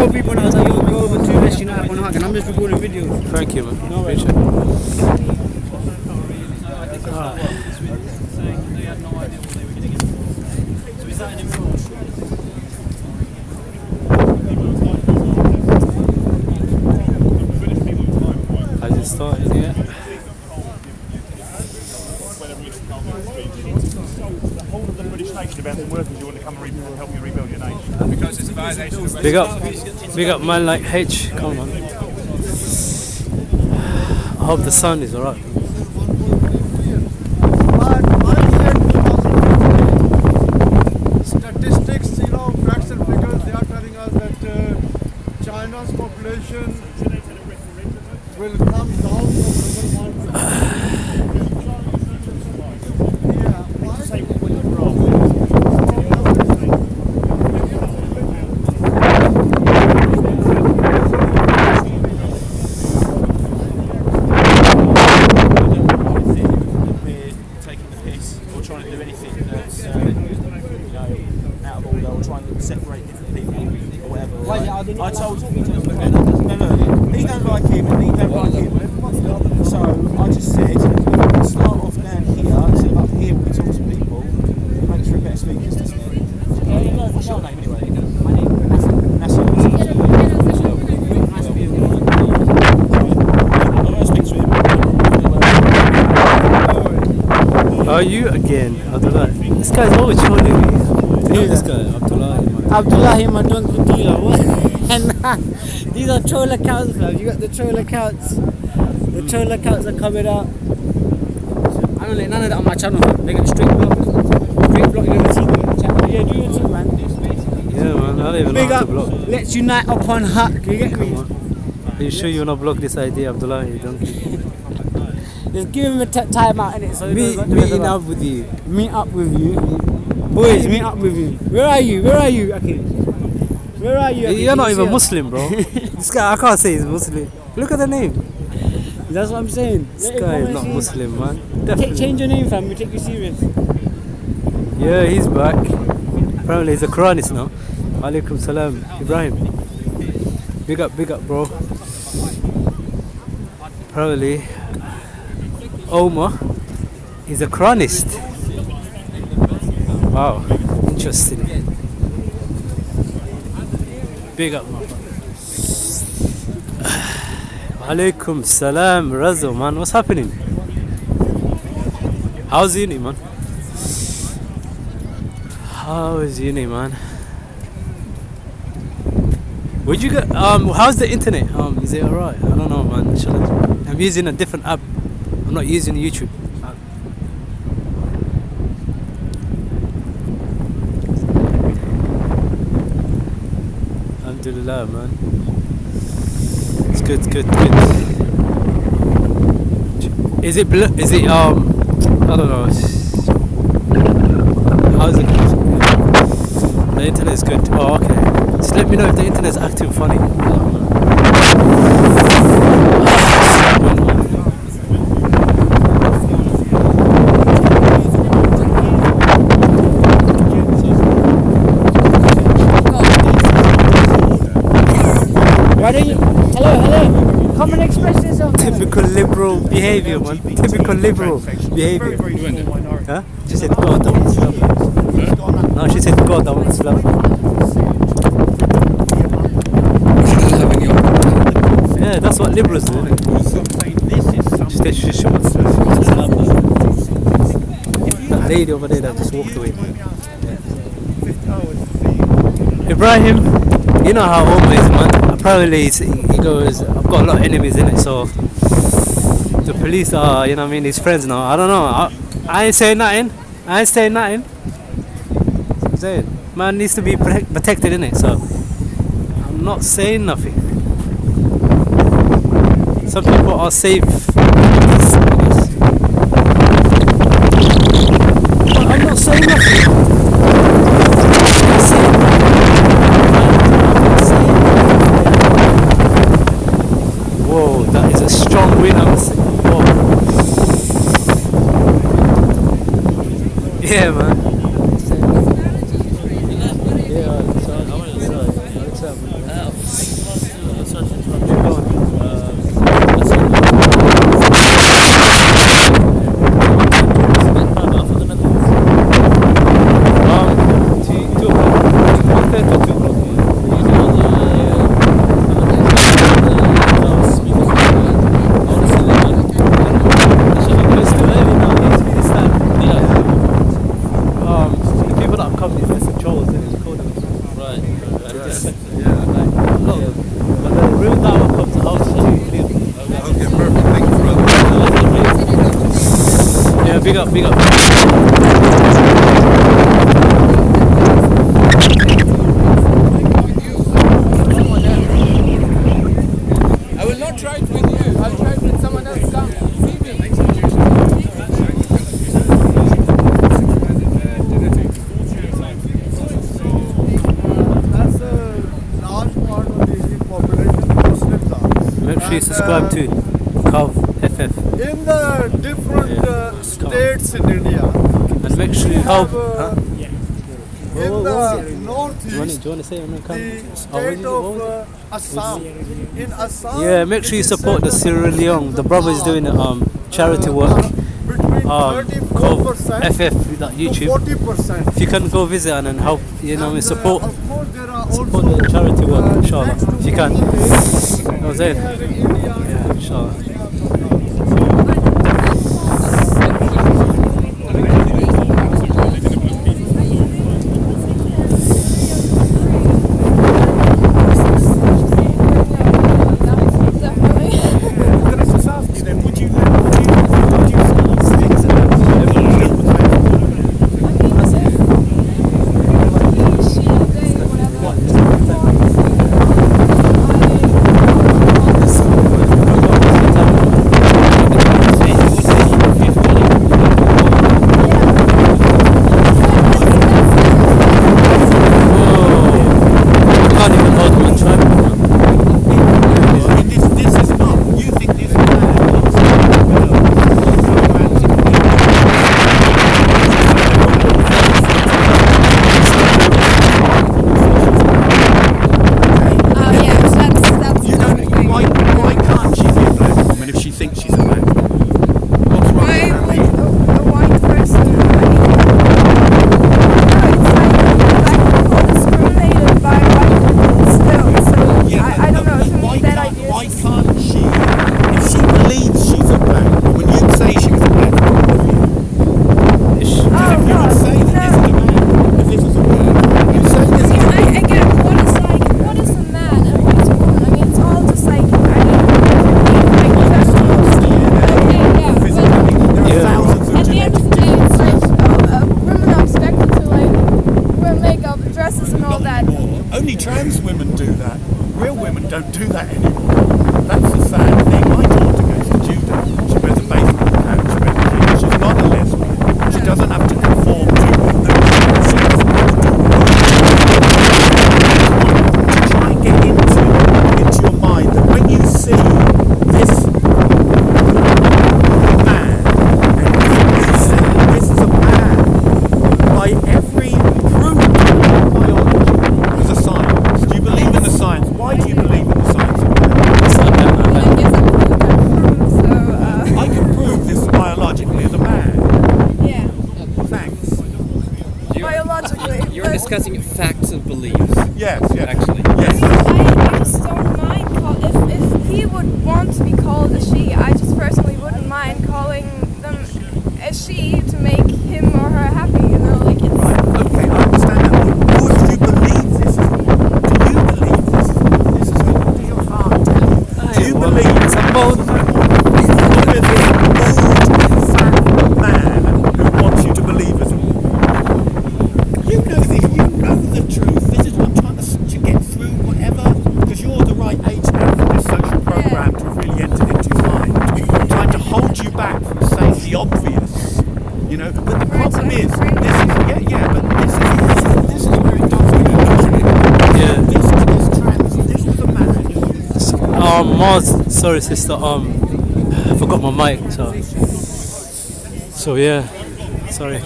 tell people now, like, yo, go over to Leicester United on Hug, and I'm just recording videos. Thank you, man. No worries. Has it started yet? The whole of the British nation about some workers who want to come and help you rebuild your nation. Because it's a violation of Big up man like H, come on. I hope the sound is alright. Statistics, facts and figures, they are telling us that China's population will come down from number 1. separate different people or whatever. Right? I told him, no, he don't like him and he don't like him. So I just said, start off down here, so up here we talk to people, it makes for a better speakers, doesn't it? What's your name anyway? My name is Nasser. Are you again, Abdullah? This guy's always showing me. Who is this guy? Abdullah. Abdullah, my donkey dealer. What? These are troll accounts, man. You got the troll accounts. The troll accounts are coming out. I don't let none of that on my channel. They get straight blocked. Straight blocked. You never see them on the channel. Yeah, do your thing, man. Yeah, man. I don't even know how to block. Let's unite upon Hack. You get me? Are you sure you wanna block this idea, Abdullah? You donkey. Just give him a time out, innit? So meeting up with you. Meet up with you. Boys, meet up with you. Where are you? Where are you? Okay. Where are you? You're not even Muslim, bro. This guy, I can't say he's Muslim. Look at the name. That's what I'm saying. This guy is not Muslim, man. Definitely. Change your name, fam. We take you serious. Yeah, he's back. Apparently he's a Quranist now. Alaikum salam, Ibrahim. Big up, bro. Apparently Omar is a Quranist. Wow, interesting. Big up, man. Alaikum salam, Razo, man. What's happening? How's uni, man? How is uni, man? Where'd you get? How's the internet? Is it alright? I don't know, man. I'm using a different app. I'm not using YouTube. Alhamdulillah, man. It's good. Is it I don't know. How's it? The internet is good. Oh, okay. Just let me know if the internet is acting funny. Hello. Come and express yourself. Typical liberal behavior, man. Typical liberal behavior. Huh? She said, God, I want Islam. No, she said, God, I want Islam. Yeah, that's what liberals do, isn't it? She said she wants Islam. That lady over there that just walked away. Yeah. Ibrahim, you know how Omar is, man. Apparently he goes, I've got a lot of enemies in it, so the police are, you know what I mean, his friends now. I don't know. I ain't saying nothing. I'm saying, man needs to be protected in it, so I'm not saying nothing. Some people are safe. But I'm not saying nothing. Whoa, that is a strong wind. Whoa. Yeah, man. Yeah, like, no. But the real dawah comes out to clean. Okay, perfect. Thank you, brother. Yeah, big up, big up. I will not try it with you. I'll try it with someone else. Come, see me. That's a large part of the Indian population, Muslims are. Make sure you subscribe to Kav FF In the different states in India, and make sure you help. in the Do northeast, you want to say it on the camera? state of Assam. In Assam, Yeah, make sure you support the Sierra Leone. The brother is doing charity work. between Kav 34% FF that to YouTube. 40%. If you can go visit and help, you know, And, support of course, there are support also the charity work, inshallah. next to If you can. Bangladesh, You know what I'm saying? we have in India. Yeah, inshallah. Can I just ask you then, would you I can't even hold my tripod. this is not, you think this man you don't, why can't she be a black woman if she thinks she's a black woman? What's wrong with that? Why can't she, if she believes she's a black woman, you'd say she's a black woman. Because if you would say that this is a man, if this is a man, you'd say this is a man. What is a man and what is a woman? I mean, it's all just like, There are thousands of at the end of the day, it's like women are expected to like wear makeup, dresses, and all that. Only trans women do that. Real women don't do that anymore. That's the sad thing. My daughter goes to judo. She wears a baseball cap. She wears jeans. She's not a lesbian. She doesn't have to conform to the to try and get into your mind that when you see this man and you say this is a man by every proof of biology is a science. Do you believe in the science? Why do you believe in the science of man? I can prove this biologically as a man. Thanks. Biologically. You're discussing facts and beliefs, Yes, yes. actually. Yes. I just don't mind if he would want to be called a she, I just personally wouldn't mind calling them a she to make him or her happy, you know, like it's Right, okay, I understand that. Or do you believe this is a woman? Do you believe this is a woman? This is what do your heart tell you? Do you believe it's a bold man? Look at this old, fat man who wants you to believe it's a woman. You know this, you know the truth. This is what I'm trying to get through whatever, because you're the right age now for this social program to have really entered into your mind. I'm trying to hold you back from saying the obvious, you know. But the problem is, this is but this is where it does get interesting. Yeah. This was a man. Mars, sorry sister, I forgot my mic, so yeah, sorry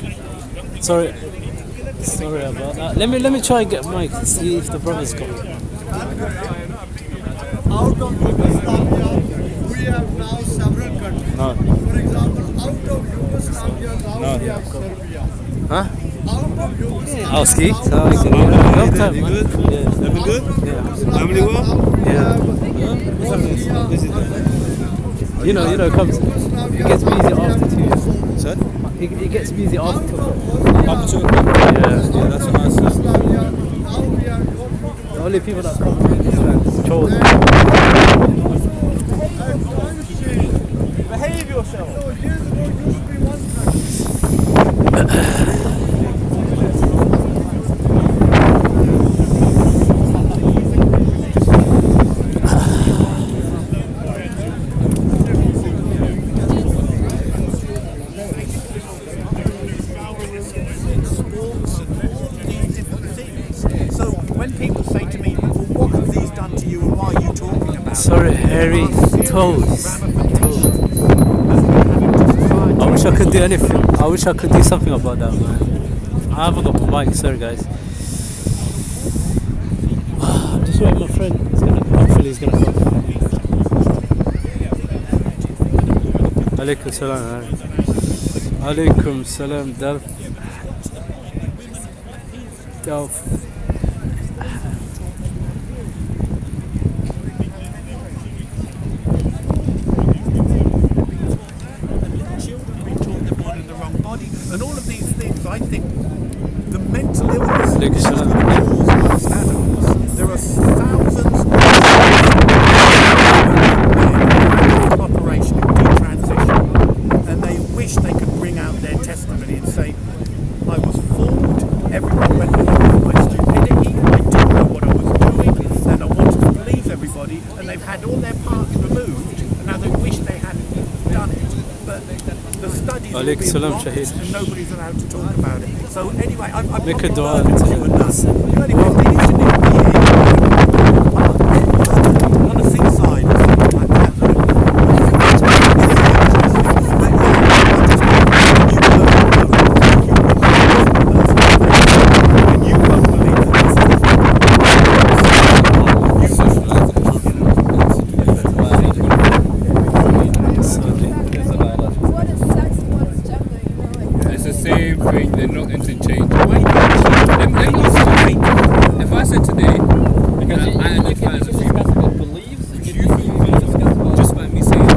about that. Let me try and get mic and see if the brother's got it. Out of Yugoslavia, we have now several countries. No. For example, out of Yugoslavia, now we have Serbia. Huh? Out of Yugoslavia, I'll ski. now So we have long time, man. Yeah. Everything good? Family well? Yeah. You know, it comes. It gets busy after 2 years. Sir? It gets busy after 2 o'clock. After 2 o'clock? Yeah. Yeah, that's what I said. Yugoslavia, now we have only people that come to this land is chosen. Behave yourself. So years ago used to be one practice. So when people say to me, well, what have these done to you and why are you talking about Sorry, hairy toes. I wish I could do anything. I wish I could do something about that, man. I haven't got my mic, sorry guys. I'm just waiting my friend. Hopefully he's gonna come. Alaikum salam. Alaikum salam. Delf. children being taught they're born in the wrong body and all of these things? I think the mental illness Alaikum is salam. going to cause amongst adults. There are thousands of operation in detransition, and they wish they could bring out their testimony and say, I was fooled, everyone went along with my stupidity, I didn't know what I was doing, and I wanted to please everybody, and they've had all their parts removed, and now they wish they hadn't done it. But the studies will be Alaikum salam, blocked, Shahid. and nobody's allowed to talk about it. So anyway, I'm Make a probably dua burning to you you. enough. You only 15 years in the on the seaside or something like that. What is sex and what is gender? You know, like It's the same thing, they're not interchangeable. If I said today, I identify as a female, would you feel comfortable just by me saying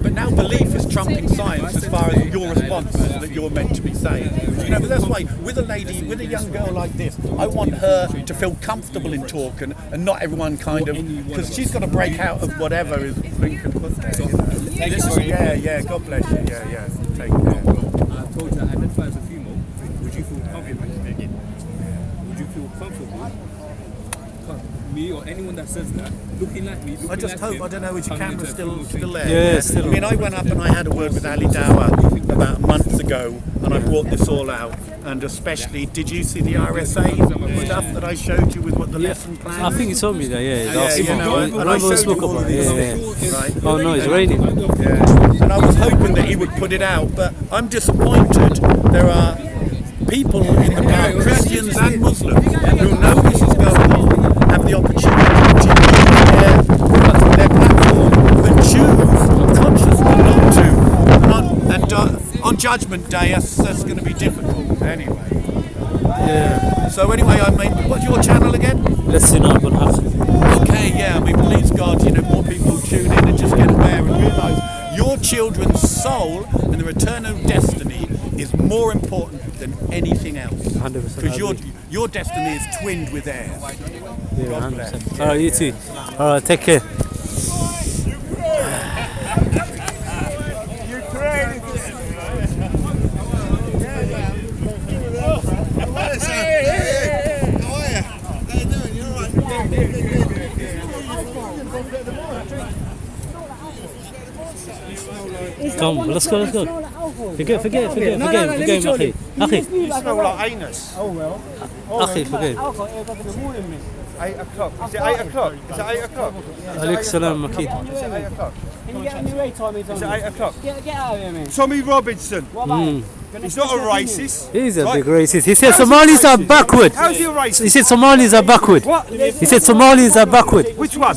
But now belief is trumping science as far as your response that you're meant to be saying. You know, but that's why with a lady, with a young girl like this, I want her to feel comfortable in talking and not everyone kind of, because she's got to break out of whatever is being put there. Yeah, God bless you. Yeah. Take care. I told you I identify as a female, would you feel comfortable? Would you feel comfortable? Me or anyone that says that, looking like me, looking I just like hope, him, I don't know, is your coming camera into a still female there? Yeah, still I mean, I went up and I had a word with Ali Dower about months ago, and I brought this all out. And especially, did you see the RSA stuff that I showed you with what the lesson plan I is? think you told me that, yeah. Yeah, Last you month. know, I and I remember we showed spoke you all about of it. these Yeah. things, right? Oh no, it's raining. Yeah. And I was hoping that he would put it out, but I'm disappointed. There are people in the park, Christians and Muslims, who know this is going on, have the opportunity to use their platform, but choose consciously not to. And on Judgment Day, that's going to be difficult. Anyway. Yeah. So anyway, I mean, what's your channel again? Let's see now, but Okay, yeah, I mean, please God, you know, more people tune in and just get aware and realise your children's soul and their eternal destiny is more important than anything else. 100%. Because your destiny is twinned with theirs. Yeah, God 100%. Alright, you too. Alright, take care. Come, let's go. Forget him, Akhi. You smell like anus. Akhi, forget him. 8 o'clock. Is it 8 o'clock? Is it 8 o'clock? Alaikum salam, Akhi. Is it 8 o'clock? Can you get a new Tommy? Is it 8 o'clock? Get out of here, man. Tommy Robinson. What about him? He's not a racist. He's a Right. big racist. He said How's he Somalis are racist? backward. How's he a racist? He said Somalis are backward. What? He said Somalis are backward. Which one?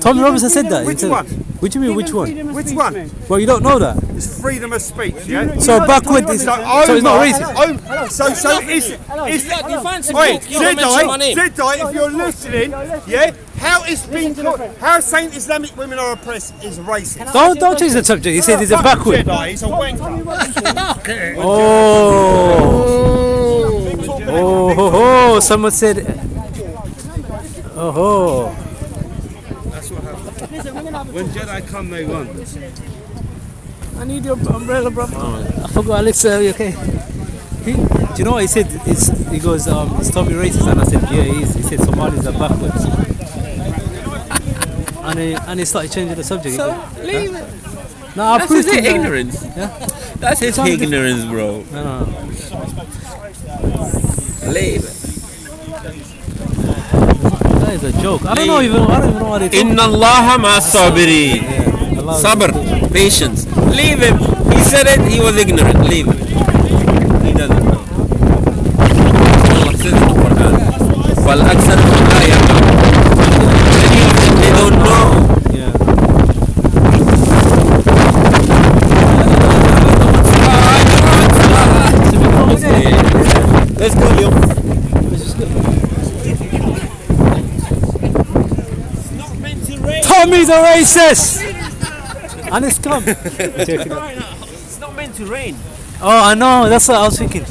Tommy Robinson said that. He Which said- one? What do you mean, which one? Which one? Well, you don't know that. It's freedom of speech, yeah? So backward is... So, So he's not racist. So is You fancy Wait, book, you don't mention my name. Zedai, if you're listening, yeah, how is being called, how saying Islamic women are oppressed is racist? Don't change the subject. He said he's a backward. Zedai, he's a wanker. Oh. Big talk Oh ho ho! Someone said. Oh ho! That's what happened. When Jedi come, they run. I need your umbrella, bro. I forgot, Alex. You okay? Do you know what he said? He goes, is Tommy racist? And I said, yeah, he is. He said Somalis are backwards. And he started changing the subject. So, leave it. No, I That's proved his him that- ignorance. Yeah? That's his ignorance, bro. No. Leave it. That is a joke. I don't even know what it is. Inna Allah ma sabirin. Sabr, patience. Leave him. He said it, he was ignorant. Leave him. He doesn't know. Allah says in the Quran, "Wal aktharuhum la ya'lamun." Many of them, they don't know. Yeah. Let's go, Leo. Tommy's a racist! And it's come. It's not meant to rain. Oh, I know. That's what I was thinking.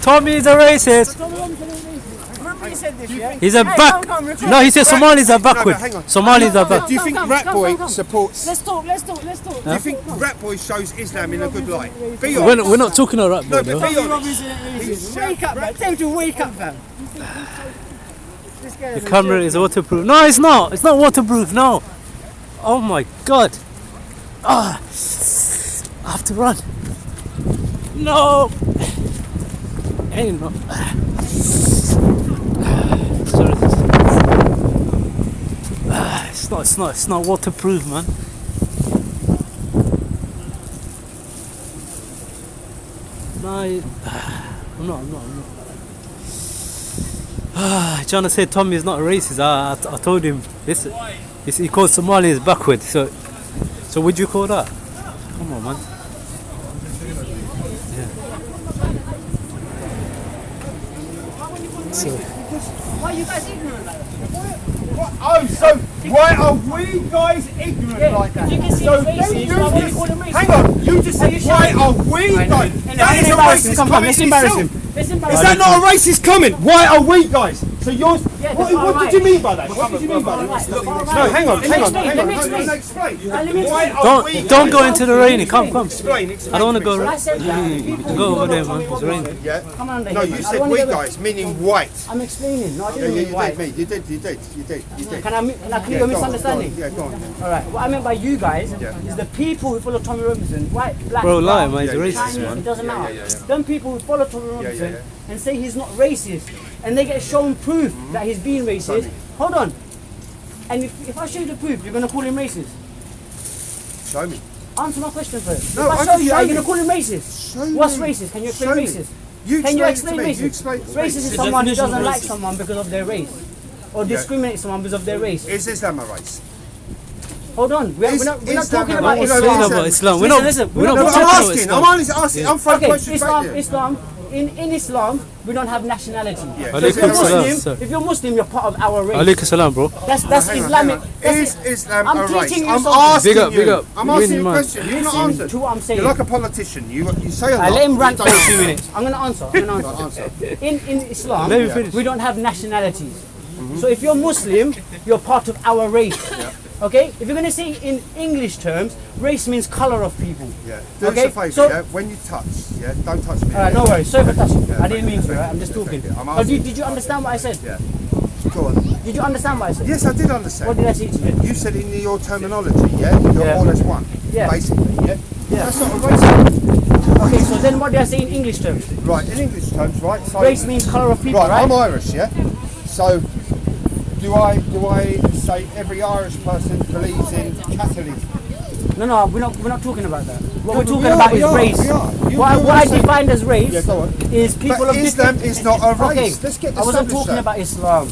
Tommy is a racist. He's a back. No, he said Somalis are backward. hang on. Somalis are back. Do you think Rat Boy supports? Let's talk. Do you think Rat Boy shows Islam in a good light? Be We're honest. not talking about rap, No, bro. but be honest. Wake up, man. Tell him to wake up, fam. The camera is waterproof. No, it's not. It's not waterproof. No. Oh my God. Ah, I have to run. No. Ain't no. Sorry. It's not waterproof, man. No, I'm not. John said Tommy is not a racist. I told him this. He called Somalis backward. So would you call that? Come on, man. So, Why are you guys ignorant like that? Oh, so why are we guys ignorant like that? You can see So it's racist. Why would you call him racist? hang on, you just said why are we guys? That is a racist comment Let's embarrass him. itself. Let's Is embarrass that him. not a racist comment? Why are we guys? So yours. Yeah, What that's did you mean by that? What did you mean by that? Alright, No, alright. hang on. Let me explain. Explain. Let me Why explain. are we don't go into the rain. Come. Explain. I don't want to go. I said that. Go over there, man. It's raining. Yeah. Come on, No, you said we guys, meaning white. I'm explaining. No, I Yeah, didn't mean you white. did, you did. Can I clear your misunderstanding? Yeah, go on. All right. What I meant by you guys is the people who follow Tommy Robinson, white, black, Bro, lie, brown, man. He's a racist, Chinese, man. it doesn't matter. Them people who follow Tommy Robinson and say he's not racist, and they get shown proof that he's being racist. Hold on. And if I show you the proof, you're gonna call him racist. Show me. Answer my question first. No, if I I show just you, show are you me. gonna call him racist? Show What's me. racist? Can you explain Show me. racist? You Can you explain explain it to me. You racist? explain it to me. Racist is someone who doesn't like someone because of their race, or discriminates someone because of their race. Is Islam a race? Hold on, we're not Islam talking a about race? We're Islam. talking about Islam. We're Listen, not No, talking I'm about asking. Islam. I'm asking. I'm throwing Okay, questions back here. Islam. In Islam, we don't have nationality. Yeah. So if you're Alaikum salam, Muslim, sir. if you're Muslim, you're part of our race. Alaikum salam, bro. That's Hang on, Islamic. hang on. That's Is Islam I'm a race? teaching you I'm something. asking Big up, you. big up. I'm asking you a Man. question. You've not Listen answered. to what I'm saying. You're like a politician. You say a lot. I let him rant for You don't 2 minutes. I'm gonna answer. In Islam, Let me finish. we don't have nationalities. So if you're Muslim, you're part of our race. Okay? If you're gonna say in English terms, race means color of people. Yeah. Do Okay, us a favour, so- yeah? When you touch, yeah? Don't touch me. Alright, no worries. Sorry for touching. Yeah, I didn't mean to, right? I'm just talking. I'm But asking. did you understand what I said? Yeah. Go on. Did you understand what I said? Yes, I did What understand. did I say to you? You said in your terminology, yeah? You're Yeah. all as one. Yeah. Basically, yeah? Yeah. That's not a race. Okay, so then what did I say in English terms? Right, in English terms, right? So, Race means color of people, right, right? I'm Irish, yeah? So, do I say every Irish person believes in Catholicism? No, we're not talking about that. What we're we talking are, about we is are, race. we are. You What I always say- defined as race Yeah, go on. is people But of Islam different. is not a race. Okay, Let's get I wasn't established talking that. about Islam.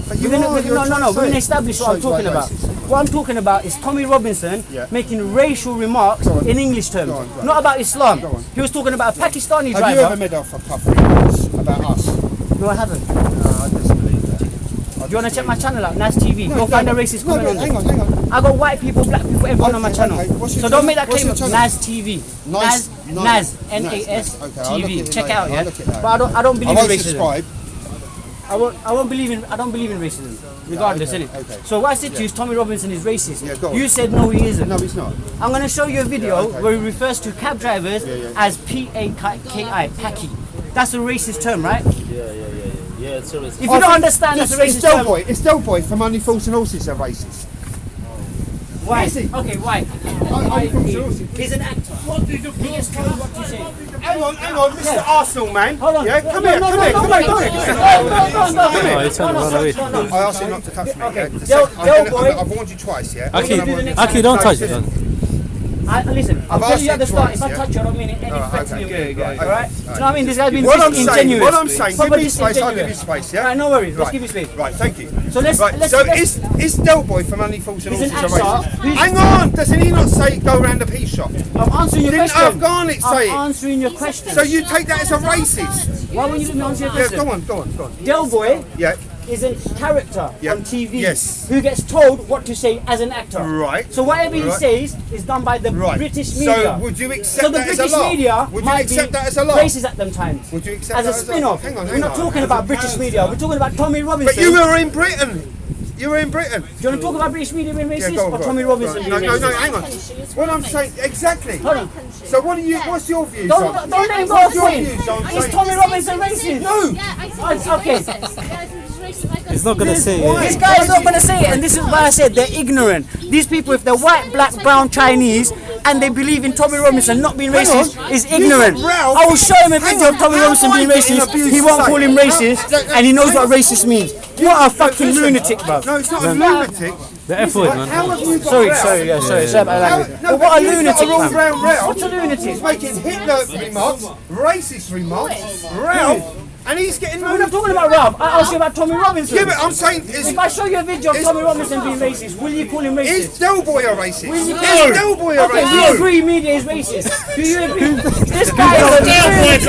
But We're gonna, no, we're gonna establish what I'm talking about. What I'm talking about is Tommy Robinson Yeah. making racial remarks Go on. in English terms, Go on, go on. not about Islam. Go on. He was talking about a Pakistani Have you ever driver. made off a couple of words about us? No, I haven't. No, I just believe that. Do you want to check my channel out, Nas TV? Go find a racist No, comment on hang there. on, hang on. I got white people, black people, everyone on my Okay, channel. okay. What's your So channel? don't make that What's claim. your channel? Nas TV. Nice, Naz, N-A-S Okay, I'll look TV. at it Check it later. out, yeah. I'll look at that. But I don't believe I in won't racism. subscribe. I don't believe in racism, regardless, okay, innit? okay. So what I said to you is Tommy Robinson is racist. Yeah, go on. You said no, he isn't. No, he's not. I'm going to show you a video okay. where he refers to cab drivers as P-A-K-I, Paki. That's a racist term, right? Yeah, it's serious. If you don't understand, that's a racist term. It's Del Boy from Only Fools and Horses are racist. Why? Is he? Okay, why? He's an actor. He gets told what to say. Hang on, Mr. Arsenal man. Hold on. Yeah, come here. No. Oh, he's trying to run away. I asked him not to touch me. Okay. Yeah? Del Boy. I've warned you twice, yeah? Aki, don't touch it. Listen, I'll tell asked you at the it start, twice, if I yeah? touch you, I don't mean it any Alright, threatening okay. way. Right, Alright? Do you know what I mean? This guy's been What I'm disingenuous. saying, give Proper me space, I'll give you disingenuous. space, yeah? Alright, no worries, let's Right. give you space. Right, thank you. So let's Is Del Boy from Only Fools and He's an Horses a actor. racist? Hang on, doesn't he not say go round the pea shop? I'm answering your Didn't question. Afghanik say it? I'm answering your question. So you take that as a racist? Why won't you let me answer your Yeah, question? go on. Del Boy Yeah, is a character Yeah. on TV Yes. who gets told what to say as an actor. right. So whatever he Right. says is done by the Right. British So media. would you So accept the that as a British law? media Would you might accept be that as a law? racist at them times. Would you accept As a that spin-off. Hang on, We're not talking about British media. We're talking about Tommy Robinson. But you were in Britain. You were in Britain. Do you want to talk about British media being racist go on, or go Tommy on. Robinson being No, racist? hang on. What I'm saying, exactly. Hold on. So what's your views Don't on? let him go What's off your point. views on Is saying- Tommy Robinson racist? No. Yeah, I think it's Okay. racist. Yeah, I think it's racist. Like He's not gonna say This it. guy is not going to say it, and this is why I said they're ignorant. These people, if they're white, black, brown, Chinese, and they believe in Tommy Robinson not being racist, is ignorant. Ralph- I will show him a video of Tommy Robinson being racist. He won't call him racist, and he knows what racist means. What a fucking lunatic, bro. No, it's not a lunatic. The F word, man. How have you got Sorry, Ralph? sorry about language. No, But what a you've got lunatic, all man. round Ralph. What's a lunatic? He's making Hitler remarks, racist remarks, Ralph, and he's getting We're not talking about Ralph. I asked you about Tommy Robinson. Yeah, but I'm saying, If I show you a video of Tommy Robinson being racist, will you call him is racist? Del Boy a racist? Will you Is Del Boy a Okay, we racist? agree media is racist. Do you agree? This guy is a lunatic.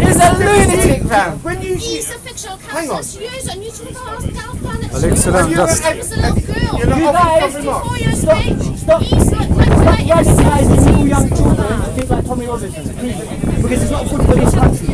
He's a lunatic, fam. When you He's a fictional Hang on. character to use, and you should have asked Afghanistan. Alex Salam, She just- was a little girl. You're not You offering guys- some remarks. 4 years Stop, of age. stop. He's like Radicalising new young children to think like Tommy Robinson, please, because it's not good for this country.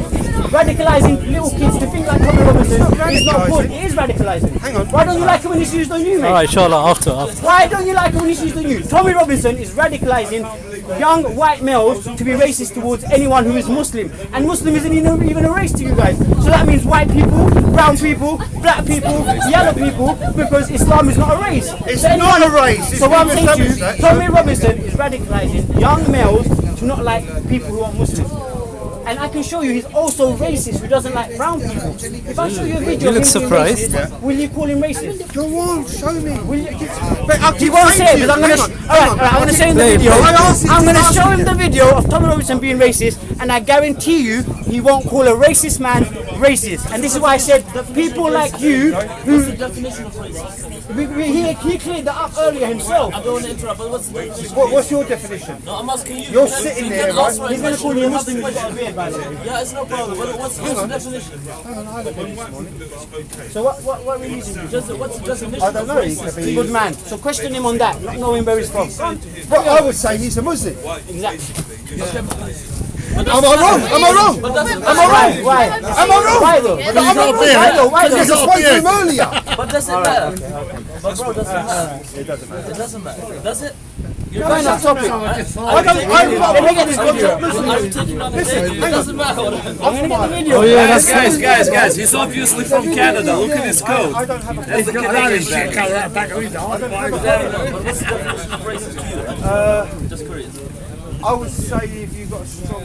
Radicalising little kids to think like Tommy Robinson is not good. It is radicalising. Hang on. Why don't you like it when it's used on you, mate? Alright, inshallah, after. Why don't you like it when it's used on you? Tommy Robinson is radicalising young white males to be racist towards anyone who is Muslim. And Muslim isn't even a race to you guys. So that means white people, brown people, black people, yellow people, because Islam is not a race. It's So not a race. It's So what I'm been saying to you, established that. Tommy Robinson is radicalising young males to not like people who are Muslim. And I can show you he's also racist who doesn't like brown people. If I show you a video You of look him being surprised. racist, will you call him racist? Go on, show me. Will you? But I He keep won't saying say it to you, because I'm going to. hang on, Alright, I'm going to show him the video. I asked him I'm to going to ask show you. him the video of Tommy Robinson being racist, and I guarantee you he won't call a racist man racist. And this is why I said people like you who. He cleared that up earlier himself. I don't want to interrupt, but what's the definition? What's your definition? No, I'm asking you. You're sitting there, right? He's going to call you a Muslim who's got a beard, by the way. Yeah, it's no problem. What's the definition? So what religion is he? What's the definition? I don't know. He could be. Good man. So question him on that, not knowing where he's from. But I would say he's a Muslim. Exactly. Am I wrong? Am I wrong? But doesn't Am I wrong? Why? Am I wrong? Why though? Am I wrong? Why though? Why Because I though? spoke to him earlier. But does it matter? But bro, does it matter? It doesn't matter. It doesn't matter. Does it? You're Going off topic. I don't. Let me get this video. Are you taking on the day? It doesn't matter. I'm gonna get the video. Oh yeah, that's Guys, he's obviously from Canada. Look at his coat. I don't have a. That's the Canadian badge. But what's the definition of racist to you? Just curious. I would say if you've got a strong,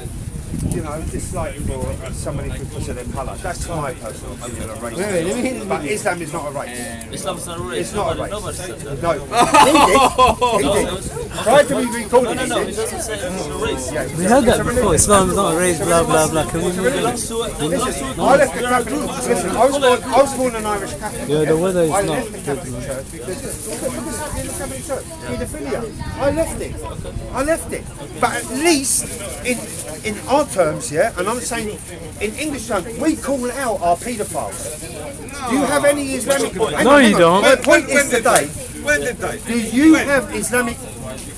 dislike for somebody because of their colour, that's my personal opinion of racism. But Islam is not a race. Islam's not a race. It's not a race. Nobody said that. No, he did. Tried to be recorded. No, he doesn't say it's a race. We heard that before. Islam is not a race, blah blah blah. Can we move on? I left the Catholic. Listen, I was born an Irish Catholic. Yeah, the weather is I not left the good, Catholic Church because look at that in the Catholic Church. Paedophilia. I left it. But at least in our terms, yeah, and I'm saying in English terms, we call out our paedophiles. Do you have any Islamic? No, you don't. My point is today. When did they? Do you have Islamic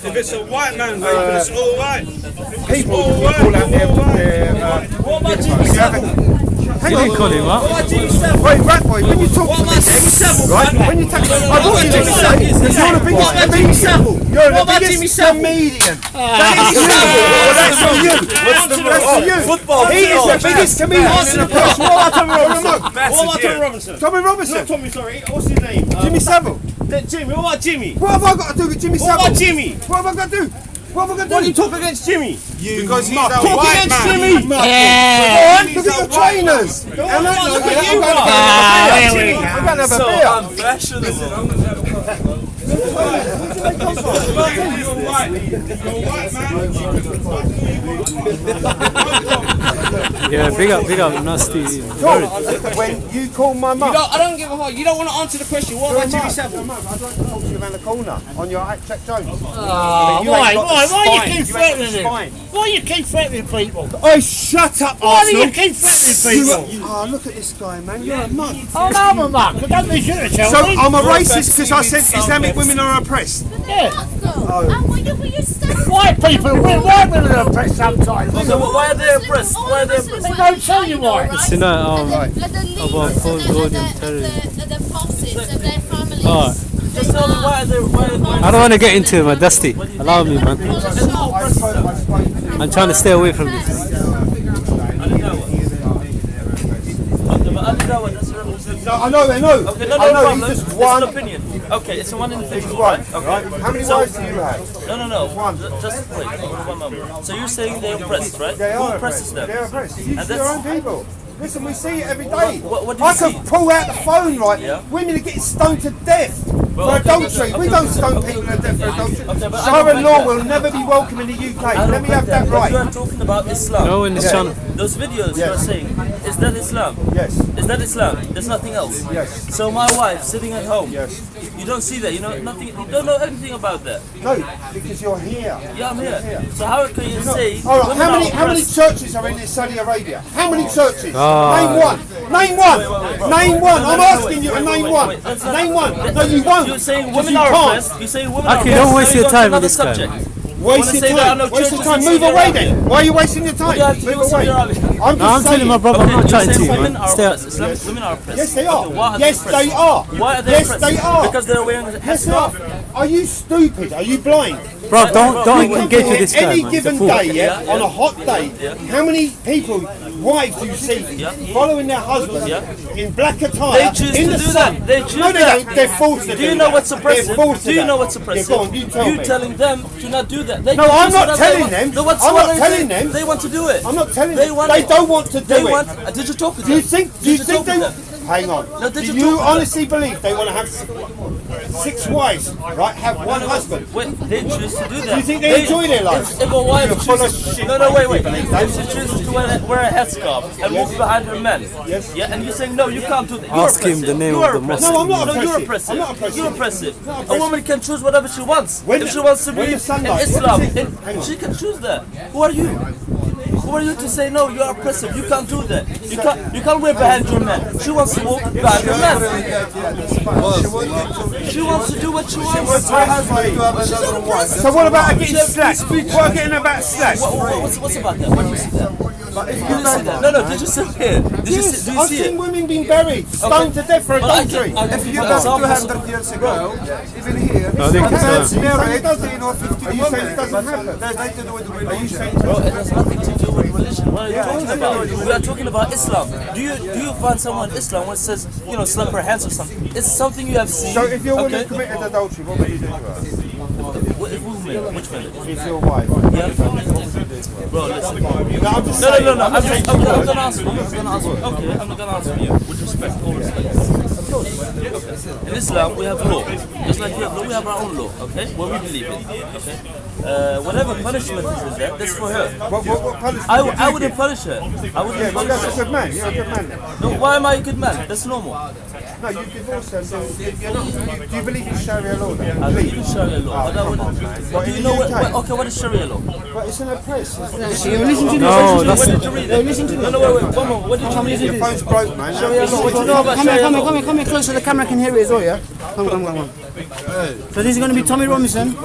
If it's a white man raping, it's all right. People call out What about Jimmy Savile? You didn't call him up. Wait, Rat Boy, when you talk to me, right? When you take, I want you to say, because you're the biggest comedian. You're the biggest comedian. That's for you. That's for you. Football. He is the biggest comedian in the press. What about Tommy Robinson? What about Tommy Robinson? Tommy Robinson. Not Tommy, sorry. What's his name? Jimmy Savile. Jimmy. What about Jimmy? What have I got to do with Jimmy Savile? What about Jimmy? What have I got to do? What have I got to do? Why do you talk against Jimmy? Because he's a Talk white against man. Jimmy. Look at your trainers. And look at you, I'm going to have a beer. Unfashionable. Yeah, big up, nasty. When you call my mum. I don't give a fuck. You don't want to answer the question. What about Jimmy Savile? I'd like to talk to you around the corner on your Jack Jones. Why you keep threatening him? Why you keep threatening people? Oh, shut up, Why do Arsenal. you keep threatening people? Oh, look at this guy, man. You're a mutt. Oh, no, I'm a muck. I don't need you to tell So me. I'm a racist because I said Islamic women are oppressed. Yeah. Oh. White people, white women are oppressed sometimes. So why are they oppressed? Why are they oppressed? They don't tell you why. You know, about Cold War and terrorism. The bosses of their families. Alright. Just tell me why are they I don't want to get into it, man. Dusty. Allow me, man. I'm trying to stay away from this. No, I know. Okay, no problem. He's just It's one. an opinion. Okay, it's a one individual. Right. Okay. How many wives do you have? No. One. Just wait. One moment. So you're saying they're oppressed, right? They Who are oppresses them? They're oppressed. And It's that's their own people. Listen, we see it every day. What do I you could see? pull out the phone, right? Yeah. Women are getting stoned to death for okay, adultery. We okay, don't okay, stone okay, people to death for adultery. Okay, but I don't Sharia like law that. will never be welcome in the UK. I don't Let me like have that But you are right. talking about Islam. No one is trying to. Those videos you are saying, is that Islam? Yes. Is that Islam? There's nothing else. Yes. So my wife sitting at home. Yes. You don't see that. You know nothing. You don't know anything about that. No, because you're here. Yeah, I'm here. So how can you say? All right. women are How many oppressed? churches are in Saudi Arabia? How many churches? Ah. Name one. Name one. Name one. I'm asking you to name one. Name one. No, you won't. You're saying 'cause women you are can't. oppressed. You're saying women are Okay, oppressed. don't waste Now your you go to time with another this guy, subject. man. Waste your time. Waste your time. Move away then. Why are you wasting your time? What do you have to do Move with away. Saudi Arabia? I'm No, I'm just telling saying. my brother, I'm not you're chatting to saying you, women man. are Stay oppressed. Islamic women are oppressed. Yes, they are. Okay, why are Yes, they they oppressed? are. Why are they Yes, oppressed? they are. Because they're wearing a Yes, they are. Are you stupid? Are you blind? Bro, don't You engage can with this guy, any man. given He's a fool. day, yeah, on a hot day, how many people, wives do you see following their husband in black attire They choose in to the do sun? that. They choose No, they that. don't. They're forced to Do you do know that. what's They're oppressive? forced Do to you that. know what's oppressive? Yeah, go on, you tell me. telling them to not do that. They No, can I'm choose not whatever they telling want. them. No, what's I'm what not they telling say. them. They want to do it. I'm not telling They them. want They it. don't want to do They it. want. Did you talk to them? Do you think Did you they talk to them? hang on. No, did Do you you talk to them? honestly believe they want to have six wives, right? Have one husband? Wait, they choose to do that. Do you think they enjoy their lives? If a wife You're full of chooses, shit. no, wait. If she chooses to wear a headscarf and walk behind her men, Yes. yeah, and you're saying no, you can't do that. You're Ask him oppressive. the name You of are the oppressive. mosque. No, I'm not No, you're oppressive. oppressive. I'm not oppressive. You're oppressive. Not A oppressive. woman can choose whatever she wants. When If she wants to when be the sun in rises, Islam, hang on. she can choose that. Who are you? Who are you to say no? You are oppressive. You can't do that. You can't wear behind your man. She wants to walk behind her man. She wants to do what she wants. So what about her getting slashed? What about getting about slashed? What's about that? What do you see that? Did you see that? No. Did you see it? Yes, Do you I've see seen it? women being buried, stoned to death for But I adultery. can- If you for go example, 200 years ago, even here, I think it's married 15 or 50 women. Saying it doesn't happen? There's nothing to do with Are you saying Bro, it has nothing to do with religion. What are you talking about? We are talking about Islam. Do you find someone in Islam when it says, slap her hands or something? It's something you have seen. so? If your woman okay? committed adultery, what would you do to her? Which woman? Which woman? If your wife. Yeah. Bro, listen. No, I'm just No. saying. I'm gonna answer you. Okay, I'm gonna answer you with respect. All respect. In Islam, we have law. Just like we have law, we have our own law. Okay, what we believe in. Okay, whatever punishment is in there, that's for her. What punishment? I wouldn't punish her. I wouldn't Yeah, but punish that's a her. good man. You're a good man. No, why am I a good man? That's normal. No, you divorced her. So do you believe in Sharia law? Then? I believe in Sharia law, but I wouldn't. What, Do in you the know UK? what? Okay, what is Sharia law? But it's in a press. No, What that's did you read? Listen to no, wait, one moment. What did you read? Your phone's broke, man. Sharia law. What do you know about Sharia law? Come here close so the camera can hear it as well, yeah? Come. So this is going to be Tommy Robinson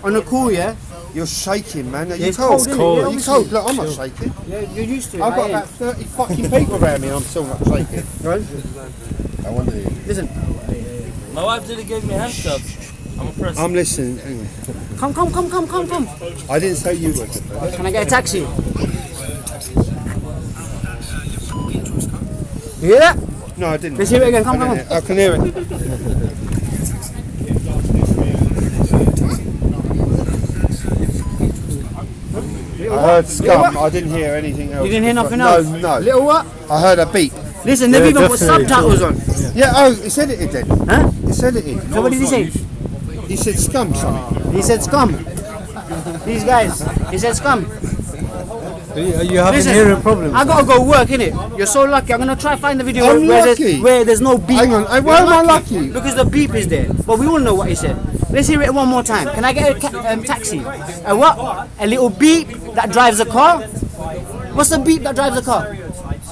on a call, yeah? You're shaking, man. Are you it's cold? cold, isn't it? Are you cold? Look, I'm not shaking. Yeah, you're used to it. I've got I about 30 fucking people around me and I'm still not shaking. Right? I wonder. Listen. My wife didn't give me handcuffs. I'm oppressed. I'm listening. Hang on. Come. I didn't say you were. Can I get a taxi? You hear that? No, I didn't. Let's hear it again. Come. I can hear it. I heard scum. I didn't hear anything else. You didn't hear nothing else? No. Little what? I heard a beep. Listen, they've even put subtitles on. Yeah, oh, he said it then. Huh? He said it in. So what did he say? He said scum something. He said scum. These guys. He said scum. You having Listen, hearing problems? I gotta go work, innit? You're so lucky. I'm gonna try find the video I'm where lucky. there's no beep. Hang on, why am I lucky? Because the beep is there. But we all know what he said. Let's hear it one more time. Can I get a taxi? A what? A little beep that drives a car? What's the beep that drives a car?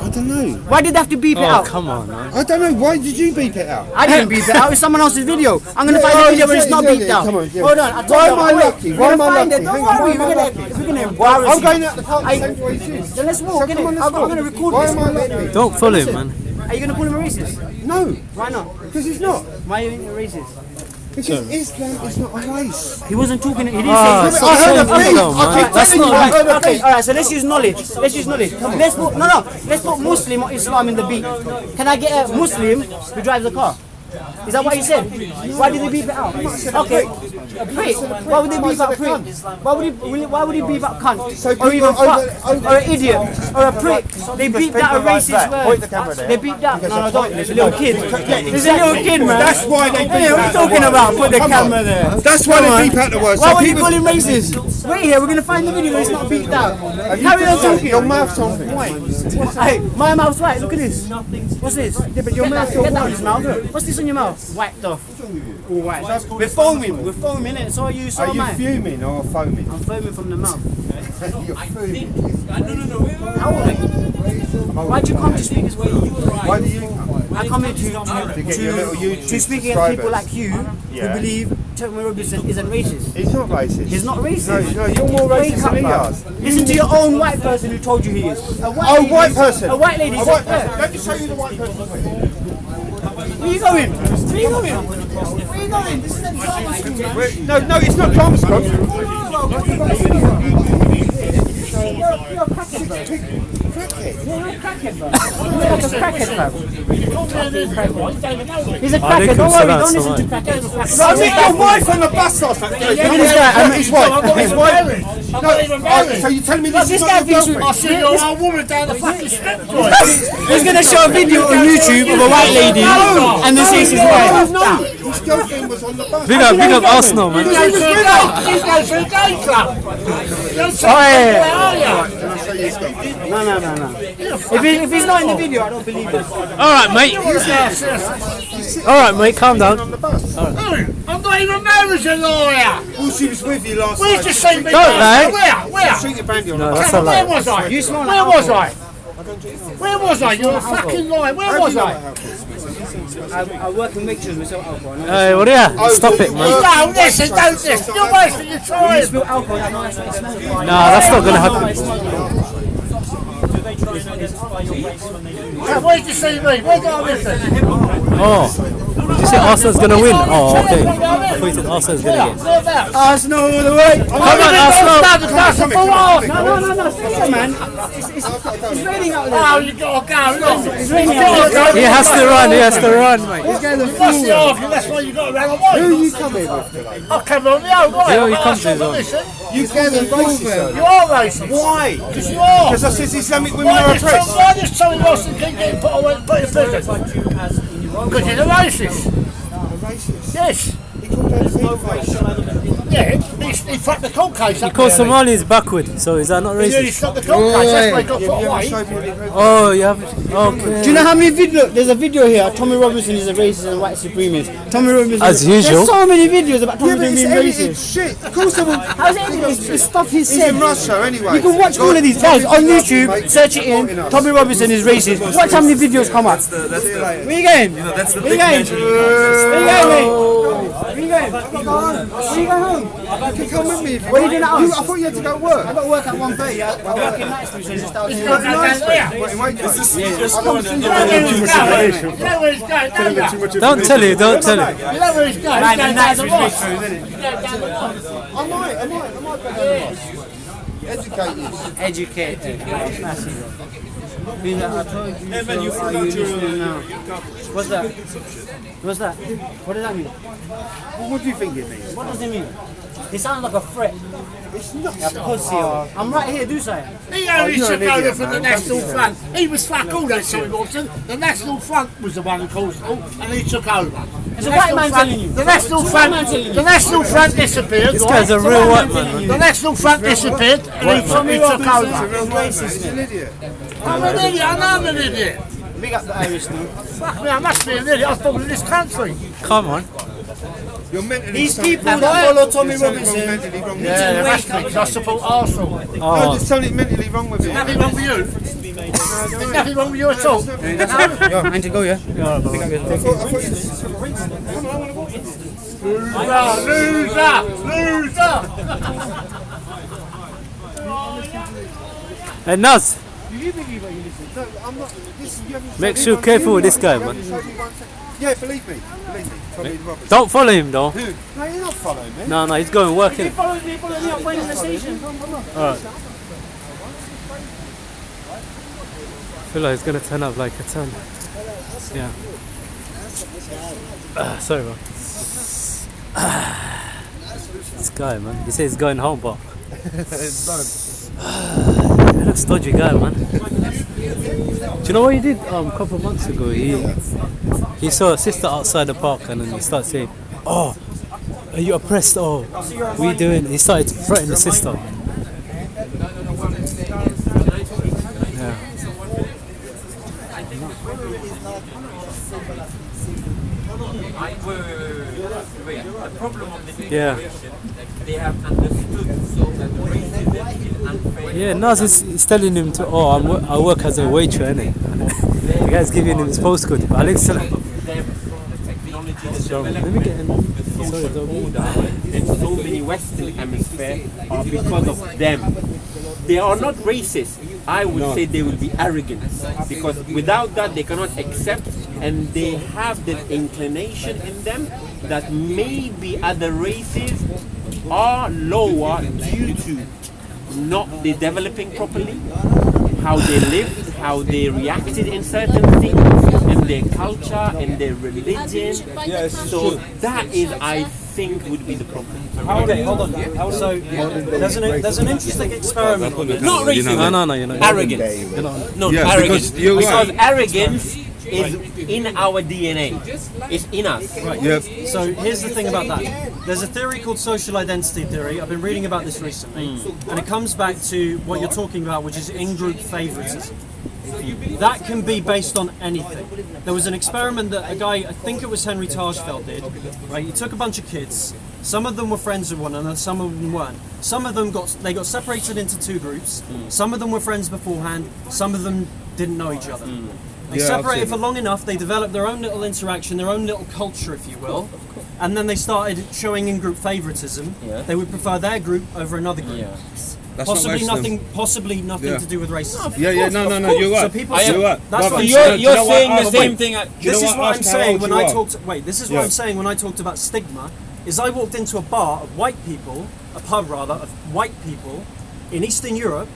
I don't know. Why did they have to beep it out? Come on, man. I don't know. Why did you beep it out? I didn't beep it out. It's someone else's video. I'm gonna find the video where it's not beeped out. Come on, yeah. Hold on. Why am I lucky? Why am I lucky? Don't Hang on, worry. why am I lucky? We're gonna embarrass I'm you. going out the park the same way as you. Then let's walk, So come on, innit? let's I'm walk. gonna record Why this. am I lucky? Don't follow him, man. Are you gonna call him a racist? No, Why not? because it's not. Why are you a racist? Because Islam is not a race. He wasn't talking. He didn't Ah, say. stop I heard a saying beep. Islam, I man. keep That's telling you. not I heard a right. Okay, beep. alright, so let's use knowledge. Let's put let's put Muslim or Islam in the beat. Can I get a Muslim who drives a car? Is that what he said? Why did he beep it out? Okay, a prick. Why would they beep out prick? Why would he beep out cunt? Or even fuck? Or an idiot? Or a prick? They beeped out a racist word. They beeped out. No, don't. There's a little kid. There's a little kid, man. That's why they beep Hey, what are you talking about? Put the camera there. That's why they beep out the words. Why So would you people- call him racist? Wait here, we're gonna find the video where it's not beeped out. Carry on talking. Your mouth's on me. Hey, my mouth's white, look at this. What's this? Yeah, but your mouth's get that on his mouth. What's this on your mouth? Wiped off. All white. We're foaming, innit? So are you, so Are am you I. fuming or foaming? I'm foaming from the mouth. You're fuming. How old are you? Why'd you come to speak as well? Why do you come? I come here get your little YouTube to speak against subscribers. people like you who believe Tommy Robinson isn't racist. He's not racist. He's not racist. No, you're more Wake racist up, than he bruv. is. Listen to your own white person who told you he is. A white Oh, lady- white person. A white lady A said, white yeah. person. Let me show you the white person. Where you going? Where you going? Where you going? This is a drama school, man. No, it's not drama school. You're a crackhead, bro. Crackhead. You're a crackhead, bro. You're like a crackhead, bro. He's a they crackhead. Don't can worry, sell don't that listen so to much. crackheads. I met your wife on the bus last night. Look at this guy. I met his wife. His wife. So you're telling me this This is guy not your thinks girlfriend? I see your old woman down the fucking strip joint. He's gonna show a video on YouTube of a white lady and then says his wife. No, his girlfriend was on the bus. Big up Arsenal, man. He's going for a gay club. Oh yeah. Where are you? Can I show you his girlfriend? No. If he's not in the video, I don't believe it. Alright, mate. Alright, mate, calm down. I'm not even married to a lawyer. Well, she was with you last Where's night. the same big Don't lie. Where? Shoot your bandy on the No, bus. that's a lie. Where was I? You smell Where like was I? Where was I? You're a fucking liar. Where was I? I work in mixtures myself alcohol. Hey, what are you? Stop it, man. No, listen, don't listen. You're wasting your You time. spill alcohol, that's nice what it smells like. Nah, that's not gonna happen. Where's the CV? Where's the listen? Oh. Did you say Arsenal's gonna win? Oh, okay. I thought you said Arsenal's gonna get. Arsenal all the way. Come on, Arsenal. No. Stay here, man. It's raining out there. Oh, you gotta go. Look. It's raining out there. He has to run, mate. This guy's a You must be fool. off. That's why you got to run away. Who are you coming with today? I come on my own, right? Yeah, you I'm come to his not own. listen. You guys are racist. You are racist. Why? Because you are. Because I said Islamic women are oppressed. Why does Tommy Robinson keep getting put in prison? Because he's a racist. Racist. Yes. He called her a Yeah, he fucked the court case He up calls there, Somalis backward, so is that not He nearly racist? shot the court case, that's why he got put away. Oh, you have. Okay. Do you know how many videos? There's a video here. Tommy Robinson is a racist and white supremacist. Tommy Robinson. As usual. There's so many videos about Tommy Robinson being edited racist. shit. Of course, How's it edited? It's stuff he he's said. in Russia anyway. You can watch all of these guys on YouTube. Search it in. Tommy Robinson is racist. Watch how many videos come up. Where you going? That's the Where you going? Where you going, mate? Where you going? Where you going home? You can come with me if you What are you want. doing at home? I thought you had to go to work. I got work at 1:30. I work in night, so it's just out here. What, in Wakeford? Don't tell you, don't tell you. You know where he's going? Man, He's going that's down the really boss. true, isn't it? He's going down the boss. I might go down the boss. Educated. Educated. I told you Hey man, you so. found Are out you you're listening now? Catholic. What's that? What's that? What does that mean? What do you think it means? What does it mean? It sounds like a threat. It's not. Pussy. I'm right here, do something. He only you're took an over idiot, from the man. National Don't do Front. He was fuck all that Tommy Robinson. The National Front was the one who caused it all, and he took over. It's a white man telling you. The National It's a white man Front. telling you. The National Front disappeared. This guy's a real white man. The National Front disappeared, and he took over. He's an idiot. I'm an idiot. I know I'm an idiot. Big up the Irish dude. Fuck me, I must be an idiot. I was born in this country. Come on. You're mentally These something- people that follow Tommy There's something Robinson. mentally wrong with Yeah, you. there must be, because I support Arsenal. No, Oh, there's something mentally wrong with you. Nothing wrong with you. There's nothing wrong with you at all. Yo, I need to go, yeah? Loser! Loser! and Naz, You believe what you listen. No, I'm not. This, you haven't make showed sure me careful one with this guy, video. man. You haven't showed me one thing. Yeah, believe me. Tommy Robinson. Don't follow him though. No, you're not following me. No, he's going working. Follow me up when in the station. Alright. I feel like it's gonna turn up like a ton. Yeah. Sorry, bro. This guy, man. He says he's going home, but he looks dodgy guy, man. Do you know what he did a couple of months ago? He saw a sister outside the park, and then he started saying, "Oh, are you oppressed? Oh, what are you doing?" He started threatening the sister. Yeah. The problem of the Yeah. they have understood so that racism is unfair. Yeah, Naz is telling him to, I work as a waiter, innit? The guy's giving him his postcode. Alex, let me get him. Sorry, And so many Western hemisphere are because of them. They are not racist. I would say they will be arrogant, because without that they cannot accept, and they have the inclination in them that maybe other races are lower due to not they developing properly, how they lived, how they reacted in certain things, and their culture and their religion. So that is, I think, would be the problem. Okay, hold on. So there's an interesting experiment on this. Not racism. No, you're not. Arrogance. No, Yeah, arrogance. because you're Because right. arrogance is in our DNA. It's in us. Yep. So here's the thing about that. There's a theory called social identity theory. I've been reading about this recently, and it comes back to what you're talking about, which is in-group favoritism. That can be based on anything. There was an experiment that a guy, I think it was Henry Tajfeld, did. Right, he took a bunch of kids. Some of them were friends with one another, some of them weren't. Some of them got separated into two groups. Some of them were friends beforehand. Some of them didn't know each other. They separated for long enough. They developed their own little interaction, their own little culture, if you will. And then they started showing in-group favoritism. They would prefer their group over another group. That's Possibly nothing to do with racism. No, you're right. So people I say, am- that's what I'm You're saying. saying the same thing. This is what I'm saying when I talked. This is what Yeah. I'm saying when I talked about stigma. Is I walked into a bar of white people, a pub rather, of white people in Eastern Europe,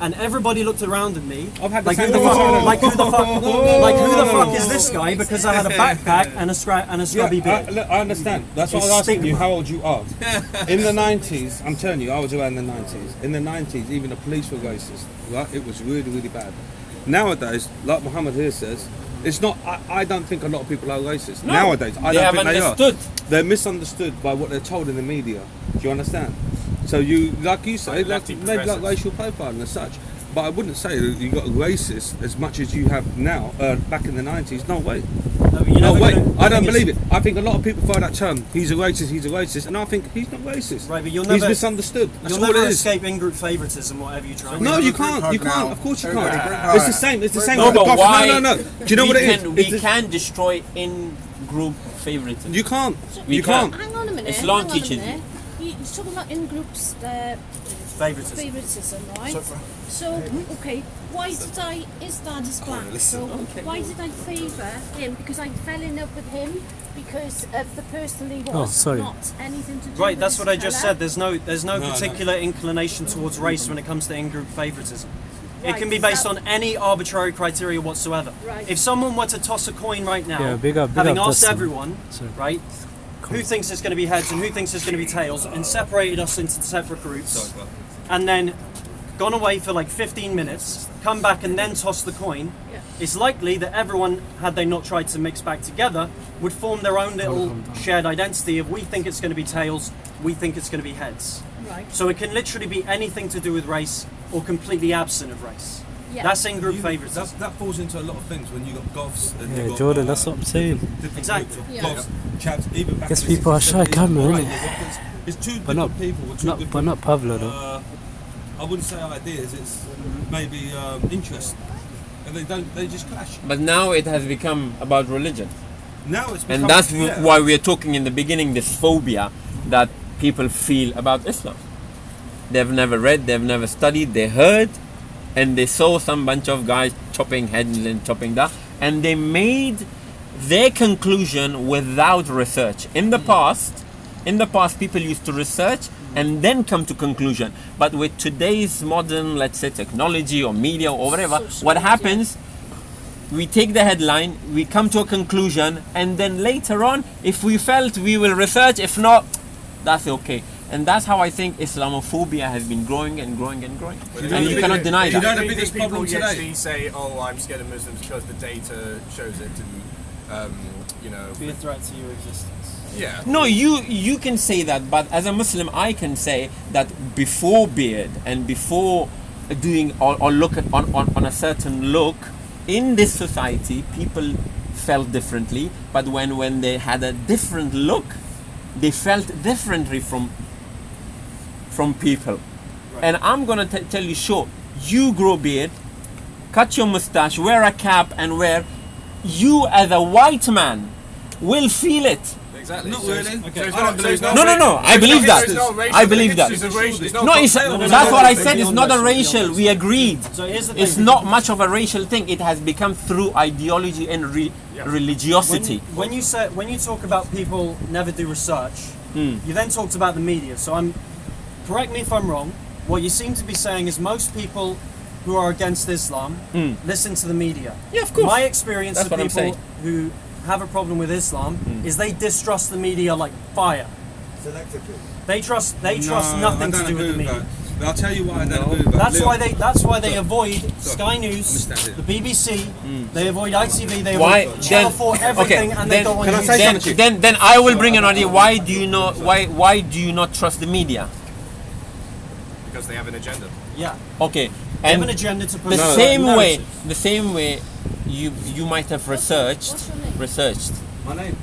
and everybody looked around at me like who the fuck is this guy? Because I had a backpack and a scrubby beard. I understand. That's why I was asking you how old you are. In the 90s, I'm telling you, I was around the 90s. In the 90s, even the police were racist. Right? It was really, really bad. Nowadays, like Muhammad here says, it's not. I don't think a lot of people are racist. No, Nowadays, I they don't have think understood. they are. They're misunderstood by what they're told in the media. Do you understand? So you, like you say, like Lefty maybe like progressives. racial profiling as such. But I wouldn't say that you got racist as much as you have now. Back in the 90s, no way. No way. I don't believe it. I think a lot of people throw that term. He's a racist, and I think he's not racist. Right, but you'll He's never misunderstood. That's You'll all never it is. escape in-group favoritism, whatever you try. No, you can't. You can't. Of course you can't. It's the same. It's the same. No, with the but Goths. why? No. Do you know what it is? We It's the- can destroy in-group favoritism. You can't. We You can't. can't. Hang on a minute. Islam hang on a teaches minute. You're talking about in groups Favoritism. favoritism, right? So, okay, why did I? His dad is black, so why did I favour him? Because I fell in love with him because of the person he was, sorry. not anything to do Right, with that's his what I just colour. said. There's no particular inclination towards race when it comes to in-group favoritism. It Right, can be is based that- on any arbitrary criteria whatsoever. Right. If someone were to toss a coin right now, Yeah, big up having asked Dustin. everyone, Sorry. right, who thinks it's going to be heads and who thinks it's going to be tails, and separated us into separate groups, and then gone away for like 15 minutes, come back and then toss the coin, it's likely that everyone, had they not tried to mix back together, would form their own little shared identity of we think it's going to be tails, we think it's going to be heads. Right. So it can literally be anything to do with race or completely absent of race. Yeah. That's in-group favoritism. That falls into a lot of things when you got Goths and Yeah, you got, Jordan, that's what I'm saying. different Exactly. groups of Yeah. Goths, chaps, even back Guess in the people are 60s, shy camera, 70s, innit? It's two But not, different people with two not, different, but not Pablo though. I wouldn't say ideas, it's maybe interests. And they just clash. But now it has become about religion. Now it's become, And that's yeah. why we are talking in the beginning, this phobia that people feel about Islam. They've never read, they've never studied, they heard, and they saw some bunch of guys chopping heads and chopping that, and they made their conclusion without research. In the past, people used to research and then come to conclusion. But with today's modern, let's say, technology or media or whatever, what happens? We take the headline, we come to a conclusion, and then later on, if we felt, we will research. If not, that's okay. And that's how I think Islamophobia has been growing and growing and growing. And you cannot deny you that. know the biggest problem People today? actually say, "Oh, I'm scared of Muslims because the data shows it," and you know. Be a threat to your existence. Yeah. No, you can say that, but as a Muslim, I can say that before beard and before doing or look at on a certain look in this society, people felt differently. But when they had a different look, they felt differently from people. Right. And I'm gonna tell you, sure, you grow beard, cut your mustache, wear a cap, and you as a white man will feel it. Exactly. Not really. Okay. No. I believe that. I believe that. No, that's what I said. It's not a racial. We agreed. So here's the thing. It's not much of a racial thing. It has become through ideology and religiosity. When you talk about people never do research, you then talked about the media. So correct me if I'm wrong. What you seem to be saying is most people who are against Islam listen to the media. Yeah, of course. My experience That's of what I'm people saying. who have a problem with Islam is they distrust the media like fire. Selectively. They trust nothing to do with the media. I'll tell you why I don't agree with that. That's why they avoid Sky News, the BBC, they avoid ITV, they avoid Channel 4, everything, and they don't want to Then I will bring an idea. Why do you not trust the media? Because they have an agenda. Yeah. Okay. They have And an agenda to push the a same narrative. way you might have researched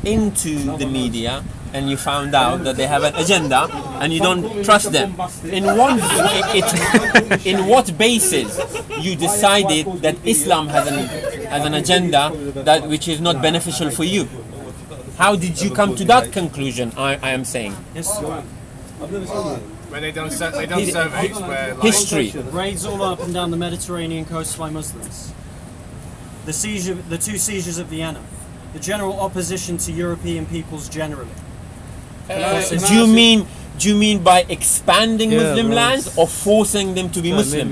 into the media, and you found out that they have an agenda and you don't trust them. In what basis you decided that Islam has an agenda that which is not beneficial for you? How did you come to that conclusion? I am saying. When they done surveys where like, History. Raids all up and down the Mediterranean coast by Muslims. The two seizures of Vienna. The general opposition to European peoples generally. Do you mean by expanding Muslim lands or forcing them to be Muslim?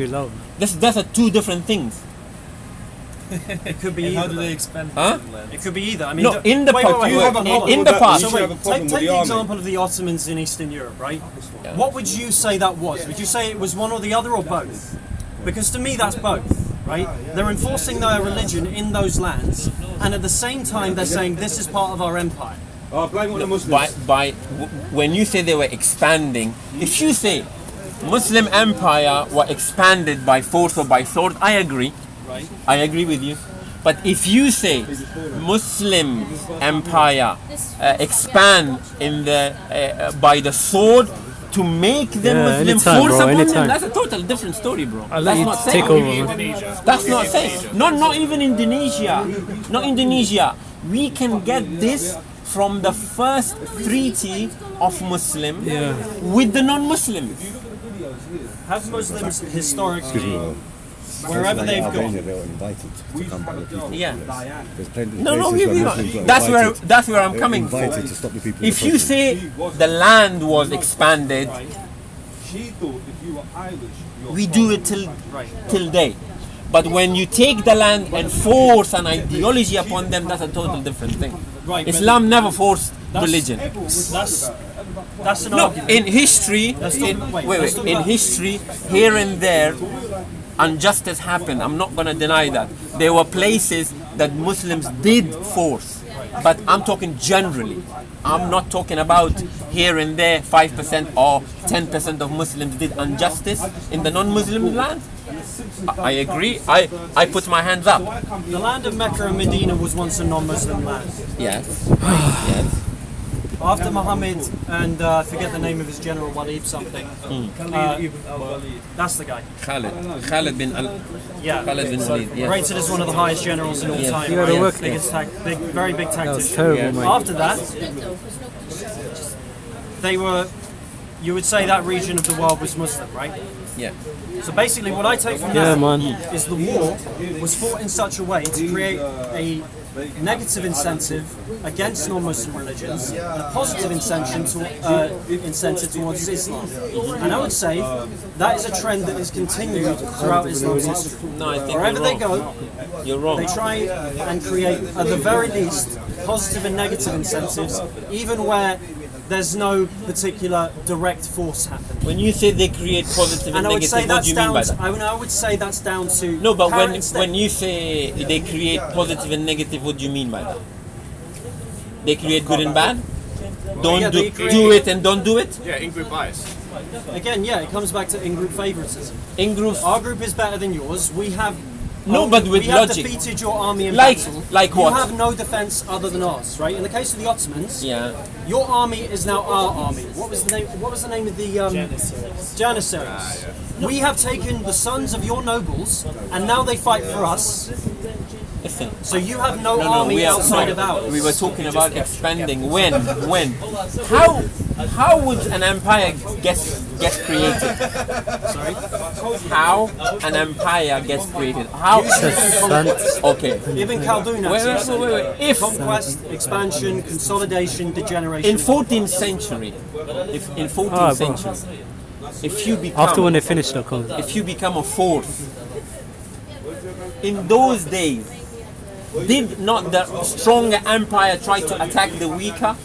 That's two different things. It could be either. How do they expand? Huh? It could be either. I mean, No, in the past. So wait, take the example of the Ottomans in Eastern Europe, right? Yeah. What would you say that was? Would you say it was one or the other or both? Because to me that's both, right? They're enforcing their religion in those lands, and at the same time they're saying this is part of our empire. Oh, blame on the Muslims. When you say they were expanding, if you say Muslim empire were expanded by force or by sword, I agree. Right. I agree with you. But if you say Muslim empire expand in the by the sword to make them Muslim, anytime, force bro, upon them, anytime. that's a total different story, bro. I'll let That's you not take saying. over, man. That's not saying. Not even Indonesia. Not Indonesia. We can get this from the first treaty of Muslim with the non-Muslims. Have Muslims historically, wherever they've gone, yeah. That's where I'm coming from. If you say the land was expanded, we do it till day. But when you take the land and force an ideology upon them, that's a total different thing. Right, Islam never forced religion. That's an No, argument. in history, in history, here and there, injustice happened. I'm not going to deny that. There were places that Muslims did force, but I'm talking generally. I'm not talking about here and there 5% or 10% of Muslims did injustice in the non-Muslim lands. I agree. I put my hands up. The land of Mecca and Medina was once a non-Muslim land. Yes. Yes. After Muhammad and I forget the name of his general, Walid something. That's the guy. Khalid bin Walid. Yes. Rated as one of the highest generals in all time. You gotta work Biggest very big tactician. terrible, mate. After that, they were. You would say that region of the world was Muslim, right? Yeah. So basically, what I take from Yeah, that man. is the war was fought in such a way to create a negative incentive against non-Muslim religions and a positive incentive towards Islam. And I would say that is a trend that is continued throughout Islam's history. No, I think wherever they you're go, You're wrong. they try and create, at the very least, positive and negative incentives, even where there's no particular direct force happening. When you say they create positive and I would say negative, what do you mean by that? I would say that's down to No, but parents when you say they create positive and negative, what do you mean by that? They create good and bad? Don't do it and don't do it? Yeah, in-group bias. Again, yeah, it comes back to in-group favoritism. In-group. Our group is better than yours. We have. No, but with we have logic. defeated your army in Like- battle. like you what? have no defense other than ours, right? In the case of the Ottomans, Yeah. your army is now our army. What was the name? What was the name of the Janissaries? We have taken the sons of your nobles, and now they fight for us. Listen. So you have no army outside of ours. We were talking about expanding. When? How would an empire get created? Sorry? How an empire gets created? How? Okay. Ibn Khaldun actually Wait. If conquest, expansion, consolidation, degeneration. in 14th century, if you become After when they finish the call. if you become a force, in those days, did not the stronger empire try to attack the weaker?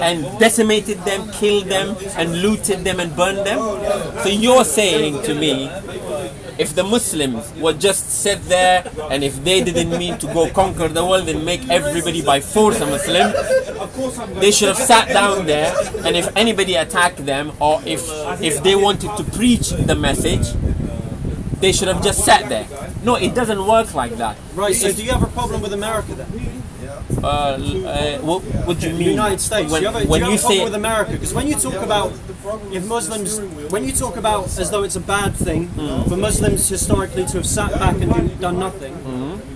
And decimated them, killed them, and looted them and burned them? So you're saying to me, if the Muslims would just sit there and if they didn't mean to go conquer the world and make everybody by force a Muslim, they should have sat down there, and if anybody attacked them or if they wanted to preach the message, they should have just sat there. No, it doesn't work like that. Right, so do you have a problem with America then? What do you mean? United States. When, do you have a when problem say with America? Because when you talk about if Muslims, when you talk about as though it's a bad thing for Muslims historically to have sat back and done nothing,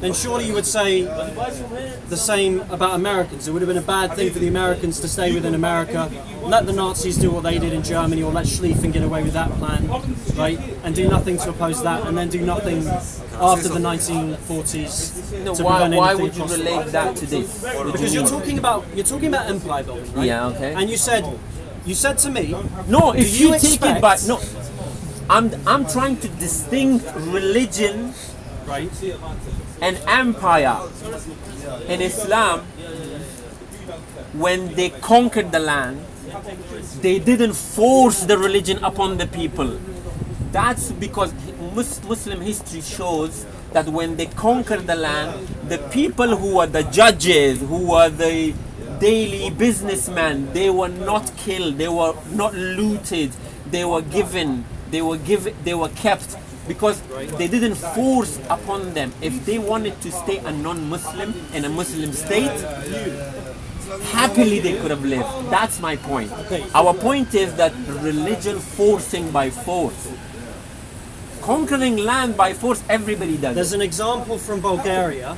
then surely you would say the same about Americans. It would have been a bad thing for the Americans to stay within America, let the Nazis do what they did in Germany, or let Schlieffen get away with that plan, right? And do nothing to oppose that, and then do nothing after the 1940s. No, to why prevent would you anything relate that to this? What do Because you you're mean? talking about empire building, right? Yeah, okay. And you said to me, No, if do you take it expect- by no, I'm trying to distinct religion, right, and empire. In Islam, when they conquered the land, they didn't force the religion upon the people. That's because Muslim history shows that when they conquered the land, the people who were the judges, who were the daily businessmen, they were not killed, they were not looted, they were given, they were kept, because they didn't force upon them. If they wanted to stay a non-Muslim in a Muslim state, happily they could have lived. That's my point. Our point is that religion forcing by force, conquering land by force, everybody does. There's an example from Bulgaria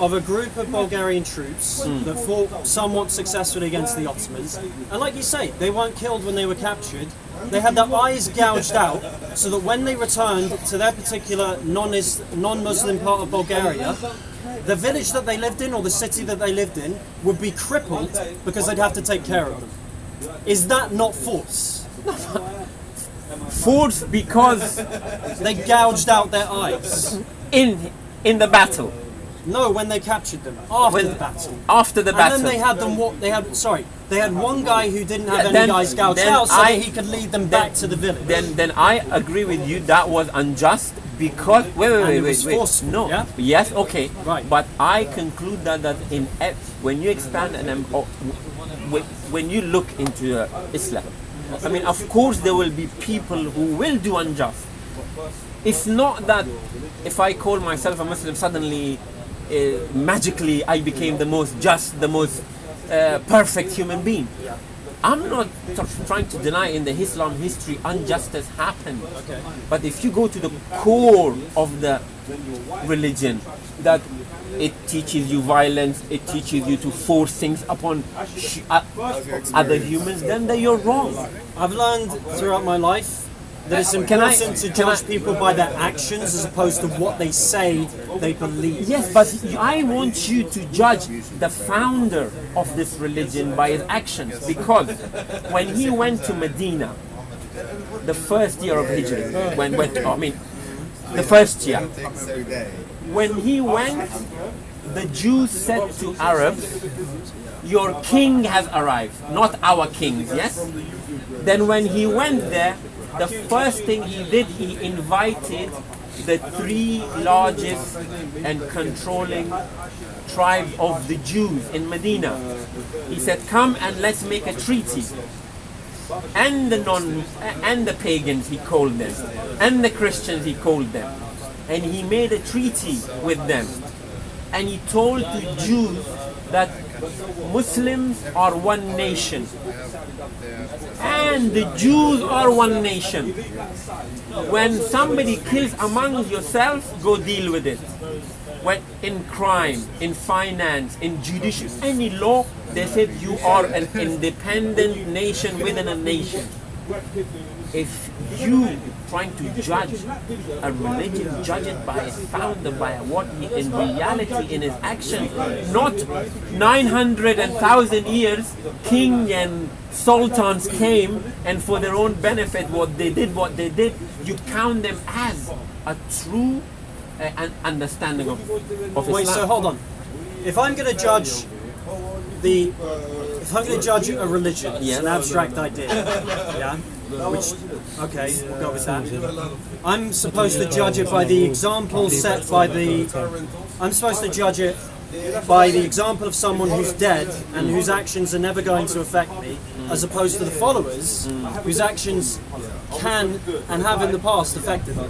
of a group of Bulgarian troops that fought somewhat successfully against the Ottomans. And like you say, they weren't killed when they were captured. They had their eyes gouged out so that when they returned to their particular non-Muslim part of Bulgaria, the village that they lived in or the city that they lived in would be crippled because they'd have to take care of them. Is that not force? Force because they gouged out their eyes in the battle. No, when they captured them after the battle. After the battle. And then they had them. They had one guy who didn't have any eyes gouged out, so that he could lead them back to the village. Then I agree with you. That was unjust because wait. No. Yeah? Yes. Okay. Right. But I conclude that when you expand and when you look into Islam, I mean, of course there will be people who will do unjust. It's not that if I call myself a Muslim, suddenly, magically, I became the most just, the most perfect human being. I'm not trying to deny in the Islam history injustice happened. But if you go to the core of the religion, that it teaches you violence, it teaches you to force things upon other humans, then you're wrong. I've learned throughout my life that it's important to judge people by their actions as opposed to what they say they believe. Yes, but I want you to judge the founder of this religion by his actions, because when he went to Medina, the first year of Hijri, the first year, when he went, the Jews said to Arabs, your king has arrived, not our kings, yes? Then when he went there, the first thing he did, he invited the three largest and controlling tribes of the Jews in Medina. He said, come and let's make a treaty. And the pagans, he called them, and the Christians, he called them. And he made a treaty with them. And he told the Jews that Muslims are one nation. And the Jews are one nation. When somebody kills among yourselves, go deal with it. When in crime, in finance, in judicial, any law, they said you are an independent nation within a nation. If you trying to judge a religion, judge it by its founder, by what he in reality, in his action, not 900 and 1,000 years, king and sultans came and for their own benefit what they did, you count them as a true understanding of Islam. Wait, so hold on. If I'm going to judge a religion, it's an abstract idea, yeah? Okay, we'll go with that. I'm supposed to judge it by the example set by I'm supposed to judge it by the example of someone who's dead and whose actions are never going to affect me, as opposed to the followers whose actions can and have in the past affected me.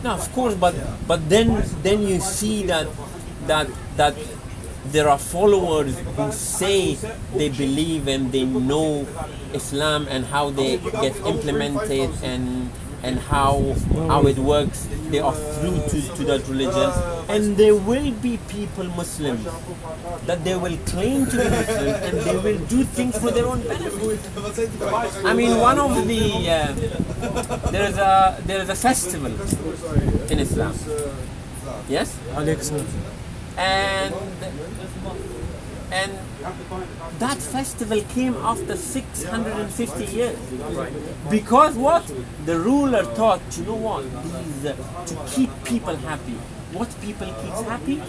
No, of course, but then you see that there are followers who say they believe and they know Islam and how they get implemented and how it works. They are true to that religion, and there will be people, Muslims, that they will claim to be Muslim and they will do things for their own benefit. I mean, one of the there is a festival in Islam. Yes. And that festival came after 650 years. Because what? The ruler thought, you know what? To keep people happy. What people keeps happy?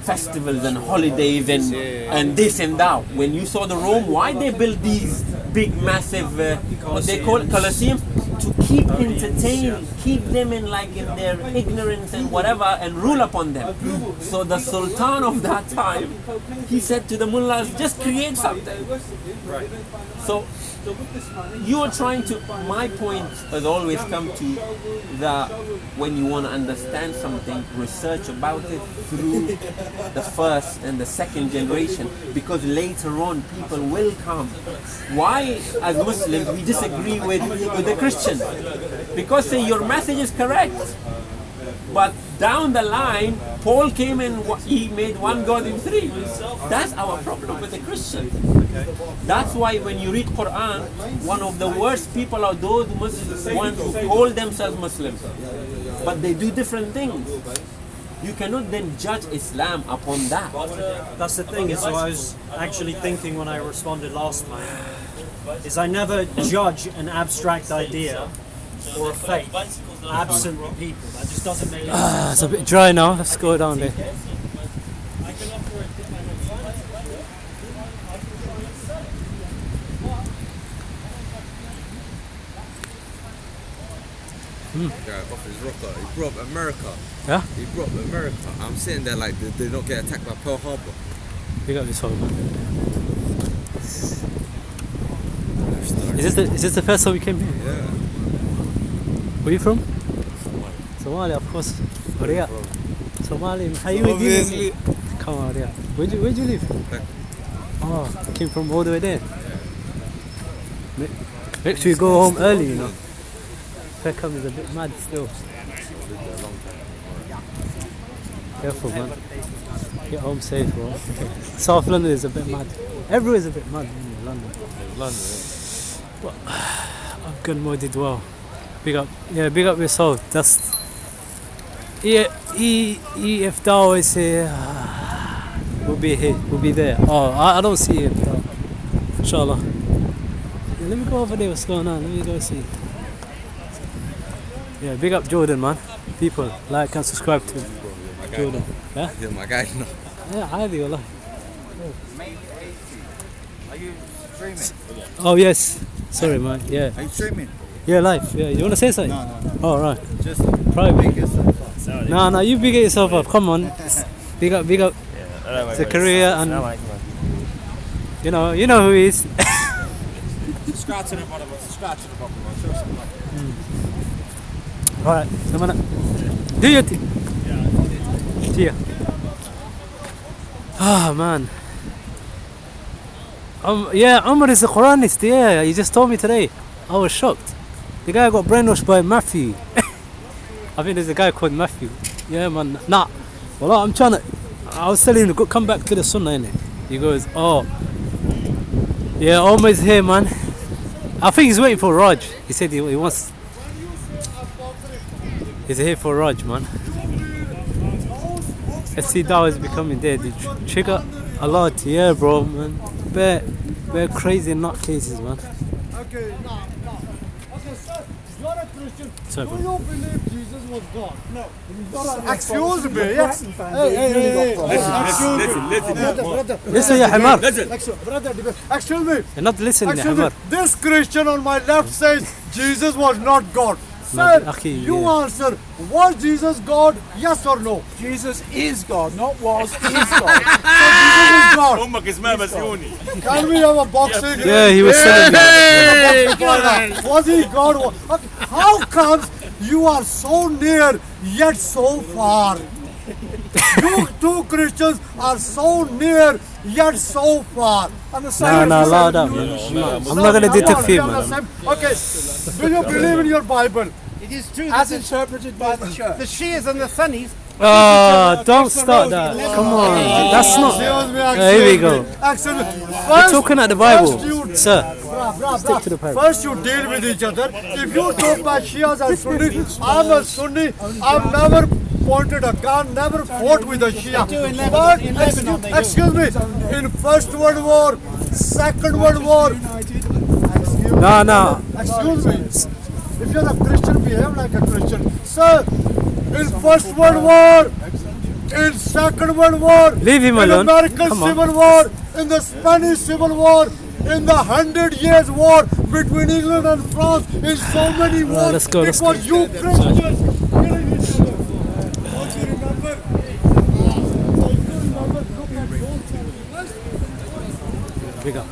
Festivals and holidays and this and that. When you saw the Rome, why they built these big, massive, what they call it, Colosseum? to keep entertaining, keep them in their ignorance and whatever, and rule upon them. So the Sultan of that time, he said to the mullahs, just create something. So you are trying to, my point has always come to the, when you want to understand something, research about it through the first and the second generation, because later on people will come. Why as Muslims we disagree with the Christians? Because say your message is correct, but down the line Paul came and he made one God in three. That's our problem with the Christians. That's why when you read Quran, one of the worst people are those Muslims who call themselves Muslims, but they do different things. You cannot then judge Islam upon that. That's the thing, is what I was actually thinking when I responded last time, is I never judge an abstract idea or a faith absent the people. That just doesn't make any sense. It's a bit dry now. Let's go down there. Guy off his rocker. He grew up in America. Yeah? He grew up in America. I'm sitting there like they not get attacked by Pearl Harbor. Big up this hole, man. Is this the first time you came here? Yeah. Where are you from? Somalia, of course. Korea. Somali. How you Obviously. Come on, yeah. Where'd you live? Oh, came from all the way there. Make sure you go home early, you know. Peckham is a bit mad still. Careful, man. Get home safe, bro. South London is a bit mad. Everywhere's a bit mad in London. London, But Afghan Mo did well. Big up yourself. That's if Dao is here, we'll be here, we'll be there. Oh, I don't see it, though. Inshallah. Yeah, let me go over there. What's going on? Let me go see. Yeah, big up Jordan, man. People like and subscribe to Jordan. Yeah? Yeah, my guy. No. Yeah, I do. Allah. Are you streaming? Oh yes. Sorry, man. Yeah. Are you streaming? Yeah, live. Yeah. You wanna say something? No. Oh right. Just private. big yourself up. Sorry. No, you big yourself up. Come on. Big up. Yeah, Zakaria and you know who he is. Subscribe to the bottom. Subscribe to the bottom. Show some love. Alright, so do your thing. Yeah. Ah man. Yeah, Umar is a Quranist. Yeah, he just told me today. I was shocked. The guy got brainwashed by Matthew. I think there's a guy called Matthew. Yeah, man. Nah. Well, I was telling him to come back to the Sunnah, innit? He goes, oh. Yeah, almost here, man. I think he's waiting for Raj. He said he wants. He's here for Raj, man. SC Dow is becoming dead. They trigger a lot, yeah, bro, man. They're crazy nutcases, man. Okay, now. Okay, sir, you're a Christian. Sorry, Do you believe Jesus was God? No. Excuse me, yes. Hey. Listen, ya Hamar. Brother, excuse me. You're not listening, ya Excuse me. Hamar. This Christian on my left says Jesus was not God. Sir, you answer, was Jesus God, yes or no? Jesus is God, not was, is God. So Jesus is God. Can we have a boxing? Yeah, he was telling me. Was he God? How comes you are so near yet so far? You two Christians are so near yet so far. No, loud up. I'm not going to detect him, man. Okay, do you believe in your Bible? It is true, as interpreted by the church. The Shias and the Sunnis. Don't start that. Come on. That's not. Here we go. We're talking at the Bible, sir. Stick to the Bible. First you deal with each other. If you talk about Shias and Sunni, I'm a Sunni. I've never pointed a gun, never fought with a Shia. But, excuse me, in First World War, Second World War. No. Excuse me. If you're a Christian, behave like a Christian. Sir, in First World War, in Second World War, leave him in alone. American Civil War, in the Spanish Civil War, in the 100 Years War between England and France, in so many wars, let's go, let's because you Christians killing each other. Don't you remember? Look at those channels. Big up.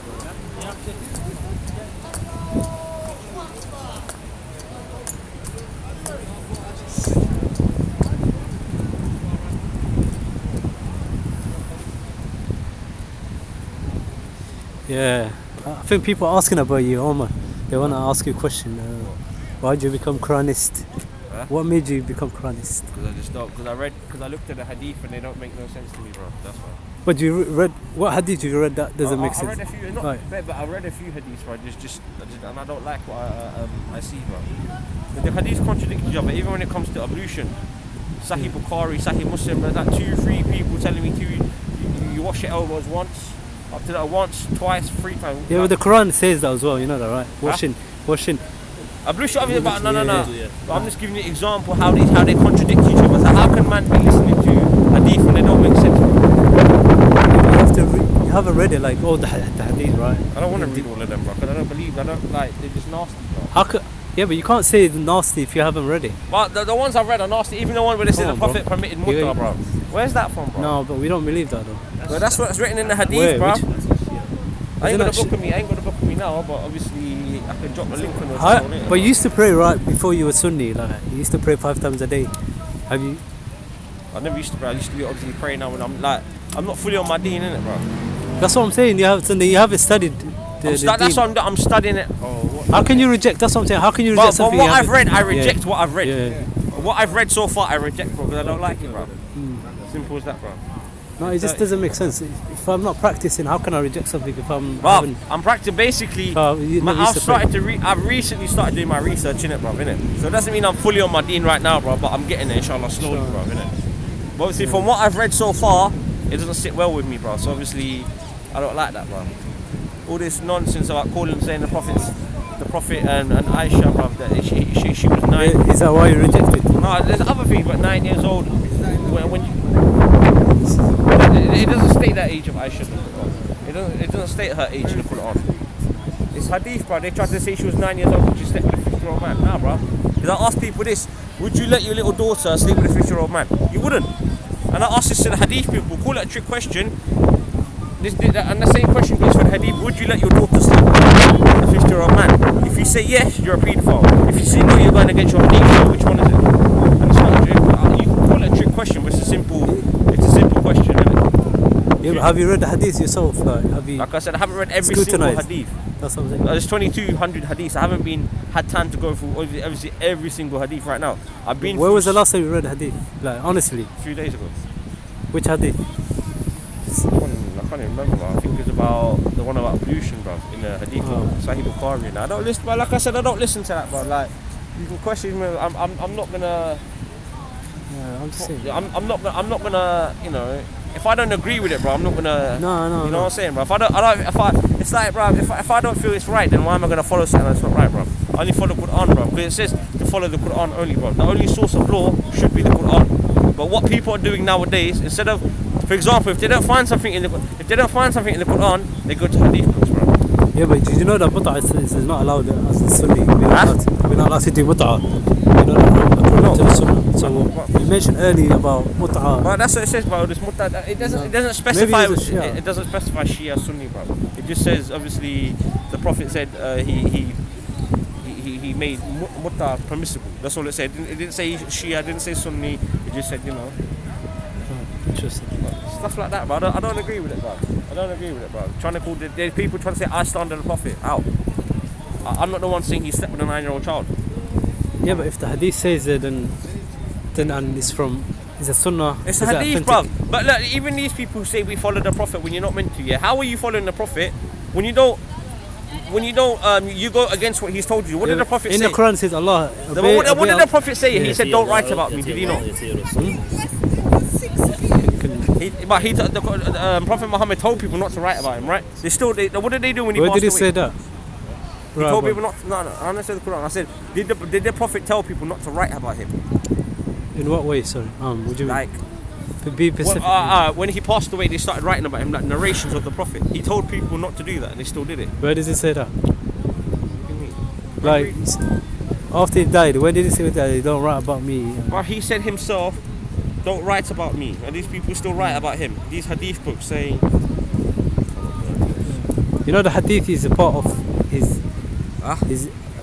Yeah, I think people are asking about you, Omar. They want to ask you a question. Why did you become Quranist? Huh? What made you become Quranist? Because I just don't. Because I looked at the hadith and they don't make no sense to me, bro. That's why. But you read what hadith you read that doesn't make I sense? read a few, not Right. but I read a few hadiths, bro. And I don't like what I see, bro. But the hadiths contradict each other, even when it comes to ablution. Sahih Bukhari, Sahih Muslim, there's like 2-3 people telling me you wash your elbows once, up to that once, twice, 3 times. Yeah, but the Quran says that as well. You know that, right? Washing. Ablution, obviously, but no. Yeah. But I'm just giving you an example how they contradict each other. So how can man be listening to hadith when they don't make sense? You haven't read it like all the hadith, right? I don't want to read all of them, bro, because I don't believe. I don't like. They're just nasty, bro. How could? Yeah, but you can't say it's nasty if you haven't read it. But the ones I've read are nasty. Even the one where they say Come the on, Prophet bro. permitted muta, bro. Where's that from, bro? No, but we don't believe that though. But that's what's written in the hadith, Where? bro. Which- I ain't Isn't got that a book with me. I ain't got a book with me now, but obviously I can drop a link on it. But you used to pray right before you were Sunni. Like you used to pray 5 times a day. Have you? I never used to pray. I used to be obviously praying now, and I'm not fully on my deen, innit, bro. That's what I'm saying. You haven't studied the That's deen. what I'm studying it. How can you reject? That's what I'm saying. How can you reject But from something? what you I've haven't- read, I Yeah. reject what I've read. Yeah. What I've read so far, I reject, bro, because I don't like it, bro. Simple as that, bro. No, it just doesn't make sense. If I'm not practicing, how can I reject something if I'm? Bro, having- I'm practicing basically. You're not used to I've recently started doing my research in it, bro, innit? So it doesn't mean I'm fully on my deen right now, bro, but I'm getting there, inshallah, slowly, bro, innit? But obviously, from what I've read so far, it doesn't sit well with me, bro. So obviously, I don't like that, bro. All this nonsense about calling, saying the Prophet and Aisha, bro, that she was 9. Is that why you reject it? No, there's other things, but 9 years old. When you, it doesn't state that age of Aisha in the Quran. It doesn't state her age in the Quran. It's hadith, bro. They tried to say she was 9 years old when she slept with a 50-year-old man. Nah, bro. Because I asked people this: would you let your little daughter sleep with a 50-year-old man? You wouldn't. And I asked this to the hadith people. Call it a trick question. And the same question goes for the hadith: would you let your daughter sleep with a 50-year-old man? If you say yes, you're a paedophile. If you say no, you're going against your hadith. So which one is it? And it's not a trick. You can call it a trick question, but it's a simple question, isn't it? Yeah, but have you read the hadith yourself? Like I said, I haven't read every single scrutinized? hadith. That's what I'm saying. There's 2,200 hadiths. I haven't had time to go through obviously every single hadith right now. I've been. Where was the last time you read a hadith? Like honestly. A few days ago. Which hadith? I can't even remember. I think it's about the one about ablution, bro, in the hadith of Sahih Bukhari. And I don't listen, but like I said, I don't listen to that, bro. Like you can question me. I'm not gonna. Yeah, I'm saying. I'm not gonna. You know, if I don't agree with it, bro, I'm not gonna. No. You know what I'm saying, bro? It's like, bro, if I don't feel it's right, then why am I gonna follow something that's not right, bro? I only follow the Quran, bro, because it says to follow the Quran only, bro. The only source of law should be the Quran. But what people are doing nowadays, instead of, for example, if they don't find something in the Quran, they go to hadith books, bro. Yeah, but did you know that mut'ah is not allowed as a Sunni? We're not allowed to do mut'ah. You know that according to the Sunnah. So you mentioned earlier about mut'ah. But that's what it says, bro. This mut'ah, it doesn't specify. Maybe it's a Shia. It doesn't specify Shia Sunni, bro. It just says obviously the Prophet said he made mut'ah permissible. That's all it said. It didn't say Shia. It didn't say Sunni. It just said Interesting. Stuff like that, bro. I don't agree with it, bro. Trying to call there's people trying to say I stand on the Prophet. Out. I'm not the one saying he slept with a 9-year-old child. Yeah, but if the hadith says it, then and it's from a sunnah. It's a hadith, bro. But look, even these people who say we follow the Prophet when you're not meant to. Yeah, how are you following the Prophet when you don't? You go against what he's told you. What did the Prophet say? In the Quran it says Allah. What did the Prophet say? He said, "Don't write about me." Did he not? Prophet Muhammad told people not to write about him, right? What did they do when he passed away? Where did he say that? He told people not. No. I understand the Quran. I said, did the Prophet tell people not to write about him? In what way? Sorry. Would you like? Be specific. When he passed away, they started writing about him like narrations of the Prophet. He told people not to do that, and they still did it. Where does it say that? Like after he died, where did he say that? They don't write about me. But he said himself, "Don't write about me," and these people still write about him. These hadith books saying, you know, the hadith is a part of his.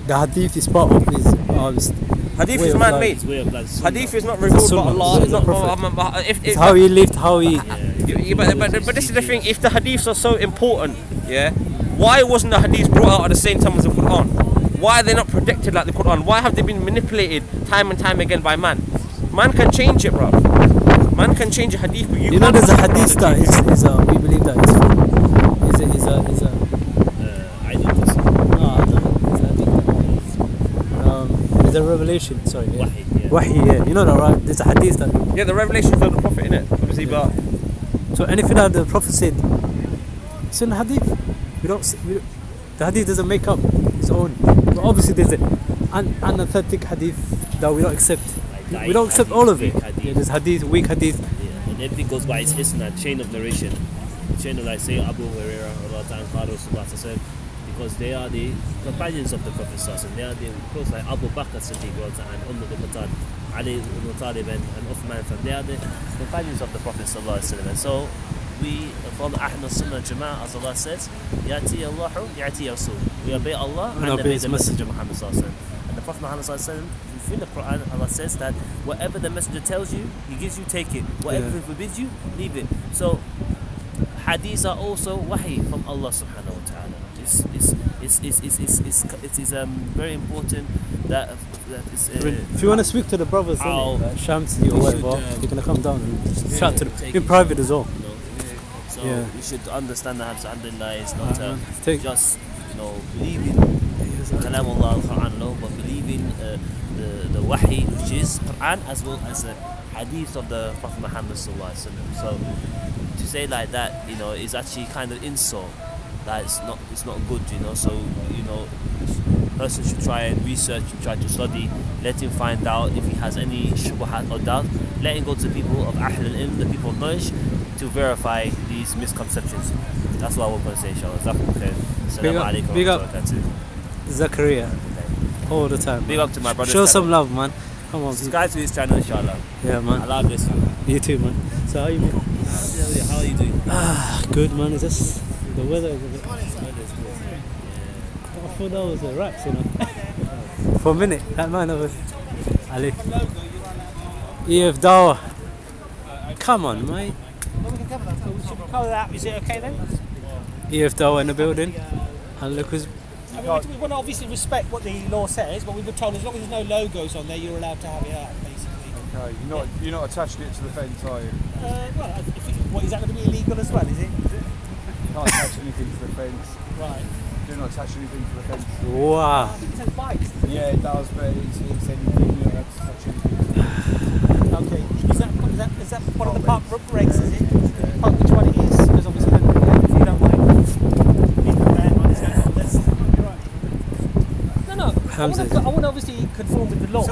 The hadith is part of his. Hadith is man-made. Hadith is not revealed by Allah. It's not. It's how he lived, how he. But this is the thing. If the hadiths are so important, yeah, why wasn't the hadith brought out at the same time as the Quran? Why are they not predicted like the Quran? Why have they been manipulated time and time again by man? Man can change it, bro. Man can change a hadith, but you know, there's a hadith that is we believe that it's there's a revelation. Sorry, Wahi, yeah. You know that, right? There's a hadith that. Yeah, the revelations of the Prophet, innit? Obviously, but so anything that the Prophet said, it's in the hadith. The hadith doesn't make up its own. But obviously, there's an unauthentic hadith that we don't accept. We don't accept all of it. Yeah, there's hadith, weak hadith. Yeah, and everything goes by its isnad, chain of narration. The chain of, like, say, Abu Hurairah, because they are the companions of the Prophet ﷺ. They are the close, like Abu Bakr Siddiq and Khattab, Ali ibn Talib and Uthman. They are the companions of the Prophet ﷺ. And so we follow Ahl Sunnah Jama'ah, as Allah says, Yati Allahu, Yati Rasul. We obey Allah and obey the Messenger Muhammad ﷺ. And the Prophet Muhammad ﷺ, in the Quran, Allah says that whatever the Messenger tells you, He gives you, take it. Whatever He forbids you, leave it. So hadiths are also wahi from Allah subhanahu wa ta'ala. It's very important that if you want to speak to the brothers, Shamsi or whatever, you're gonna come down and chat to them in private as well. So we should understand that alhamdulillah is not just believe in Kalam Allah al-Quran, but believe in the wahi, which is Quran, as well as the hadith of the Prophet Muhammad sallallahu alaihi wasallam. So to say like that, is actually kind of insult. That it's not good, So person should try and research, try to study, let him find out if he has any shubhat or doubt. Let him go to people of Ahl al-Ilm, the people of knowledge, to verify these misconceptions. That's what we're going to say, inshallah. Big up Zakaria all the time. Big up to my brother. Show some love, man. Come on. Subscribe to his channel, inshallah. Yeah, man. I love this. You too, man. So how you been? How are you doing? Good, man. It's just the weather is a bit. I thought that was a wrap, For a minute, that man over Ali. EF Dawa. Come on, mate. Well, we can cover that. So we should cover that. Is it okay then? EF Dawa in the building. And look who's. We want to obviously respect what the law says, but we were told as long as there's no logos on there, you're allowed to have it out, basically. Okay, you're not attaching it to the fence, are you? What, is that going to be illegal as well, is it? You can't attach anything to the fence. Right. Do not attach anything to the fence. Wow. It says bikes. Yeah, it does, but it's anything, you don't have to touch anything. Okay. Is that one of the park regs, is it? Yeah. Which one it is? Because obviously, if you don't mind. I want to obviously conform with the law,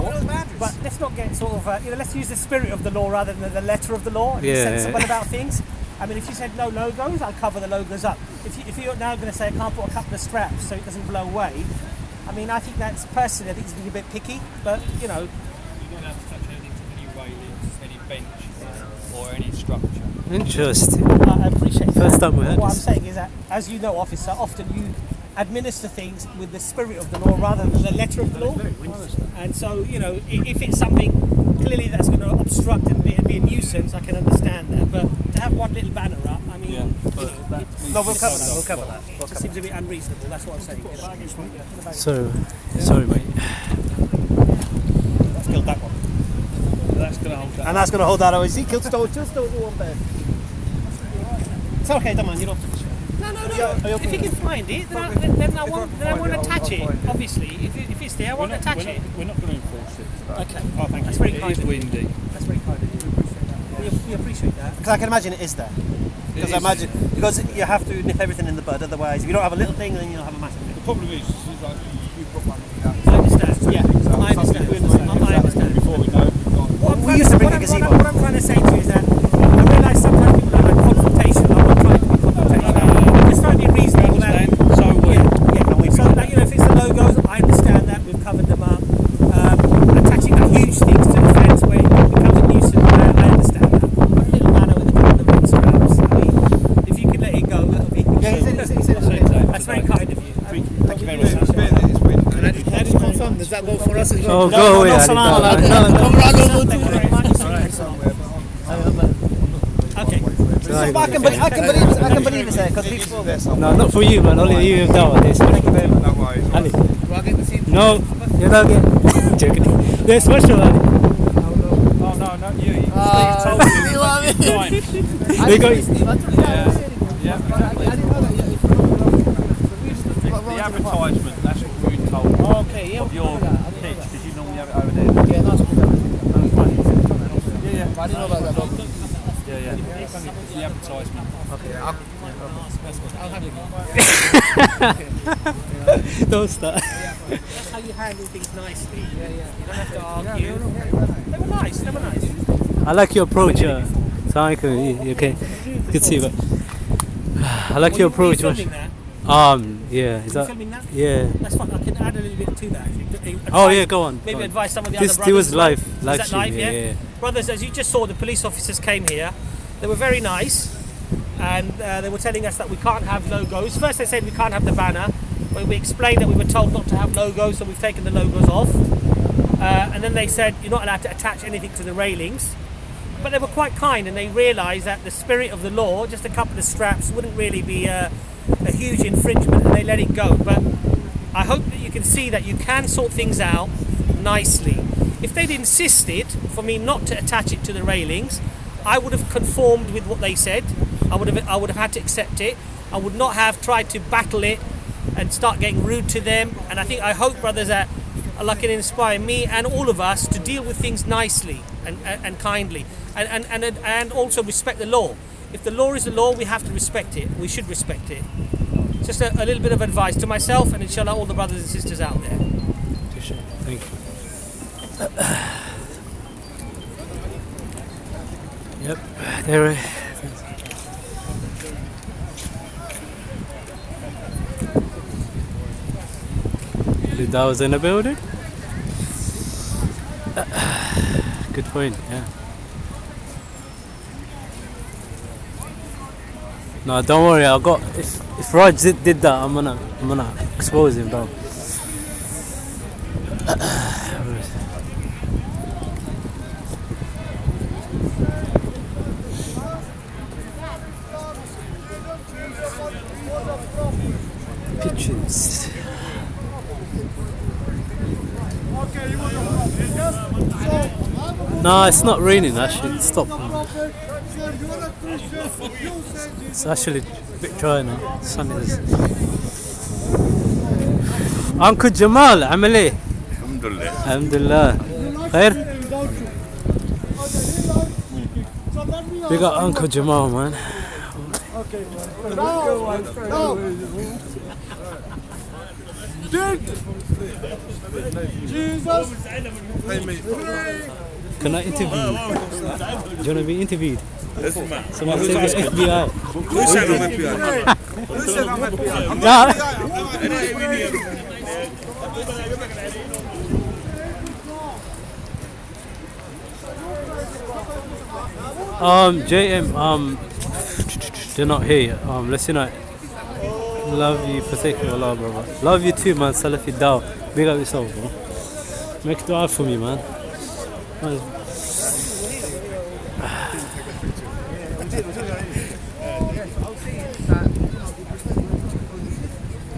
but let's not get sort of, let's use the spirit of the law rather than the letter of the law and be sensible about things. I mean, if you said no logos, I'll cover the logos up. If you're now going to say I can't put a couple of straps so it doesn't blow away, I mean, I think that's personally, I think it's going to be a bit picky, but You don't have to touch anything to any railings, any benches, or any structure. Interesting. I appreciate that. First time we heard What this. I'm saying is that, as you know, officer, often you administer things with the spirit of the law rather than the letter of the law. And so, if it's something clearly that's going to obstruct and be a nuisance, I can understand that. But to have one little banner up, I mean, we'll cover that. We'll cover that. It seems a bit unreasonable. That's what I'm saying. Sorry, mate. Let's kill that one. That's going to hold that. And that's going to hold that. Oh, he killed just the one there. It's okay, don't mind. You don't have to. No. If you can find it, then I won't attach it. Obviously, if it's there, I won't attach it. We're not going to enforce it today. Okay. Oh, thank you. That's very kind of you. Windy. That's very kind of you. We appreciate that. Because I can imagine it is there. Because you have to nip everything in the bud. Otherwise, if you don't have a little thing, then you'll have a massive thing. The problem is like you've got one. I understand. Yeah, I understand. I understand. Before we know. We used to bring a gazebo. What I'm trying to say to you is that someone else as well. Oh, go away, Ali. Okay. Right. I can believe it's there because people. No, not for you, man. Only you have dawah. They're special. Ali. No, you're not getting. Joking. They're special, Ali. Oh no, not you. You told me. You know what I mean? They got. Yeah. The advertisement, that's what we told Okay, yeah. of your pitch, because you normally have it over there. Yeah, that's good. Yeah. I didn't know about that. Yeah. It's the advertisement. Okay, I'll have it. Don't start. That's how you handle things nicely. Yeah. You don't have to argue. They were nice. I like your approach. Okay. Good to see you. I like your approach. Yeah. Is that? Filming that? Yeah. That's fine. I can add a little bit to that. Oh yeah, go on. Maybe go on. advise some of the other This brothers. was live. Is that stream, live? Yeah. Brothers, as you just saw, the police officers came here. They were very nice, and they were telling us that we can't have logos. First, they said we can't have the banner, but we explained that we were told not to have logos, so we've taken the logos off. And then they said you're not allowed to attach anything to the railings. But they were quite kind, and they realised that the spirit of the law, just a couple of straps, wouldn't really be a huge infringement, and they let it go. But I hope that you can see that you can sort things out nicely. If they'd insisted for me not to attach it to the railings, I would have conformed with what they said. I would have had to accept it. I would not have tried to battle it and start getting rude to them. And I hope, brothers, that Allah can inspire me and all of us to deal with things nicely and kindly, and also respect the law. If the law is the law, we have to respect it. We should respect it. Just a little bit of advice to myself and inshallah all the brothers and sisters out there. Thank you. Yep, there. That was in the building. Good point. Yeah. No, don't worry. I got. If Raj did that, I'm gonna expose him, bro. Pictures. No, it's not raining actually. Stop. It's actually a bit dry now. Sun is. Uncle Jamal, عامل ايه؟ الحمد لله. خير؟ We got Uncle Jamal, man. Did Jesus Can I interview you? Do you want to be interviewed? Someone Who's say the asking? FBI. Who said I'm FBI? Who said I'm FBI? JM, they're not here yet. Let's unite. Love you for taking Allah, brother. Love you too, man. Salafi Daw. Big up yourself, bro. Make dua for me, man.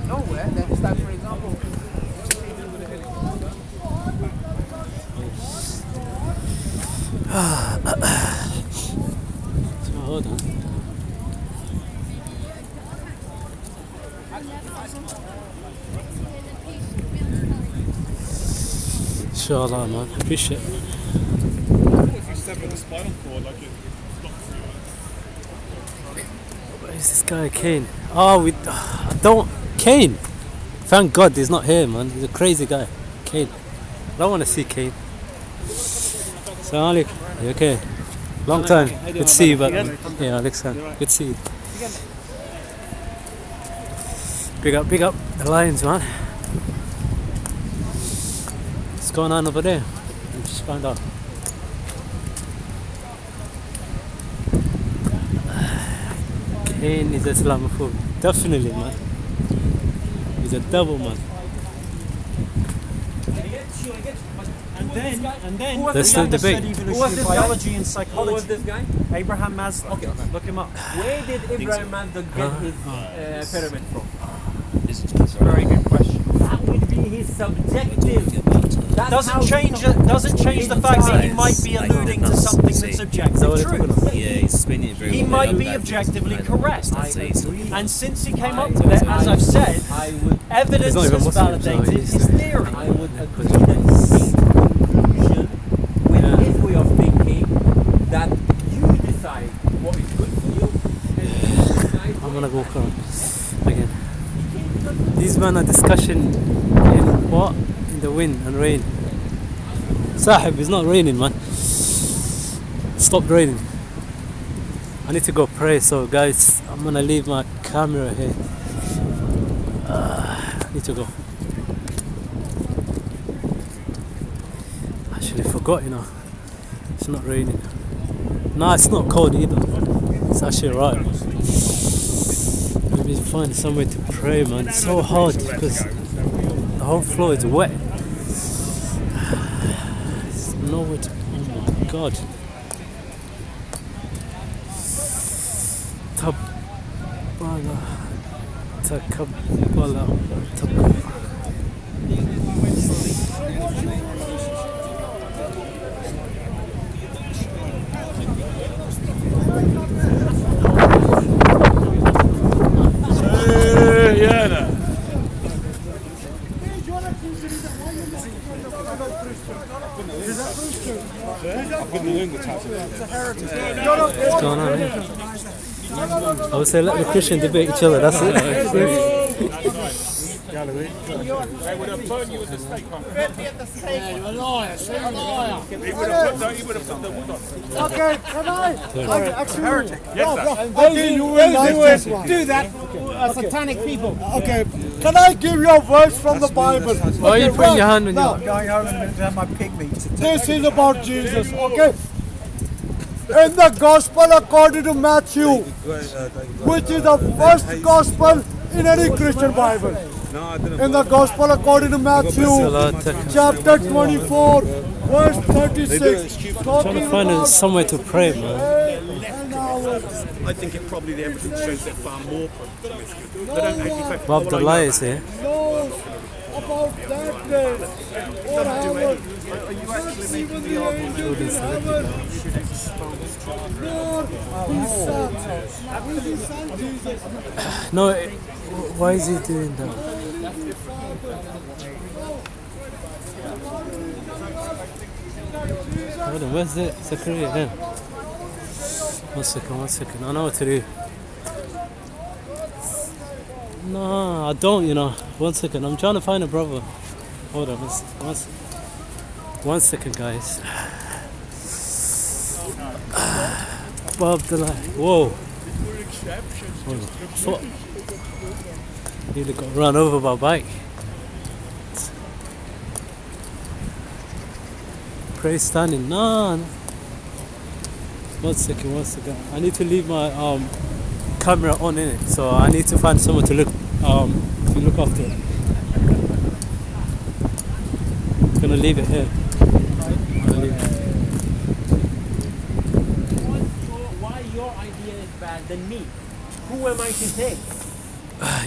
Nowhere, then it's like, for example. So, hold on. Inshallah, man. Appreciate it. If you step on the spinal cord, like it. Where is this guy, Kane? Oh, I don't. Kane! Thank God he's not here, man. He's a crazy guy. Kane. I don't want to see Kane. Assalamu alaikum. You okay? Long time. Good to see you, but yeah, Alexander. Good to see you. Big up the Lions, man. What's going on over there? Let's just find out. Kane is Islamophobe. Definitely, man. He's a devil, man. And then There's still we understood debate. evolutionary biology and psychology. Who was this guy? Abraham Maslow. Okay. Look him up. Where did Abraham Maslow get his pyramid from? It's a very good question. That would be his subjective. That's how Doesn't change the fact that he might be alluding to something that's objectively true. Yeah, he's explaining it very well. He might be objectively correct. And since he came up with it, as I've said, evidence has validated his theory. I would agree that he came to a conclusion with his way of thinking that you decide what is good for you. I'm gonna go on again. These men are discussion in what? In the wind and rain. Sahib, it's not raining, man. Stop raining. I need to go pray, so guys, I'm gonna leave my camera here. I need to go. Actually forgot, you know. It's not raining. Nah, it's not cold either. It's actually alright. Let me find somewhere to pray, man. It's so hard because the whole floor is wet. There's nowhere to. Oh my god. Tabala. Takabala. What's going on here? I would say let the Christian debate each other, that's it. They would have burned you at the stake. You're a liar. You're a liar. He would have put the wood on. Okay, can I? Actually, Yes, you will do that. Satanic people. Okay, can I give you a verse from the Bible? Why are you putting your hand on your... Going home and have my pig meat. This is about Jesus, okay? In the Gospel according to Matthew, which is the first Gospel in any Christian Bible. In the Gospel according to Matthew, chapter 24, verse 36. I'm trying to find somewhere to pray, man. I think it probably the evidence shows they're far more promiscuous. Bob the Liar is here. About that day, what happened? Are you actually making the argument that should expose Jesus? No, why is he doing that? Hold on, where's the secretary again? One second, I know what to do. No, I don't, you know. 1 second, I'm trying to find a brother. Hold on, one second, guys. Bob the Light. Whoa. Hold on. Fuck. Nearly got run over by a bike. Pray standing. No. 1 second. I need to leave my camera on in it, so I need to find someone to look after it. I'm gonna leave it here. Why your idea is bad than me? Who am I to say?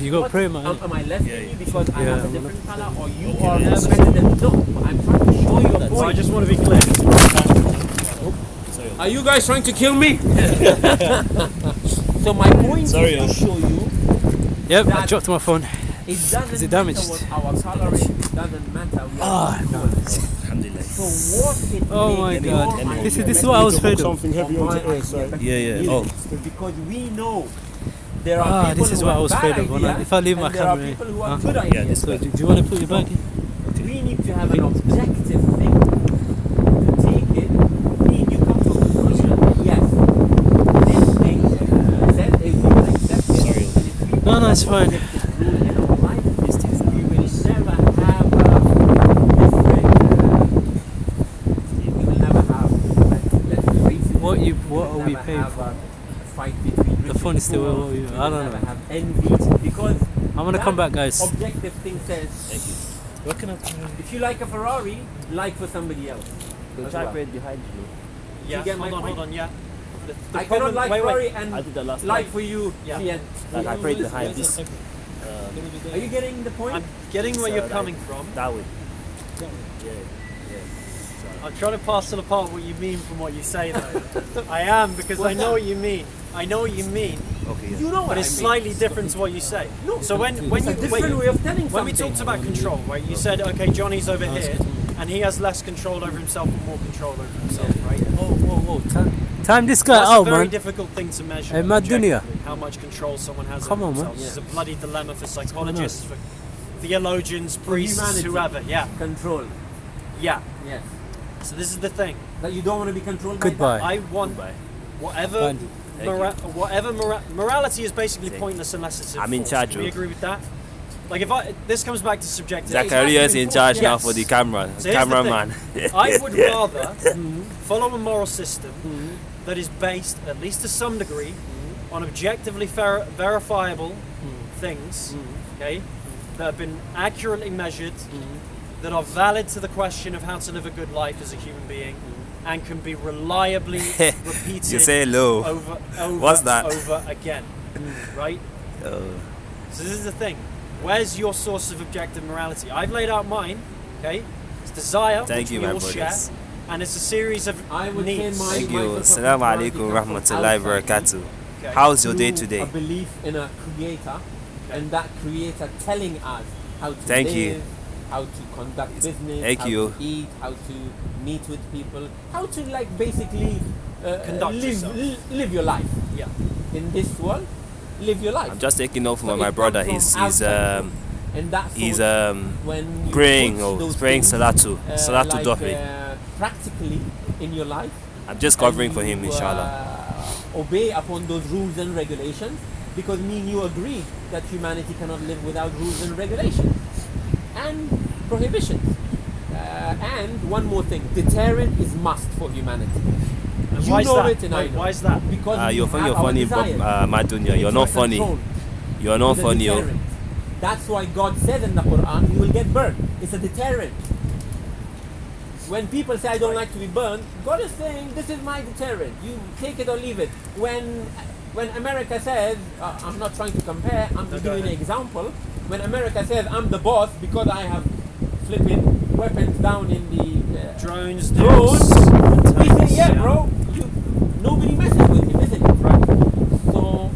You gotta pray, man. Am I less than you because I have a different color, or you are better than? No, I'm trying to show you a point. I just want to be clear. Are you guys trying to kill me? So my point is to show you. Yep, I dropped my phone. Is it damaged? Matter what our color is, it doesn't matter. So what it Oh my god. This is what I was afraid of. Something heavy onto earth, sorry. Yeah. Oh. Because we know there are people this is who what I have was bad afraid of. ideas, If I leave my and there are camera people here. who have Huh? good ideas. So, do you want to put your bag in? We need to have an objective thing to take it. You come to a conclusion. Yes, this thing said if we will accept it. No, it's fine. What are we paying for? The phone is still what I don't know. Because I'm gonna come back, guys. objective thing says If you like a Ferrari, like for somebody else. as I well. prayed behind you. Do you get my point? Hold on, yeah. I cannot like Ferrari and I did that last like time. for you. Yeah. Like I prayed behind this. Are you getting the point? I'm getting where you're coming from. That way. I'm trying to parcel apart what you mean from what you say, though. I am, because I know what you mean. I know what you mean. Okay. You know what But it's I mean. slightly different to what you say. No, So when it's you a different way of telling when we something. talked about control, right? You said, okay, Johnny's over here, and he has less control over himself and more control over himself, right? Whoa. Time this guy That's out, a very man. difficult thing to measure. Hey, Mad Dunya. objectively, how much control someone has Come over on, man. themselves. It's a bloody dilemma for psychologists, for theologians, priests, humanity. whoever. Yeah, Control. yeah. Yes. So this is the thing. That you don't want to be controlled Goodbye. I want whatever. Morality is basically pointless unless it's I'm in enforced. charge Do we of- agree with that? Like this comes back to subjectivity. Zachariah is in charge now Yes. for the camera. So here's the Cameraman. thing. I would rather follow a moral system that is based, at least to some degree, on objectively verifiable things, okay, that have been accurately measured, that are valid to the question of how to live a good life as a human being, and can be reliably repeated. You say low. Over What's that? over again, right? So this is the thing. Where's your source of objective morality? I've laid out mine. Okay, it's desire, Thank which you, we my all share, brothers. and it's a series of I would needs. say Thank my you. purpose of Assalamu morality alaikum comes from rahmatullahi outside barakatuh. Okay. How's your day through today? A belief in a creator, and that creator telling us how to Thank live, you. how to conduct business, Thank how you. to eat, how to meet with people, how to like basically Conduct yourself. live your life. Yeah. In this world, live your life. I'm just taking off So from my it brother. comes from He's outside. And that's he's when you praying put or those praying things, Salatu like, Dhuhri. Practically in your life. I'm just covering and for him, you, inshallah. Obey upon those rules and regulations, because me and you agree that humanity cannot live without rules and regulations and prohibitions. And one more thing, deterrent is must for humanity. And You why is know that? it and I Wait, know. why is that? Because You're we funny, have our desires. Madunya. You're not It's funny. controlled You're not with a funny. Oh. deterrent. That's why God says in the Quran, you will get burned. It's a deterrent. When people say I don't like to be burned, God is saying this is my deterrent. You take it or leave it. When America says, I'm not trying to compare, I'm just giving you an example. When America says I'm the boss because I have flipping weapons down in the drones, we say yeah, bro. Nobody messes with him, isn't it? Right. So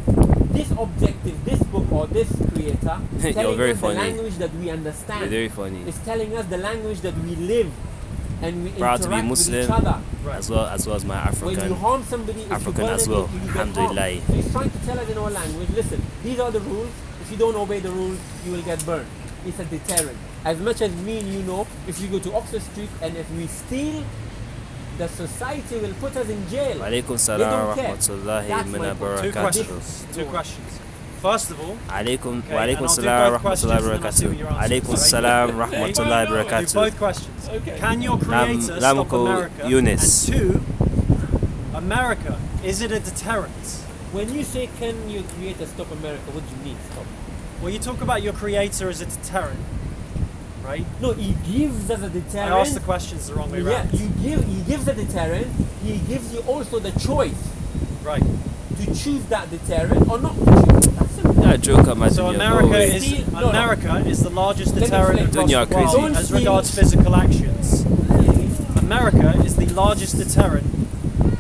this objective, this book or this creator, You're telling very us funny. the language that we understand. You're very funny. It's telling us the language that we live and we Proud to be interact with Muslim each other. as well as my When you African. harm somebody, if African you burn as it, well. you get Alhamdulillah. harmed. So he's trying to tell us in our language, listen, these are the rules. If you don't obey the rules, you will get burned. It's a deterrent. As much as me and you know, if you go to Oxford Street and if we steal, the society will put us in jail. Walaikum They salam don't care. rahmatullahi That's my wa point. barakatuh. Two questions. First of all, Alaikum okay, and Walaikum I'll do salam both questions rahmatullahi and then I'll see what barakatuh. your answer is, Alaikum right? salam Okay. rahmatullahi Do barakatuh. both questions. Can your creator stop Lamco America? Yunus. And two, America, is it a deterrent? When you say can your creator stop America, what do you mean stop? Well, you talk about your creator as a deterrent, right? No, he gives us a deterrent. I asked the questions the wrong way Yeah, around. he gives a deterrent. He gives you also the choice, right, to choose that deterrent or not to choose. That's it. Yeah, joke at my So dunya, America go away. is America is the largest Let me deterrent explain. across the Dunya, world crazy. as regards physical actions. America is the largest deterrent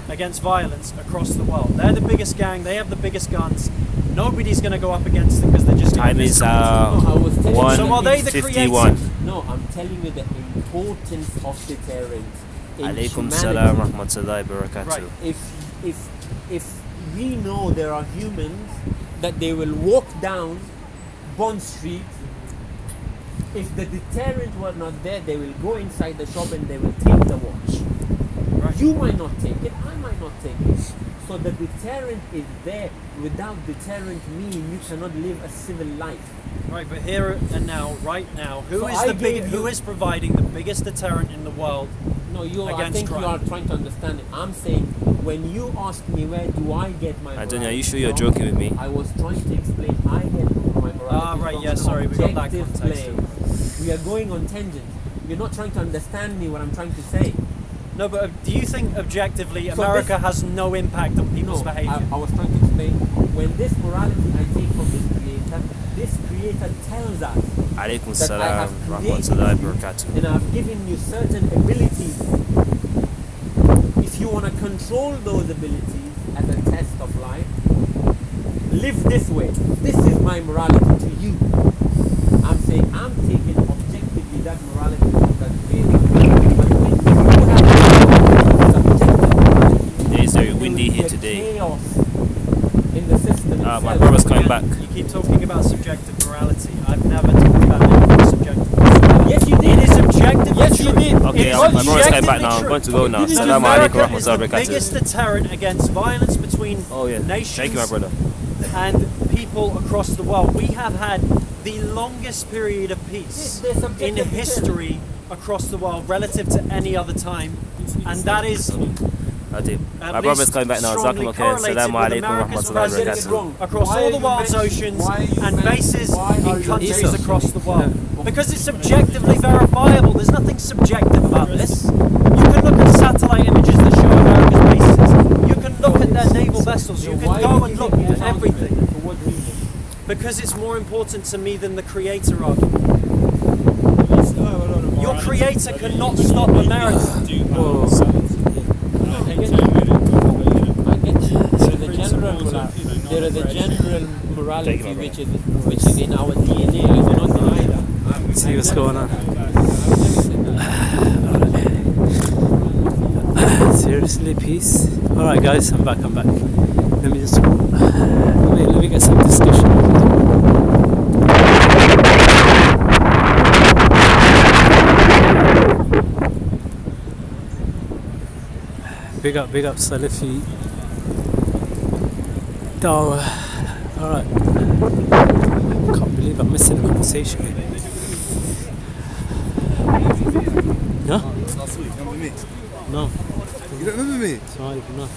against violence across the world. They're the biggest gang. They have the biggest guns. Nobody's going to go up against them because they're just Time is No, I was telling you So are they the 1:51. No, I'm telling you the importance of deterrent in Alaikum humanity. salam rahmatullahi barakatuh. Right. If we know there are humans that they will walk down Bond Street, if the deterrent was not there, they will go inside the shop and they will take the watch. Right. You might not take it, I might not take it. So the deterrent is there. Without deterrent meaning you cannot live a civil life. Right, but here and now, right now, who So is I the big? gave Who you- is providing the biggest deterrent in the world? No, I against think crime? you are trying to understand it. I'm saying when you ask me where do I get my Adunya, are morality you sure you're from, joking with me? I was trying to explain I get my morality. right, from yeah, sorry, we got that objective context. plane. We are going on tangent. You're not trying to understand me what I'm trying to say. No, but do you think objectively So America this- has no impact on people's behaviour? I was trying to explain. When this morality I take from this creator tells us Alaikum that I have salam, created rahmatullahi you wa barakatuh. and I have given you certain abilities. If you want to control those abilities as a test of life, live this way. This is my morality to you. I'm saying I'm taking objectively that morality from that creator. But when you have subjective morality, It is very windy there here will be a today. chaos in the system My itself. brother's coming back. You keep talking about subjective morality. I've never talked about anything subjective. Yes, you did. It is objectively Yes, you true. did. Okay, It is my brother's coming back objectively now. I'm true. going to go now. Because Assalamu America alaikum is the warahmatullahi biggest wabarakatuh. deterrent against violence between Oh yeah, nations thank you, my brother. and people across the world. We have had the longest period of peace They're subjective in history across the world relative to any other time, and that is Adi. at My brother's least coming back now. strongly Jazakum khair. correlated Assalamu with alaikum America's warahmatullahi presence wabarakatuh. across all the world's oceans and bases in countries across the world. Because it's objectively verifiable. There's nothing subjective about this. You can look at satellite images that show America's bases. You can look at their naval vessels. You can go and look at everything. Because it's more important to me than the creator argument. Your creator cannot stop America. There is a general morality which is in our DNA. I do not deny that. See what's going on. Seriously, peace. All right, guys, I'm back. Let me just let me get some discussion. Big up Salafi Dawah. Alright. Can't believe I'm missing a conversation. No? Last week, remember me? No. You don't remember me? Sorry, no.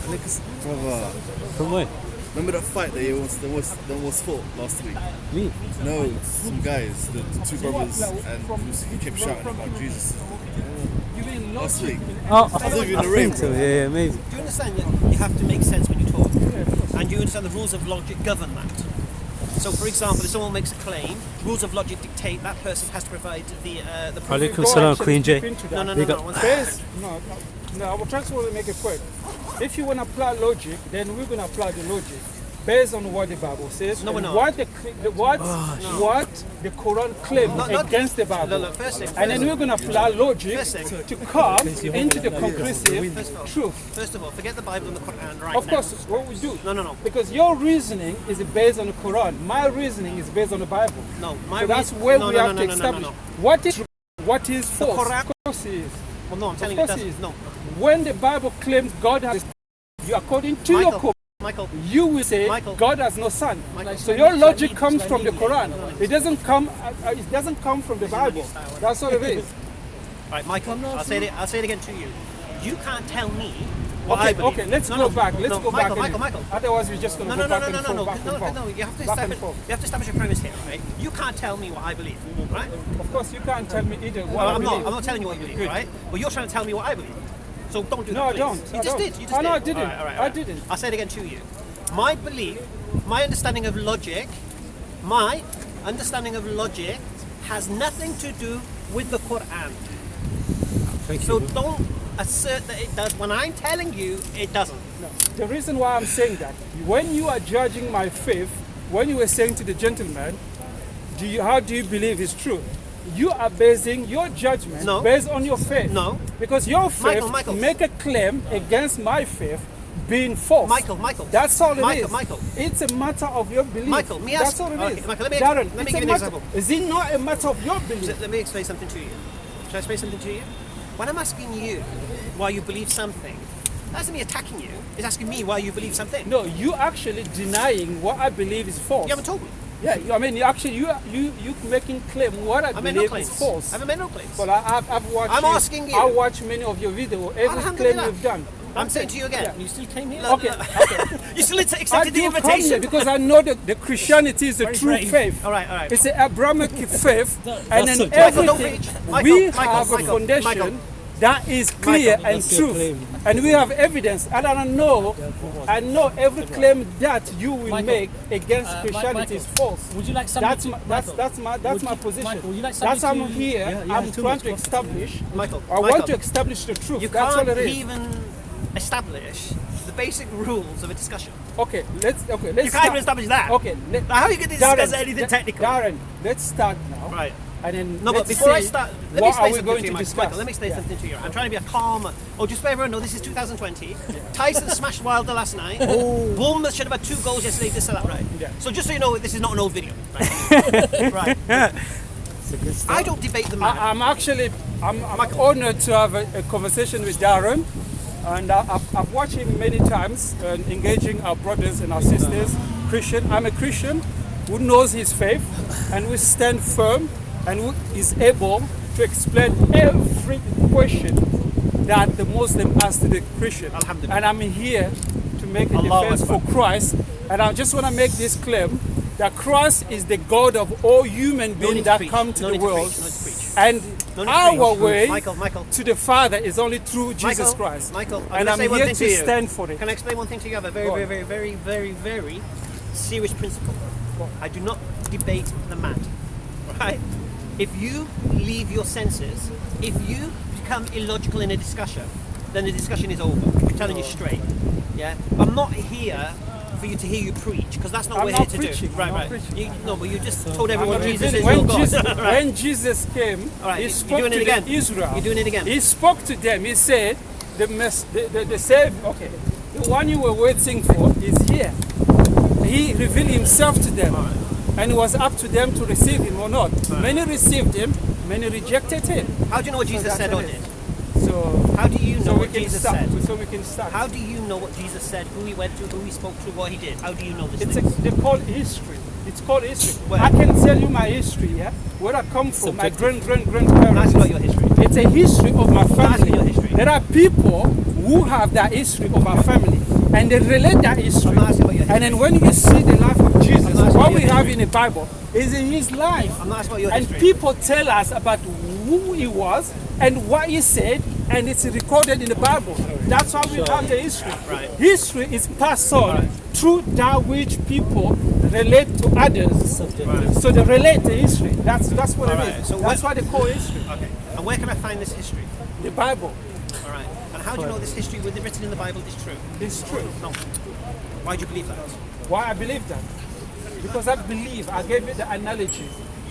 Brother. From where? Remember that fight that you almost fought last week? Me? No, some guys, the two brothers, and he kept shouting about Jesus. Last week. Oh, I thought you were in I the ring, think so, bro. yeah, maybe. Do you understand that you have to make sense when you talk? And you understand the rules of logic govern that? So, for example, if someone makes a claim, rules of logic dictate that person has to provide the proof. Alaikum salam, Queen J. No, Big up. one Based, no, I was trying to make a point. If you want to apply logic, then we're going to apply the logic based on what the Bible says. No, we're and not. what the Quran claims against the Bible. And then we're going to apply logic to come into the conclusive truth. First of all, forget the Bible and the Quran right Of now. course, it's what we do. No. Because your reasoning is based on the Quran. My reasoning is based on the Bible. No, So that's where we have to establish what is false. Quran- Of course it is. Well, no, I'm telling Of you, course it it doesn't. is. No. When the Bible claims God has, you according to your Quran, Michael, you will say God has no son. So your logic comes from the Quran. It doesn't come. It doesn't come from the Bible. That's all it is. Right, Michael, I'll say it again to you. You can't tell me what I believe. Okay, let's go back. Let's go back. Michael. Otherwise, we're just going to go back and forth. No. You have to Back and establish. forth. You have to establish a premise here, right? You can't tell me what I believe, right? Of course, you can't tell me either. What I'm I believe. not telling you what you believe, right? But you're trying to tell me what I believe. So don't do No, I that, please. don't. You I just don't. did. You just Oh, did. no, I didn't. All right. I didn't. I'll say it again to you. My belief, my understanding of logic has nothing to do with the Quran. So don't assert that it does when I'm telling you it doesn't. No. The reason why I'm saying that, when you are judging my faith, when you were saying to the gentleman, how do you believe is true? You are basing your judgment based on your faith. No. Because your faith Michael. make a claim against my faith being false. Michael. That's all it is. Michael. It's a matter of your belief. Michael, me ask. That's all it is. Okay, Michael, Darren, let me it's give a you an matter- example. Is it not a matter of your belief? Let me explain something to you. Should I explain something to you? When I'm asking you why you believe something, that isn't me attacking you. It's asking me why you believe something. No, you actually denying what I believe is false. You haven't told me. Yeah, I mean, you making claim what I made no believe claims. is false. I haven't made no claims. But I've watched. I'm asking you. I watch many of your videos. Every claim Alhamdulillah. you've done. I'm saying to you again, you still came here? Okay. You still I accepted the did come invitation? here because I know that the Christianity is the Very true brave. faith. All right. It's an Abrahamic faith, and in Michael, don't everything preach. we Michael, have a foundation Michael. that is clear Michael. and That's your truth, claim. and we have evidence. And I know every claim that you will make against Christianity is false. Would you like That's somebody my position. Michael, would you like That's somebody I'm to- here. Yeah, you I'm have too trying much to establish. Michael, I want Michael. to establish the truth. You That's all can't it is. even establish the basic rules of a discussion. Okay, let's You can't even start. establish that. Okay, Now, how are you going to discuss anything technical? Darren, let's start now. Right. And then No, but let's before I see start, let me what explain are we something going to you, to Michael. discuss. Michael, let me explain something to you. I'm trying to be a calm. Oh, just so everyone know, this is 2020. Tyson smashed Wilder last night. Bournemouth should have had 2 goals yesterday. This and that, right? Yeah. So just so you know, this is not an old video. Right. right. I don't debate the man. I'm honored to have a conversation with Darren, and I've watched him many times engaging our brothers and our sisters. Christian, I'm a Christian who knows his faith and who stand firm and who is able to explain every question that the Muslim asks to the Christian. And I'm here to make a defense for Christ. And I just want to make this claim that Christ is the God of all human beings that come to the world. And our way to the Father is only through Jesus Christ. Michael, and I'm here to stand for it. Can I explain one thing to you? I have a very serious principle. I do not debate the mad. Right? If you leave your senses, if you become illogical in a discussion, then the discussion is over. I'm telling you straight. Yeah? I'm not here for you to hear you preach, because that's not what we're here to do. Right. No, but you just told everyone Jesus is your God. When Jesus came, he spoke to Israel. You're doing it again. He spoke to them. He said, the Savior, okay, the one you were waiting for is here. He revealed himself to them. And it was up to them to receive him or not. Many received him, many rejected him. How do you know what Jesus said or did? So how do you know what Jesus said? So we can start. How do you know what Jesus said, who he went to, who he spoke to, what he did? How do you know this? They call history. It's called history. I can tell you my history, yeah? Where I come from, my grandparents. That's not your history. It's a history of my family. There are people who have that history of our family, and they relate that history. And then when you see the life of Jesus, what we have in the Bible is in his life. I'm not asking about your and history. people tell us about who he was and what he said, and it's recorded in the Bible. That's why we have the history. Right. History is passed on through that which people relate to others. So they relate to history. That's what it is. So that's why they call history. Okay. And where can I find this history? The Bible. All right. And how do you know this history written in the Bible is true? It's true. No. Why do you believe that? Why I believe that? Because I believe, I gave you the analogy.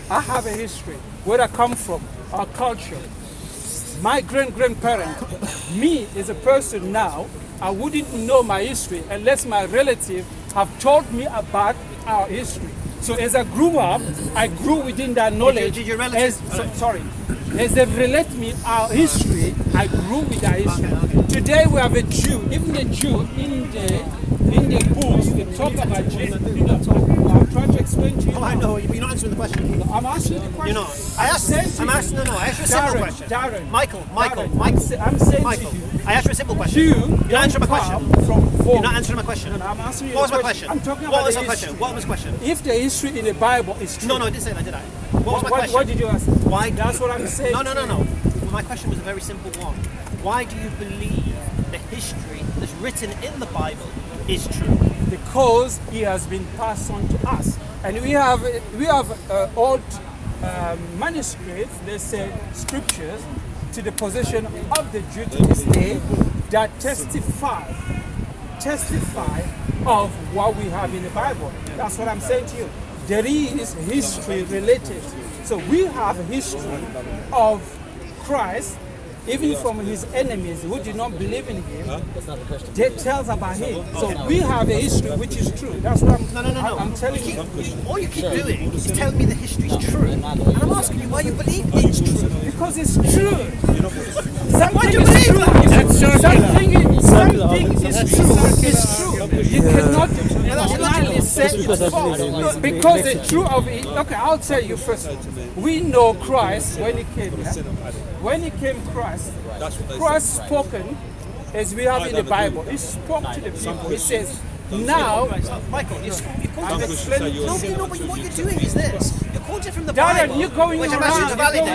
I have a history, where I come from, our culture. My grandparent, me as a person now, I wouldn't know my history unless my relative have told me about our history. So as I grew up, I grew within that knowledge. Did your relative? As they relate me our history, I grew with that history. Okay. Today we have a Jew, even the Jew in the books, they talk about Jesus. I'm trying to explain to you. Oh, I know, but you're not answering the question. I'm asking the question. You're not. I asked you a simple question. Darren. Michael. I'm saying Michael, to you. I asked you a simple question. You're not answering my question. You're not answering my question. No, I'm answering you. What was my question? I'm talking what about was the my question? What was the question? If the history in the Bible is true. No, I didn't say that, did I? What was my question? What did you ask? Why? That's what I'm saying. No. Well, my question was a very simple one. Why do you believe the history that's written in the Bible is true? Because it has been passed on to us, and we have old manuscripts, let's say scriptures, to the possession of the Jew to this day that testify of what we have in the Bible. That's what I'm saying to you. There is history related. So we have a history of Christ, even from his enemies who did not believe in him. They tells about him. So we have a history which is true. That's what I'm telling you. All you keep doing is telling me the history is true. And I'm asking you why you believe it's true. Because it's true. Why do you believe that? Something is true. It's true. You cannot deny say it's false. Because the truth of it. Okay, I'll tell you first. We know Christ when he came. Yeah? When he came, Christ spoken as we have in the Bible. He spoke to the people. He says, now, Michael, you're quoting explaining. No, but what you're doing is this. You're quoting from the Darren, Bible. you're going which around. I'm asking you to validate.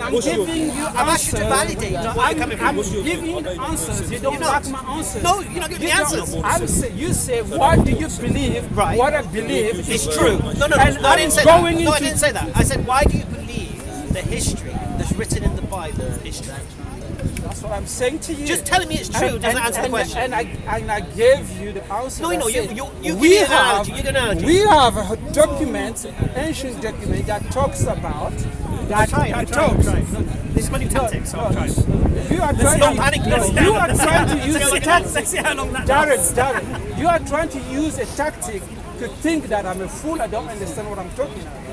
I'm giving you I'm asking you to validate where you're coming from. I'm giving you answers. You don't like my answers. No, you're not giving me answers. You say, what do you believe? Right. What I believe is true. No, And I didn't say that. going No, I into- didn't say that. I said, why do you believe the history that's written in the Bible is history? That's what I'm saying to you. Just telling me it's true doesn't answer the question. And I gave you the answer. No, I you said, give me an analogy. You give an analogy. We have a document, ancient document that talks about that. This is my new tactics. You are trying to use a tactic. Let's see how long that Darren, you are trying to use a tactic to think that I'm a fool. I don't understand what I'm talking about.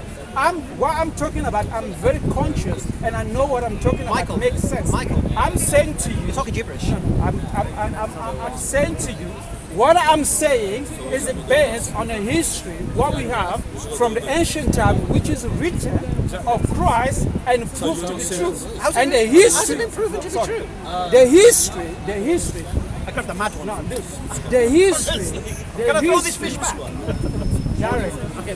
What I'm talking about, I'm very conscious and I know what I'm talking about makes sense. I'm saying to you, you're talking gibberish. I'm saying to you, what I'm saying is based on a history, what we have from the ancient time, which is written of Christ and proved to be true. How's And it the history, been proven to be true? the history. I grabbed the mad one. No, the history. Can I throw this fish back? Jared, okay,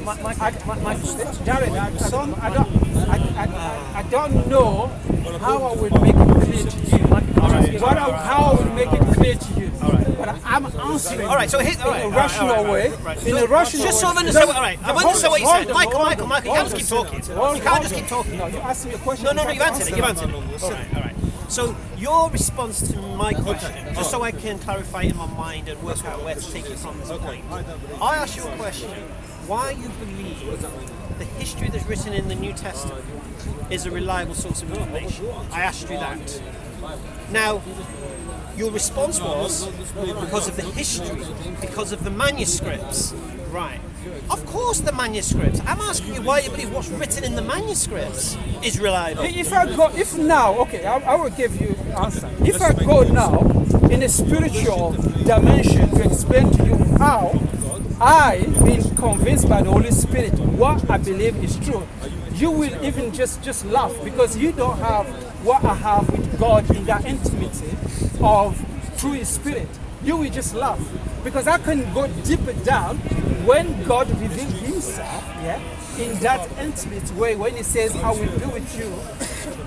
Jared, I don't know how I will make it clear to you. How I will make it clear to you. But I'm answering All right, so in a rational way. In a rational just so I way. understand. All right, I understand what you said. Michael, you can't Hold just keep talking. on. You can't just keep talking. No, you asked me a question. No, you answered it. You answered it. All right. So your response to my question, just so I can clarify it in my mind and work out where to take it from this point. I asked you a question: why you believe the history that's written in the New Testament is a reliable source of information? I asked you that. Now, your response was because of the history, because of the manuscripts. Right. Of course the manuscripts. I'm asking you why you believe what's written in the manuscripts is reliable. If now, okay, I will give you an answer. If I go now in a spiritual dimension to explain to you how I've been convinced by the Holy Spirit what I believe is true, you will even just laugh because you don't have what I have with God in that intimacy of through His Spirit. You will just laugh because I can go deeper down when God revealed Himself, in that intimate way when He says, I will be with you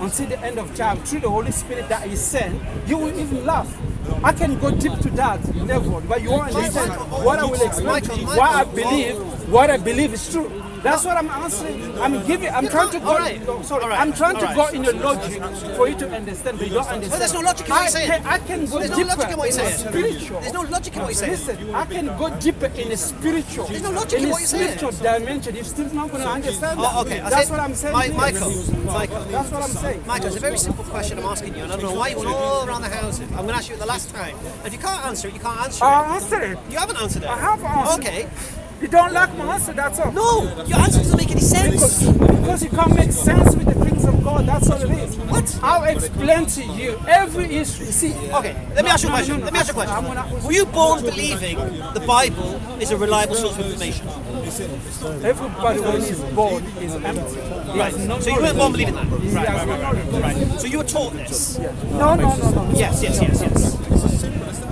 until the end of time through the Holy Spirit that He sent, you will even laugh. I can go deep to that level, but you won't understand what I will explain to you, what I believe is true. That's what I'm answering. I'm trying to go. I'm trying to go in a logic for you to understand, but you don't understand. Well, there's no logic in what you're saying. I can go There's no deeper logic in what you're in saying. spiritual. There's no logic in what you're saying. Listen, I can go deeper in a spiritual. There's no logic in what you're saying. spiritual dimension. You're still not going to understand that. Oh, okay. That's what I'm saying. Michael. That's what I'm saying. Michael, it's a very simple question I'm asking you, and I don't know why you're going all around the houses. I'm going to ask you it the last time. If you can't answer it, you can't answer it. I answered it. You haven't answered it. I have answered. Okay. You don't like my answer, that's all. No, your answer doesn't make any sense. Because you can't make sense with the things of God, that's all it is. What? I'll explain to you every issue. See, okay, let me ask you a question. Let me ask you a question. Were you born believing the Bible is a reliable source of information? Everybody when he's born is empty. Right. So you weren't born believing that? Right. So you were taught this? No. Yes.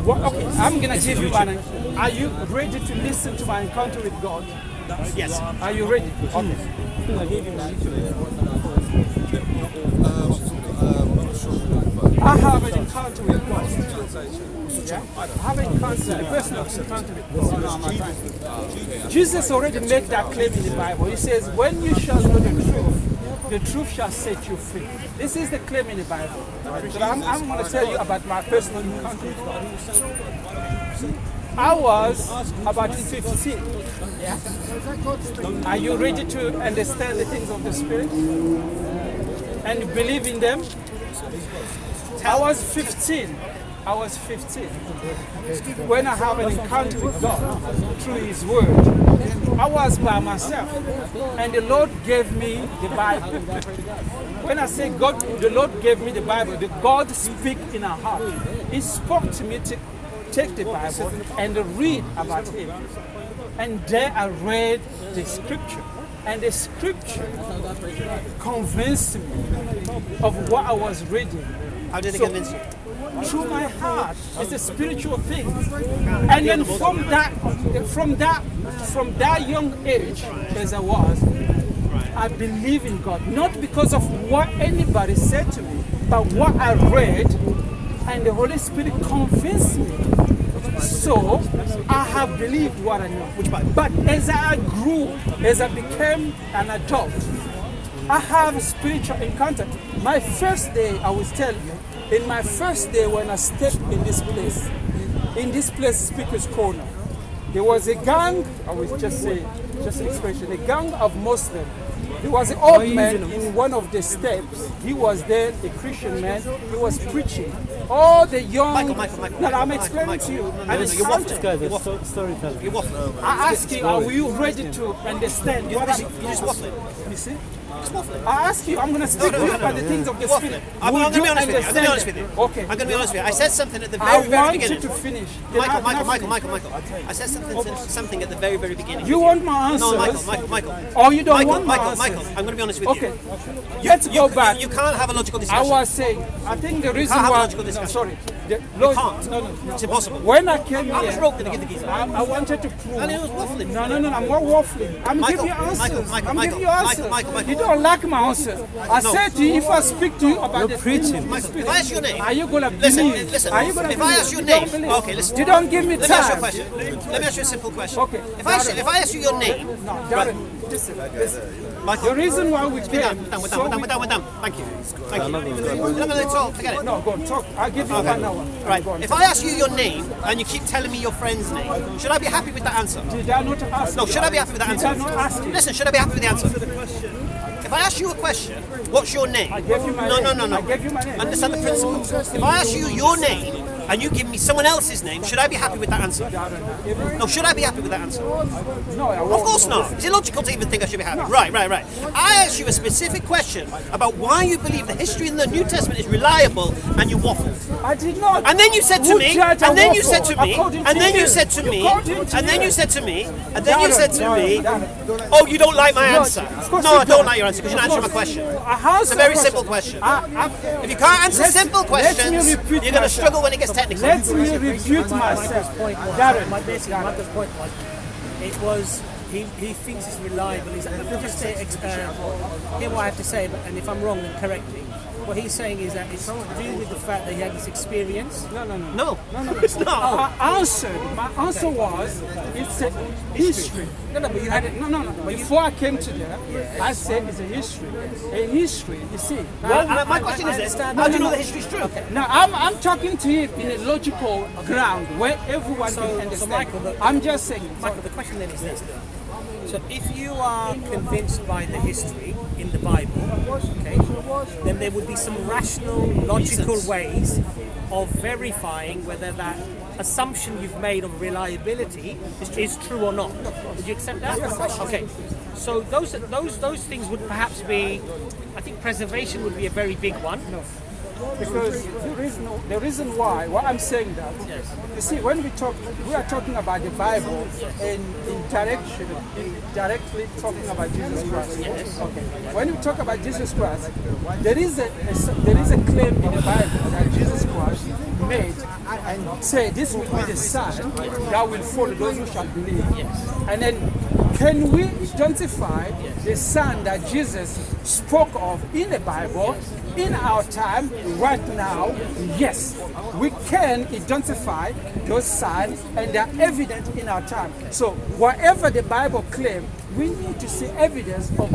Okay, I'm going to give you one. Are you ready to listen to my encounter with God? Yes. Are you ready? Okay. I have an encounter with God. Yeah? I have an encounter, a personal encounter with God. Jesus already made that claim in the Bible. He says, when you shall know the truth shall set you free. This is the claim in the Bible. So I'm going to tell you about my personal encounter with God. I was about 15. Yeah. Are you ready to understand the things of the Spirit and believe in them? I was 15. When I have an encounter with God through His Word. I was by myself, and the Lord gave me the Bible. When I say God, the Lord gave me the Bible, the God speak in our heart. He spoke to me to take the Bible and read about Him. And there I read the Scripture. And the Scripture convinced me of what I was reading. How did it convince you? through my heart. It's a spiritual thing. And then from that young age, as I was, I believe in God, not because of what anybody said to me, but what I read, and the Holy Spirit convinced me. So I have believed what I know. But as I grew, as I became an adult, I have a spiritual encounter. My first day, I will tell you, in my first day when I stepped in this place, Speaker's Corner, there was a gang, I will just say, just an expression, a gang of Muslims. There was an old man in one of the steps. He was there, a Christian man. He was preaching. All the young... Michael. No, I'm explaining to you. You're waffling. I ask you, are you ready to understand what I'm... You're just waffling. You see? I ask you, I'm going to speak to you about the things of the Spirit. I'm going to be honest with you. Okay. I'm going to be honest with you. I said something at the very beginning. I want you to finish. Michael. I said something at the very beginning. You want my answers? No, Michael. Oh, you don't want my answers? Michael, I'm going to be honest with you. Okay. Let's go back. You can't have a logical discussion. I was saying, I think the reason why... Sorry. You can't. No. It's impossible. When I came here... I was broke to begin the geezer. I wanted to prove... And it was waffling. No, I'm not waffling. I'm giving you answers. I'm giving you answers. You don't like my answers. I said to you, if I speak to you about the preaching, Michael, if I ask your name... Are you going to believe? Listen, Are you going to if I ask your name... Okay, listen. You don't give me time. Let me ask you a question. Let me ask you a simple question. Okay. If I ask you your name... Listen. The reason why we came... We're done. Thank you. No, it's all. Forget it. No, go on, talk. I'll give you 1 hour. Right. If I ask you your name and you keep telling me your friend's name, should I be happy with that answer? Did I not ask? No, should I be happy with that answer? Did I not ask you? Listen, should I be happy with the answer? If I ask you a question, what's your name? I gave you my name. No. I gave you my name. Understand the principle. If I ask you your name and you give me someone else's name, should I be happy with that answer? No, should I be happy with that answer? No, I won't. Of course not. Is it logical to even think I should be happy? Right. I asked you a specific question about why you believe the history in the New Testament is reliable, and you waffled. I did not. And then you said to me, and then you said to me, oh, you don't like my answer. No, I don't like your answer because you're not answering my question. It's a very simple question. If you can't answer simple questions, you're going to struggle when it gets technical. Let me refute myself. Darren. My point was, he thinks it's reliable. He's just hear what I have to say, and if I'm wrong, then correct me. What he's saying is that it's to do with the fact that he had this experience. No, it's not. My answer was, it's a history. But you had it. Before I came to there, I said it's a history. A history, you see. My question is this: how do you know the history is true? Okay. Now, I'm talking to you in a logical ground where everyone can understand. Michael, I'm just saying. Michael, the question then is this. So if you are convinced by the history in the Bible, okay, then there would be some rational, logical ways of verifying whether that assumption you've made of reliability is true or not. Would you accept that? Okay. So those things would perhaps be, I think preservation would be a very big one. No. Because the reason why I'm saying that, you see, when we are talking about the Bible and directly talking about Jesus Christ. Yes. Okay. When we talk about Jesus Christ, there is a claim in the Bible that Jesus Christ made and said this will be the sign that will follow those who shall believe. Yes. And then can we identify the sign that Jesus spoke of in the Bible in our time, right now? Yes, we can identify those signs and they are evident in our time. So whatever the Bible claims, we need to see evidence of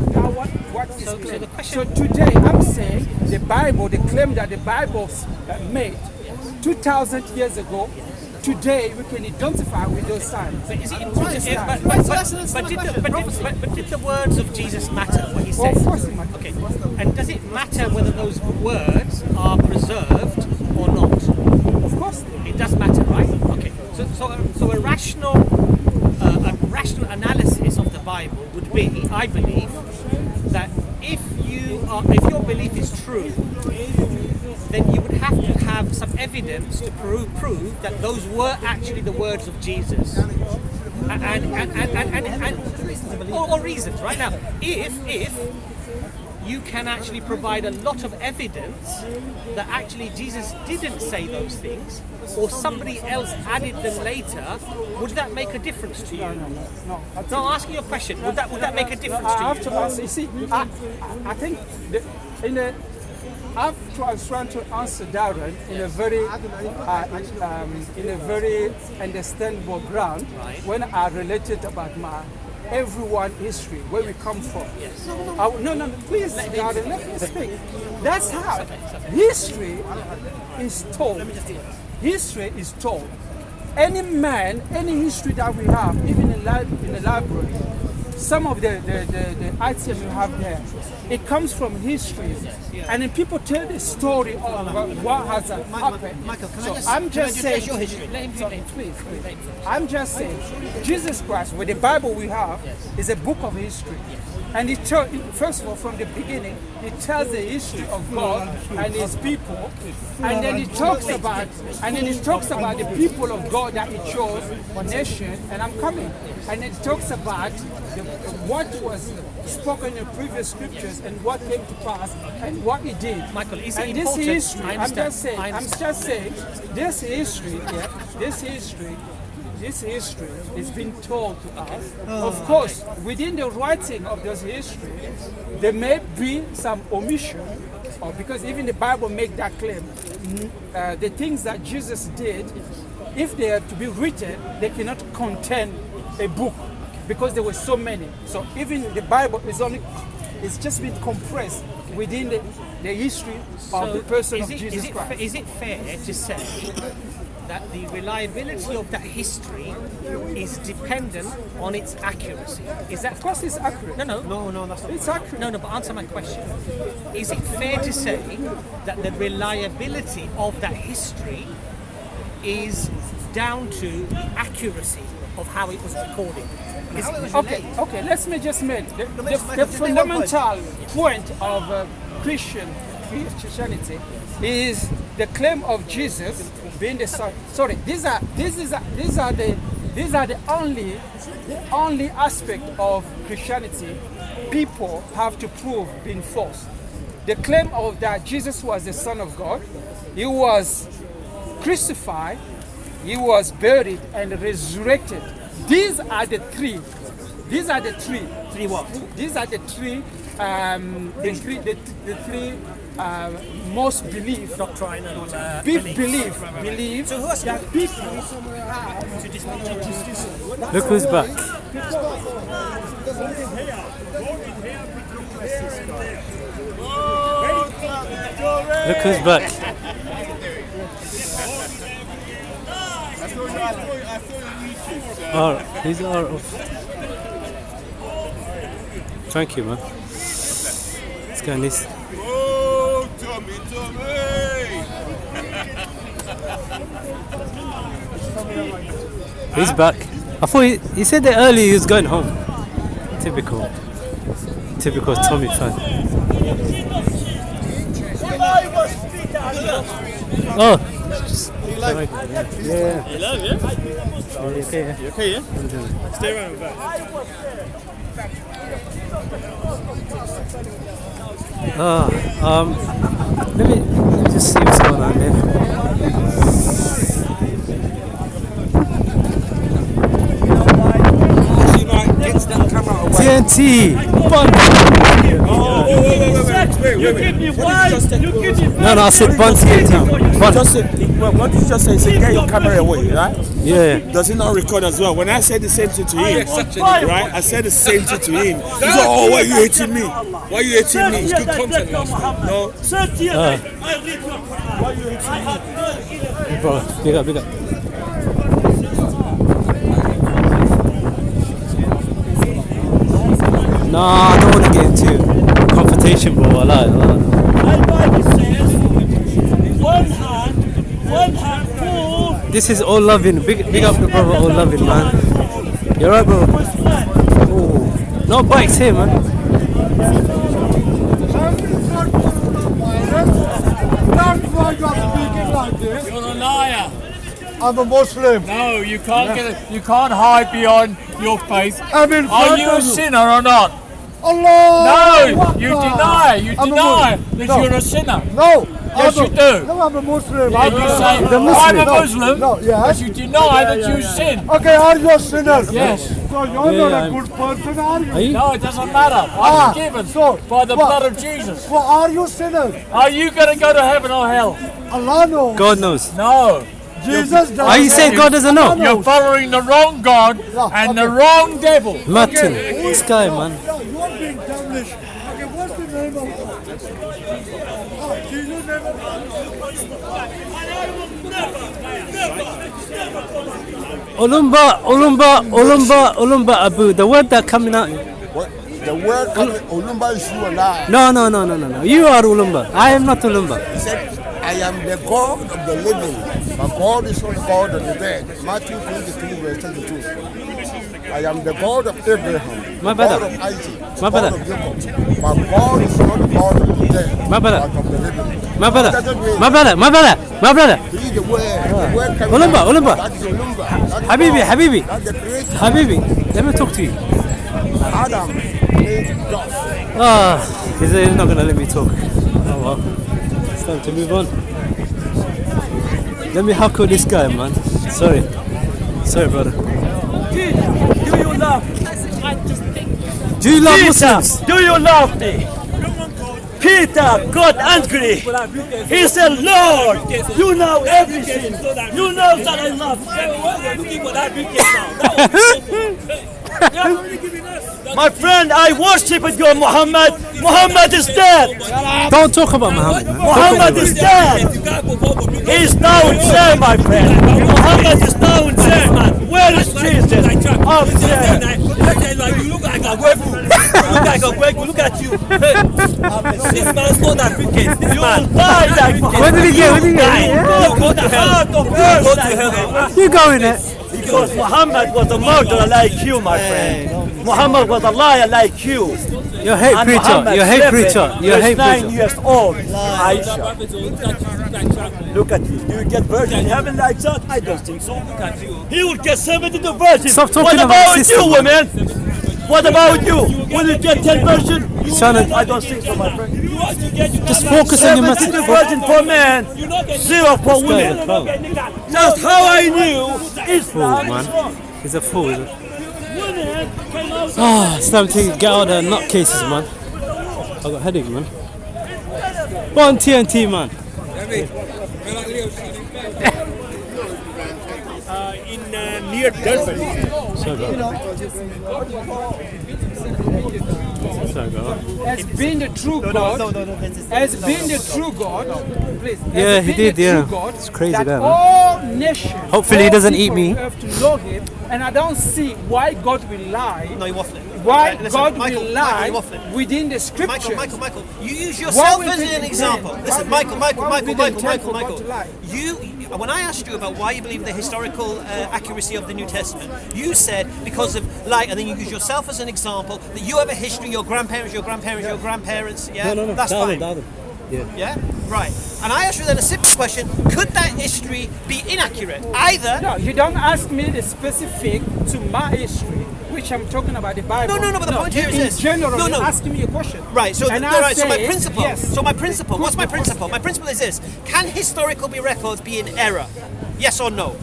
what is claimed. So today I'm saying the Bible, the claim that the Bible made 2,000 years ago, today we can identify with those signs. But is it important? But did the words of Jesus matter? What he said? Well, of course it matters. Okay. And does it matter whether those words are preserved or not? Of course. It does matter, right? Okay. So a rational analysis of the Bible would be, I believe, that if your belief is true, then you would have to have some evidence to prove that those were actually the words of Jesus. Or reasons, right? Now, if you can actually provide a lot of evidence that actually Jesus didn't say those things, or somebody else added them later, would that make a difference to you? No. No, I'm asking you a question. Would that make a difference I to have you? to ask. You see, I think I was trying to answer Darren in a very understandable ground when I related about my everyone history, where we come from. Yes. No, please, Darren, let me speak. That's how history is told. History is told. Any man, any history that we have, even in the library, some of the items you have there, it comes from history. And then people tell the story of what has happened. Michael, I'm just saying, your history? please. I'm just saying, Jesus Christ, with the Bible we have, is a book of history. And it first of all, from the beginning, it tells the history of God and His people, and then it talks about, the people of God that He chose, nation, and I'm coming, and it talks about what was spoken in previous scriptures and what came to pass and what He did. Michael, is and it this important? history, I I'm understand. just saying, this history is being told to us. Of course, within the writing of this history, there may be some omission, or because even the Bible make that claim. The things that Jesus did, if they are to be written, they cannot contain a book because there were so many. So even the Bible it's just been compressed within the history of the person of Jesus Christ. Is it fair to say that the reliability of that history is dependent on its accuracy? Is that? Of course, it's accurate. No, that's not. It's accurate. No, but answer my question. Is it fair to say that the reliability of that history is down to the accuracy of how it was recorded? Okay. Let me just make the fundamental point of Christianity is the claim of Jesus being the Son. Sorry, these are the only aspect of Christianity people have to prove being false. The claim of that Jesus was the Son of God, He was crucified, He was buried and resurrected. These are the three. Three what? These are the three. The three most belief doctrine and belief that people have. Look who's back. Look who's back. These are off. Thank you, man. This guy needs. Oh, Tommy! He's back. I thought he said that earlier he was going home. Typical Tommy fan. Oh. Yeah. You love, yeah? You okay, You okay, yeah? I'm doing it. Stay around back. Let me just see what's going on there. TNT! No, I said bun TNT. What did you just say? Say, get your camera away, right? Yeah. Does it not record as well? When I said the same thing to him, right? I said the same thing to him. He said, oh, why are you hating me? Why are you hating me? It's good content. No. Why are you hating me? Bro, big up. No, I don't want to get into confrontation, bro. I lie. This is all loving. Big up the brother, all loving, man. You're right, bro. Ooh. No bikes here, man. That's why you're speaking like this. You're a liar. I'm a Muslim. No, you can't get it. You can't hide behind your face. I'm in Are you a front of you. sinner or not? Allah! No, you deny. You deny that you're a sinner. No. Yes, you do. No, I'm a Muslim. Yeah, you say, I'm a Muslim, but you deny that you sin. Okay, are you a sinner? Yes. So you're not a good person, are you? No, it doesn't matter. I'm forgiven by the blood of Jesus. Well, are you sinners? Are you going to go to heaven or hell? Allah knows. God knows. No. Jesus does. Are you saying God doesn't know? You're following the wrong God and the wrong devil. Martin, this guy, man. You are being devilish. Okay, what's the name of Jesus Ulumba, Abu. The word that coming out. What? The word Ulumba is you alive. No. You are Ulumba. I am not Ulumba. He said, I am the God of the living, but God is not God of the dead. Matthew 23, verse 22. I am the God of Abraham, My God brother. of Isaac, My God brother. of Jacob. But God is not God of the dead, My brother. but of the living. My brother. That doesn't mean- My brother. He is the word. The word coming Ulumba. out. That is Ulumba. That is Habibi. God. That's the creator. Habibi, let me talk to you. Adam made dust. He's not gonna let me talk. Oh well. It's time to move on. Let me heckle this guy, man. Sorry, brother. Do you love? Do you love Peter, Muslims? do you love me? Peter got angry. He said, Lord, you know everything. You know that I love you. My friend, I worship your Muhammad. Muhammad is dead. Don't talk about Muhammad, man. Muhammad is dead. He's down there, my friend. Muhammad is down there. Where is Jesus? Up there. You look like a weapon. Look at you. This man's not that wicked. You will die like Muhammad. Where did he get? You go to hell. Go to hell. You go in it. Because Muhammad was a murderer like you, my friend. Muhammad was a liar like you. You're a hate And preacher. Muhammad You're a hate slept preacher. with You're a hate 9 preacher. years old. Aisha. Look at you. Do you get virgin in heaven like that? I don't think so. Look at you. He will get 72 virgins. Stop talking what about about system, you, man. women? What about you? Will you get 10 virgins? Son, I don't think so, my friend. Just focus on your 72 message. virgin for men, 0 for This guy is a women. clown. Just how I knew Islam Fool, is man. wrong. He's a fool. Women came out. It's time to get out of the nutcases, man. I got a headache, man. Go on TNT, man. Near Durban. Sorry, bro. As being the true God, as being the true God, please. Yeah, as he being did, the yeah. true God, It's crazy that that, man. all nations, Hopefully he all doesn't eat people me. have to know him, and I don't see why God will lie. No, you're waffling. Why Listen, God Michael, will Michael, lie you're waffling. within the scriptures. Michael, you use Why yourself would as it an be example. then? Listen, Why Michael, would it be intended for God to lie? you, when I asked you about why you believe the historical accuracy of the New Testament, you said because of light, and then you use yourself as an example that you have a history, your grandparents, yeah? No. That's fine. Yeah. Yeah? Right. And I asked you then a simple question, could that history be inaccurate? Either... No, you don't ask me the specific to my history, which I'm talking about the Bible. No, but the point here is this. In general, No. you're asking me a question. Right, so, And I so my say, principle. yes. So my principle. What's my principle? My principle is this: can historical records be in error? Yes or no?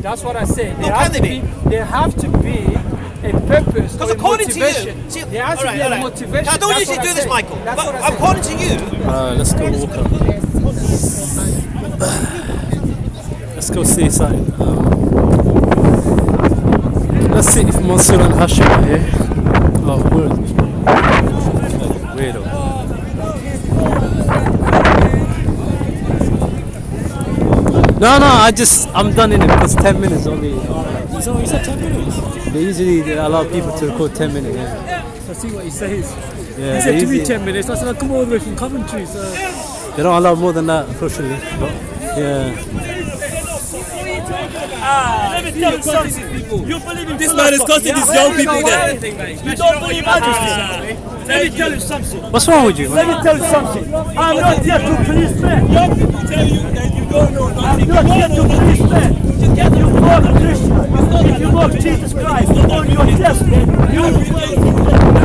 That's what I say. No, can they be? There have to be a purpose. Because or a according to motivation. you, see, there has to be a motivation. I don't That's usually what do I this, say. Michael. That's But what I say. according to you, Let's go walk up. Let's go see something. Let's see if Mansour and Hashim are here. Oh, weirdo. No, I'm done in it because 10 minutes only. So you said 10 minutes? They usually allow people to record 10 minutes, yeah. So see what he says. Yeah, He said they to me usually- 10 minutes. I said, I come all the way from Coventry. So. They don't allow more than that, unfortunately. But, yeah. Let me tell you something. You believe in This man is costing these young people there. You don't believe majesty. Let me tell you something. What's wrong with you, man? Let me tell you something. I'm not here to police men. Young people tell you that you don't know nothing. I'm not here to police men. If you mock Christian, if you mock Jesus Christ on your deathbed, you will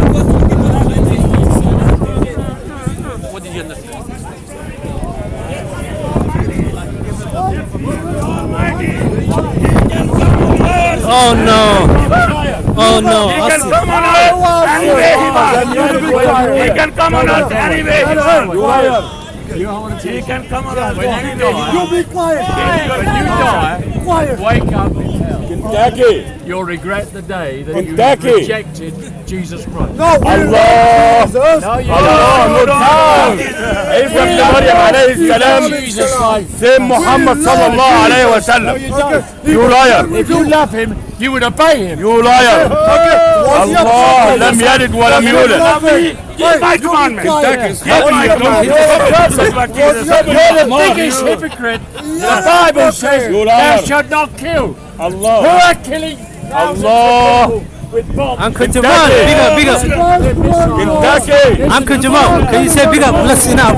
no. He can come on earth any way he wants. He can come on earth any way he wants. He can come on earth any way he wants. You be quiet. When you die, Quiet. wake up in hell. Kentucky. You'll regret the day that Kentucky. you rejected Jesus Christ. No, Allah. No, you Allah. don't. عيسى ابن مريم عليه السلام Jesus Christ. سيد محمد صلى الله عليه وسلم. You liar. If you love him, you would obey him. You liar. الله لم يلد ولم يولد. Keep my commandments. You're the biggest hypocrite. The Bible says thou shalt not kill. Allah. Who are killing Allah. with bombs? Uncle Jamal, big up, big up. Kentucky. Uncle Jamal, can you say big up? Let's see now.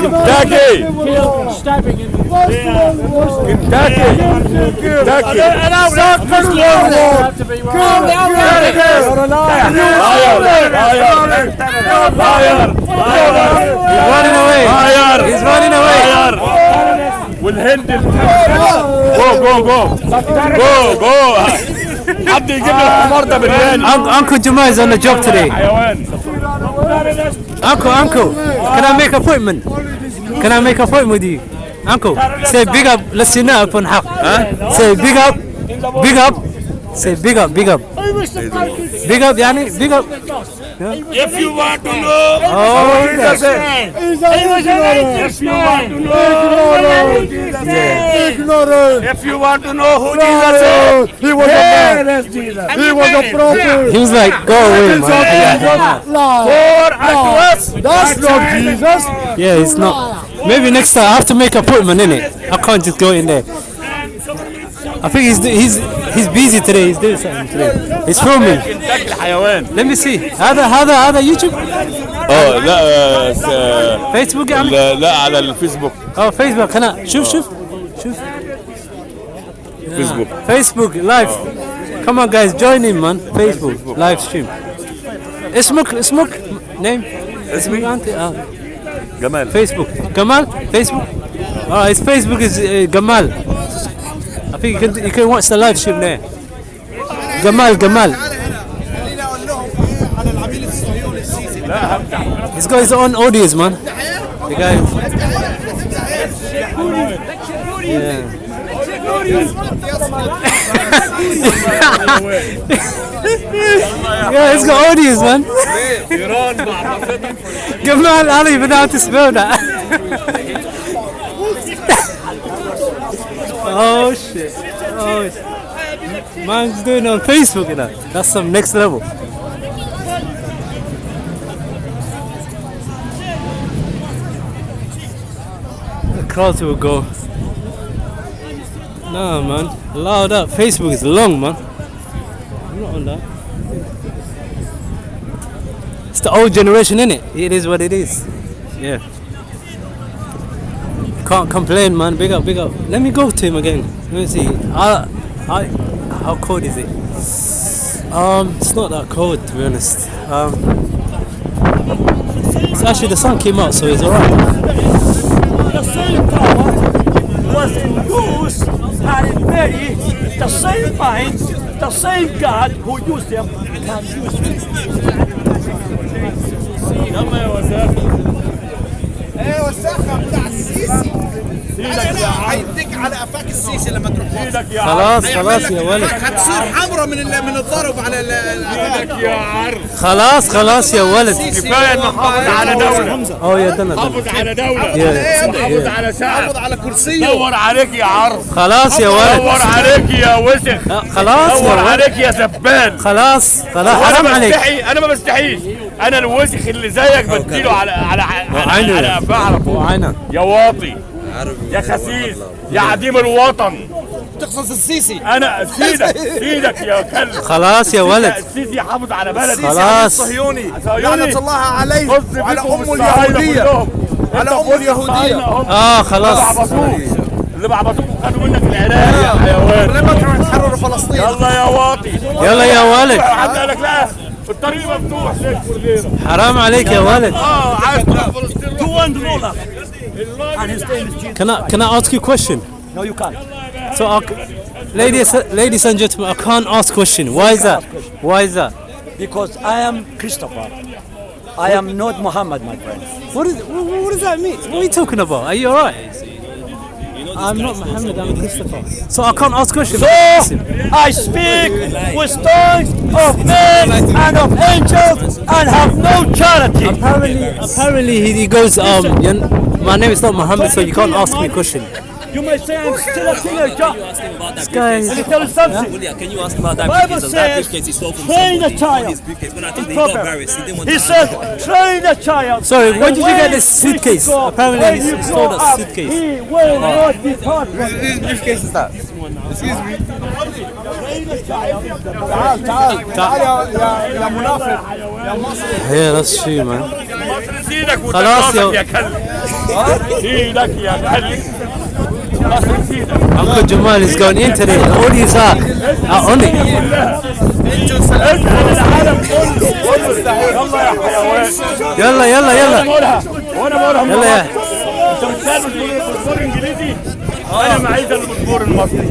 Kentucky. Kill, stabbing in the Kentucky. Kentucky. He's running away. He's running away. والهند go حد يجيب لي الحمار ده بالليل. Uncle Jamal is on the job today. Uncle, can I make appointment? Can I make appointment with you? Uncle, say big up, let's see now upon حق. Say big up, big up. Say big up, big up. Big up, يعني big up. If you want to know Oh, who Jesus is, if you want to know who Jesus is, if you want to know who Jesus is, He was a man. He was a prophet. He was like, go away, man. for unto us, That's not Jesus. Yeah, it's not. Maybe next time I have to make an appointment, innit? I can't just go in there. I think he's busy today. He's doing something today. He's filming. Let me see. هذا يوتيوب. لا فيسبوك يعني؟ لا على الفيسبوك. فيسبوك هنا شوف فيسبوك لايف. Come on guys, join in man. Facebook live stream. اسمك name. اسمي أنت جمال. Facebook Gamal Facebook. His Facebook is Gamal. I think you can watch the live stream there. Gamal. He's got his own audience, man. The guy. Yeah. Yeah, he's got audience, man. Gamal, I don't even know how to spell that. Oh shit. Man's doing it on Facebook, you know. That's some next level. The crowds will go. Nah, man. Loud up. Facebook is long, man. I'm not on that. It's the old generation, innit? It is what it is. Yeah. Can't complain, man. Big up. Let me go to him again. Let me see. How cold is it? It's not that cold, to be honest. It's actually the sun came out, so it's alright. The same power was in use and in very the same mind, the same God who used them can use you. ايوه السخه بتاع السيسي انا هيديك على قفاك السيسي لما تروح خلاص يا ولد. هتصير حمرا من الضرب على ايدك يا عرض. خلاص يا ولد. كفايه انه حافظ على دوله. يا دنا حافظ على دوله. حافظ على شعب. حافظ على كرسيه. دور عليك يا عرض. خلاص يا ولد. دور عليك يا وسخ. خلاص يا دور ولد. عليك يا زبال. خلاص حرام عليك. انا ما بستحيش. انا الوسخ اللي زيك بديله على قفاه على طول. يا واطي يا خسيس يا عديم الوطن. تقصد السيسي. انا سيدك يا كلب. خلاص يا ولد. السيسي حافظ على بلدي. خلاص. صهيوني لعنة الله عليه وعلى أمه اليهودية. على أمه اليهودية. خلاص. اللي بعبطوك خدوا منك العراق يا حيوان. لما تروح تحرر فلسطين. يلا يا واطي. يلا يا ولد. حد قال لك لا الطريق مفتوح ليك والغيره. حرام عليك يا ولد. عايز تروح فلسطين. Can I ask you a question? No, you can't. So Ladies and gentlemen, I can't ask question. Why is that? Why is that? Because I am Christopher. I am not Muhammad, my friend. What does that mean? What are you talking about? Are you alright? I'm not Muhammad, I'm Christopher. So I can't ask questions. So I speak with tongues of men and of angels and have no charity. Apparently he goes, my name is not Muhammad, so you can't ask me a question. You may say I'm still a teenager. This guy is... Let me tell you something. William, can you ask about that Bible briefcase? That says, briefcase he stole from train a somebody. child. His briefcase. When I think In he got proverbs. embarrassed, he didn't want He to said, train a child. Sorry, where did you get this When suitcase? you Apparently when he you stole grow that up, suitcase. He will not depart from it. Whose briefcase is that? Excuse me. Yeah, that's true, man. خلاص Uncle Jamal is going into the audience are on it. يلا يلا يلا يلا انا معيش الباسبور المصري.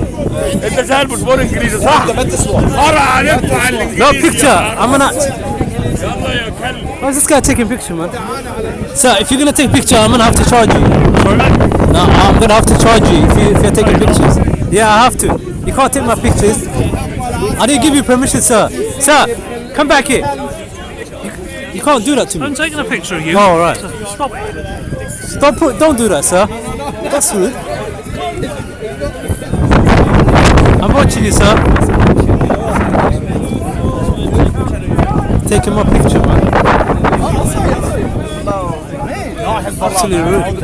انت سهل الباسبور الانجليزي صح؟ انت ما تسوى. قرا عليك على الانجليزي. No picture. I'm gonna. How's this guy taking picture, man? Sir, if you're gonna take picture, I'm gonna have to charge you. No, I'm gonna have to charge you if you're taking pictures. Yeah, I have to. You can't take my pictures. I didn't give you permission, sir. Sir, come back here. You can't do that to me. I'm taking a picture of you. Oh, all right. Stop it. Stop. Don't do that, sir. That's rude. I'm watching you, sir. Taking my picture, man. Absolutely rude.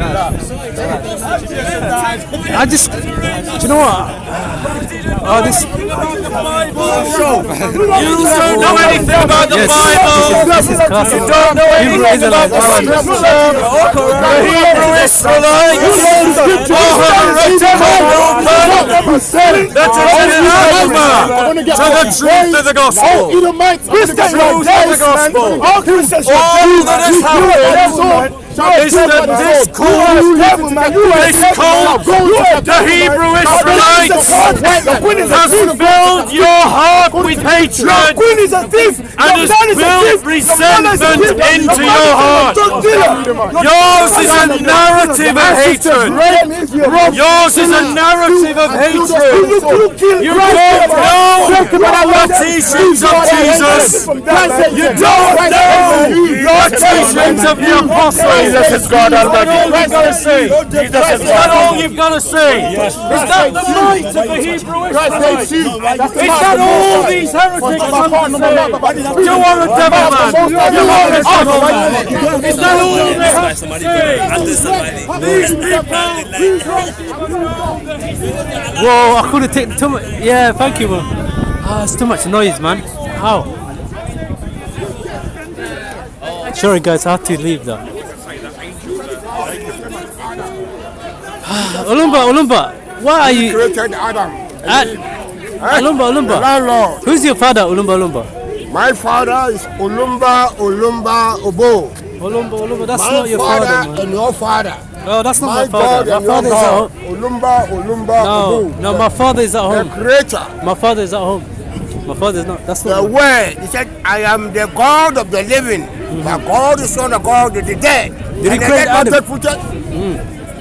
I just, do you know what? Oh, this. You don't know anything about the Bible. This is classic. You don't know anything about the Hebrew Israelites. That's to the truth of the gospel. All that has happened is that this called the Hebrew Israelites has filled your heart with hatred and has built resentment into your heart. Yours is a narrative of hatred. Yours is a narrative of hatred. You don't know the teachings of Jesus. You don't know the teachings of the apostles. Jesus is God Almighty. Is that all you've got to say? Is that the might of the Hebrew Israelites? Is that all these heretics have to say? You are a devil man. You are a devil man. Is that all they have to say? These people. Whoa, I couldn't take too much. Yeah, thank you, man. Ah, it's too much noise, man. How? Sorry, guys, I have to leave though. Ulumba, why are you? Created Adam. Ulumba. Who's your father, Ulumba? My father is Ulumba Obo. Ulumba, that's my not your father, man. And your father. No, that's not my my father. My father is at home. Ulumba Obo. No, my father is at home. The creator. My father is at home. My father is not. That's not the word. He said, "I am the God of the living, but God is not the God of the dead." Did he create Adam?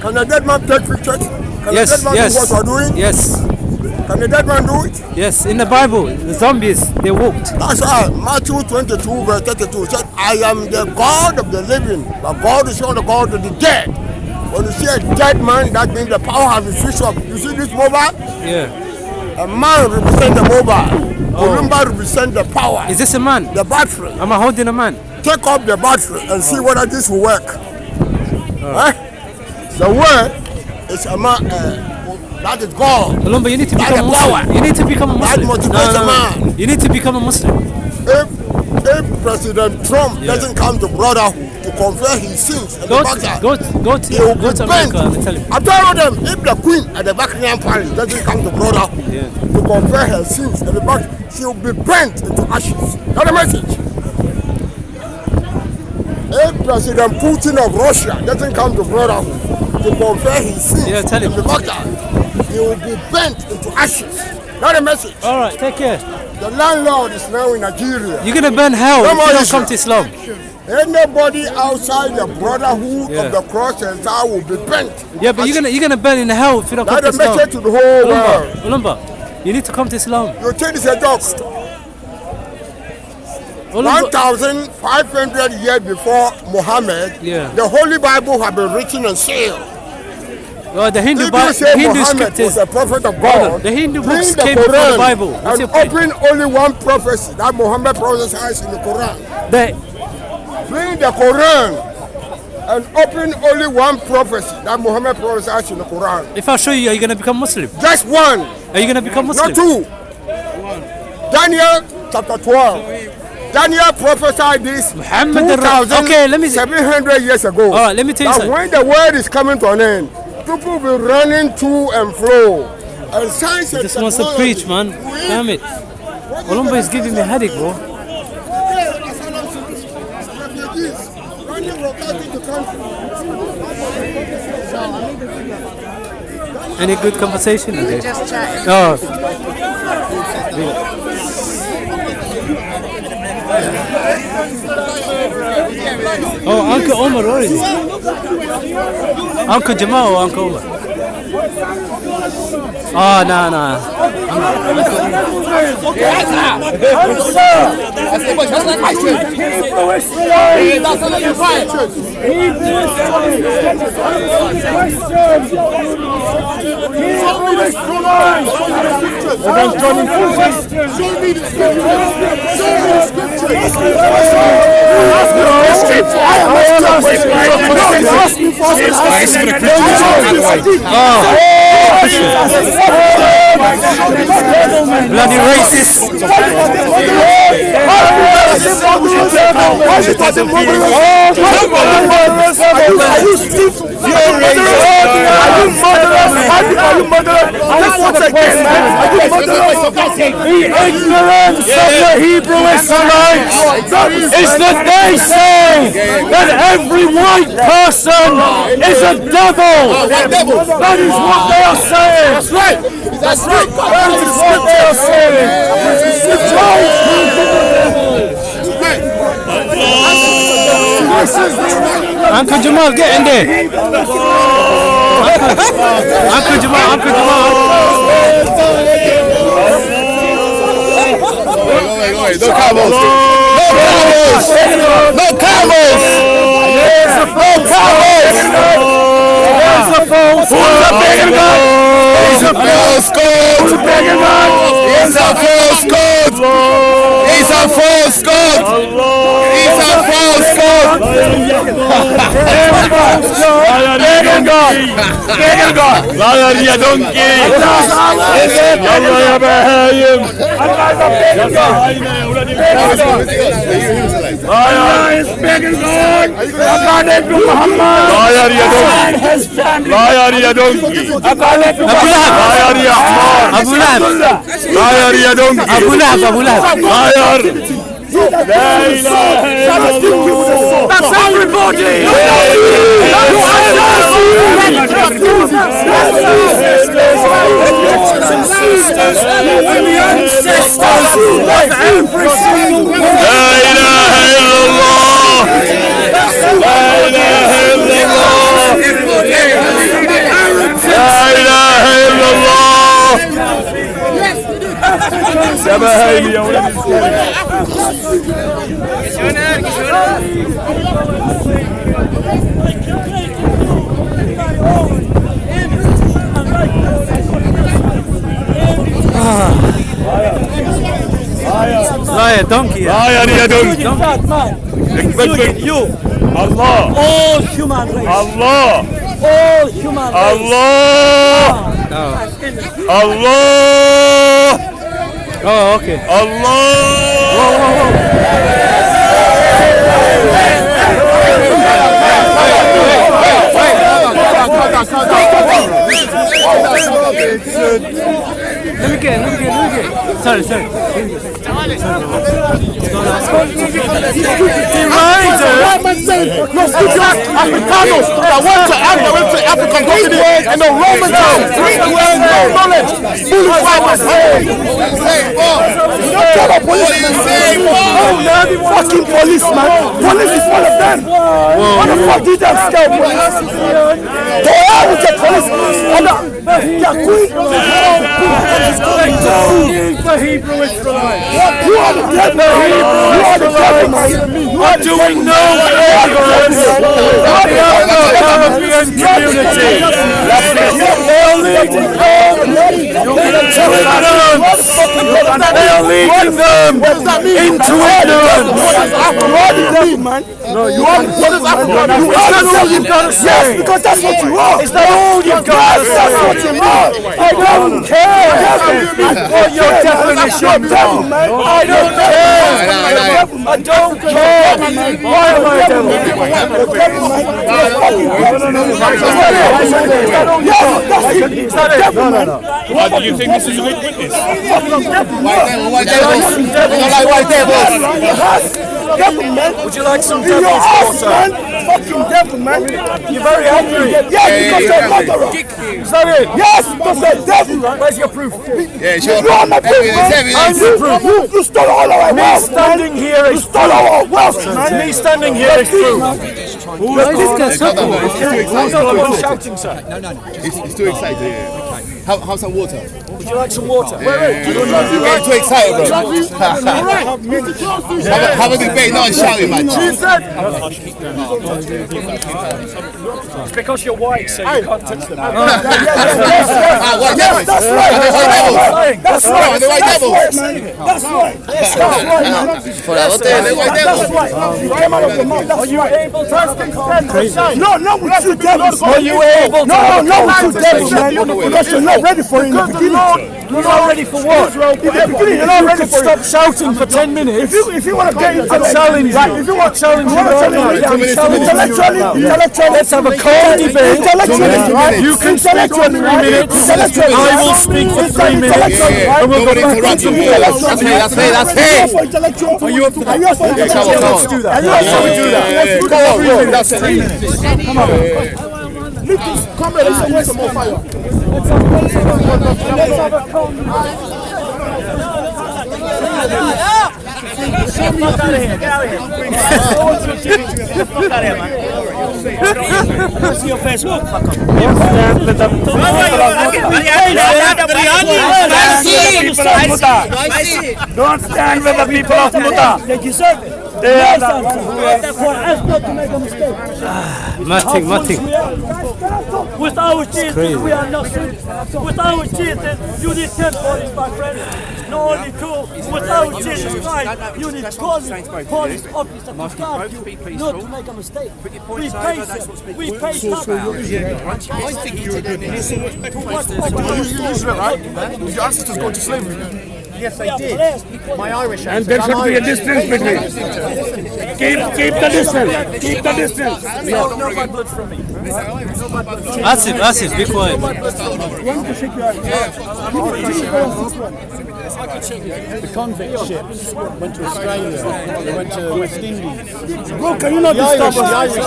Can the dead man take pictures? Can the dead man do what you're doing? Yes. Can the dead man do it? Yes, in the Bible, the zombies, they walked. That's why Matthew 22 verse 32 said, "I am the God of the living, but God is not the God of the dead." When you see a dead man, that means the power has been switched off. You see this mobile? Yeah. A man represents the mobile. Ulumba represents the power. Is this a man? The battery. Am I holding a man? Take up the battery and see whether this will work. The word is a man. That is God. Ulumba, you need to become a Muslim. You need to become a Muslim. That motivates a man. You need to become a Muslim. If President Trump doesn't come to brotherhood to confess his sins and go to America and tell him. I told them, if the Queen at the Buckingham Palace doesn't come to brotherhood to confess her sins and the back, she will be burnt into ashes. That's the message. If President Putin of Russia doesn't come to brotherhood to confess his sins in the back, he will be burnt into ashes. Not a message. All right, take care. The landlord is now in Nigeria. You're gonna burn hell if you don't come to Islam. Anybody outside the brotherhood of the cross and star will be bent. Yeah, but you're gonna burn in hell if you don't come to That's Islam. a message to the whole world. Ulumba, you need to come to Islam. You think it's a joke? 1,500 years before Muhammad, the Holy Bible had been written and sealed. Well, the Hindu Muhammad was a prophet of God. The Hindu bring books the came Quran before the Bible. And open only one prophecy that Muhammad prophesies in the Quran. Bring the Quran and open only one prophecy that Muhammad prophesies in the Quran. If I show you, are you going to become Muslim? Just one. Are you going to become Muslim? Not two. Daniel chapter 12. Daniel prophesied this 2,700 years ago. All right, let me tell you something. When the world is coming to an end, people will be running to and fro. And science and This wants to preach, man. Damn it. Olumba is giving me a headache, bro. Any good conversation today? Just chatting. Oh. Oh, Uncle Omar already. Uncle Jamal or Uncle Omar? Oh, no. Bloody racist. Ignorance of the Hebrew Israelites is that they say that every white person is a devil. That is what they are saying. That's right. That's right. That is what they are saying. Uncle Jamal, get in there. Uncle Jamal. No camels! No camels! Who's the bigger gun? He's a false god! He's a false god! He's a false god! He's a false god! Bigger god! Liar, you donkey! Yalla ya bahayim! Liar is bigger god! Liar, you donkey! Liar, you donkey! Liar, you ahmar! Abu Lahab! Liar, you donkey! Abu Lahab! Liar! La ilaha illallah! That's everybody! يا بهايم يا ولد Liar, donkey. Liar, you donkey. You. Allah. All human race. Allah. All human race. Allah. Allah. Oh, okay. Allah. Let me get. Sorry. Africanos that went to African continent in the Roman times. No knowledge. Fucking policeman. Police is one of them. What the fuck did that scare police? They are with the police. The Hebrew Israelites. You are the devil. You are the devil, man. What do we know for ignorance of the Afro-Caribbean community? They are leading them into ignorance. No, you are the devil. Is that all you've got to say? Yes, because that's what you are. Is that all you've got to say? That's what you are. I don't care what your definition is. I don't care. I don't care. Why am I a devil? Is that it? Why do you think this is a good witness? White devils. Would you like some devil's water? Fucking devil, man. You're very angry. Yes, because they're murderer. Is that it? Yes, because they're devil. Where's your proof? Yeah, sure. You are my proof, man. You stole all our wealth. Me standing here is proof. You stole our wealth, man. Me standing here is proof. Who's shouting, sir? No. It's too excited. Yeah. Have some water. Would you like some water? You're getting too excited, bro. Have a debate, not shouting, man. It's because you're white, so you can't touch them. Yes, that's right. That's right. The white devils. That's right. That's right. You came out of your mouth. That's right. No, with you devils. Are you able to? No, with you devils, man. Because you're not ready for it in the beginning. You're not ready for what? In the beginning, you're not ready for it. Stop shouting for 10 minutes. If you want to get into challenge you. If you want to challenge intellectually, let's have a calm debate. You can speak for 3 minutes. I will speak for 3 minutes. And we'll go back to That's fair. Are you up for that? Let's do that. Go on. That's 3 minutes. Come on. Come here, let's get some more fire. Let's have a calm debate. Get the fuck out of here. Get out of here. Get the fuck out of here, man. I see your face. Walk. Fuck off. Don't stand with the people of Muta. They deserve it. For us not to make a mistake. Nothing. Without Jesus, we are nothing. Without Jesus, you need 10 bodies, my friend. No, only 2. Without Jesus Christ, you need 12 police officers to guard you, not to make a mistake. We pay them. We pay them. I think you're a good man. Your ancestors go to slavery. Yes, they did. My Irish and there should be a distance between. Keep the distance. Keep the distance. No bad blood from me. Asif, be quiet. The convict ships went to Australia, they went to West Indies. Bro, can you not stop us?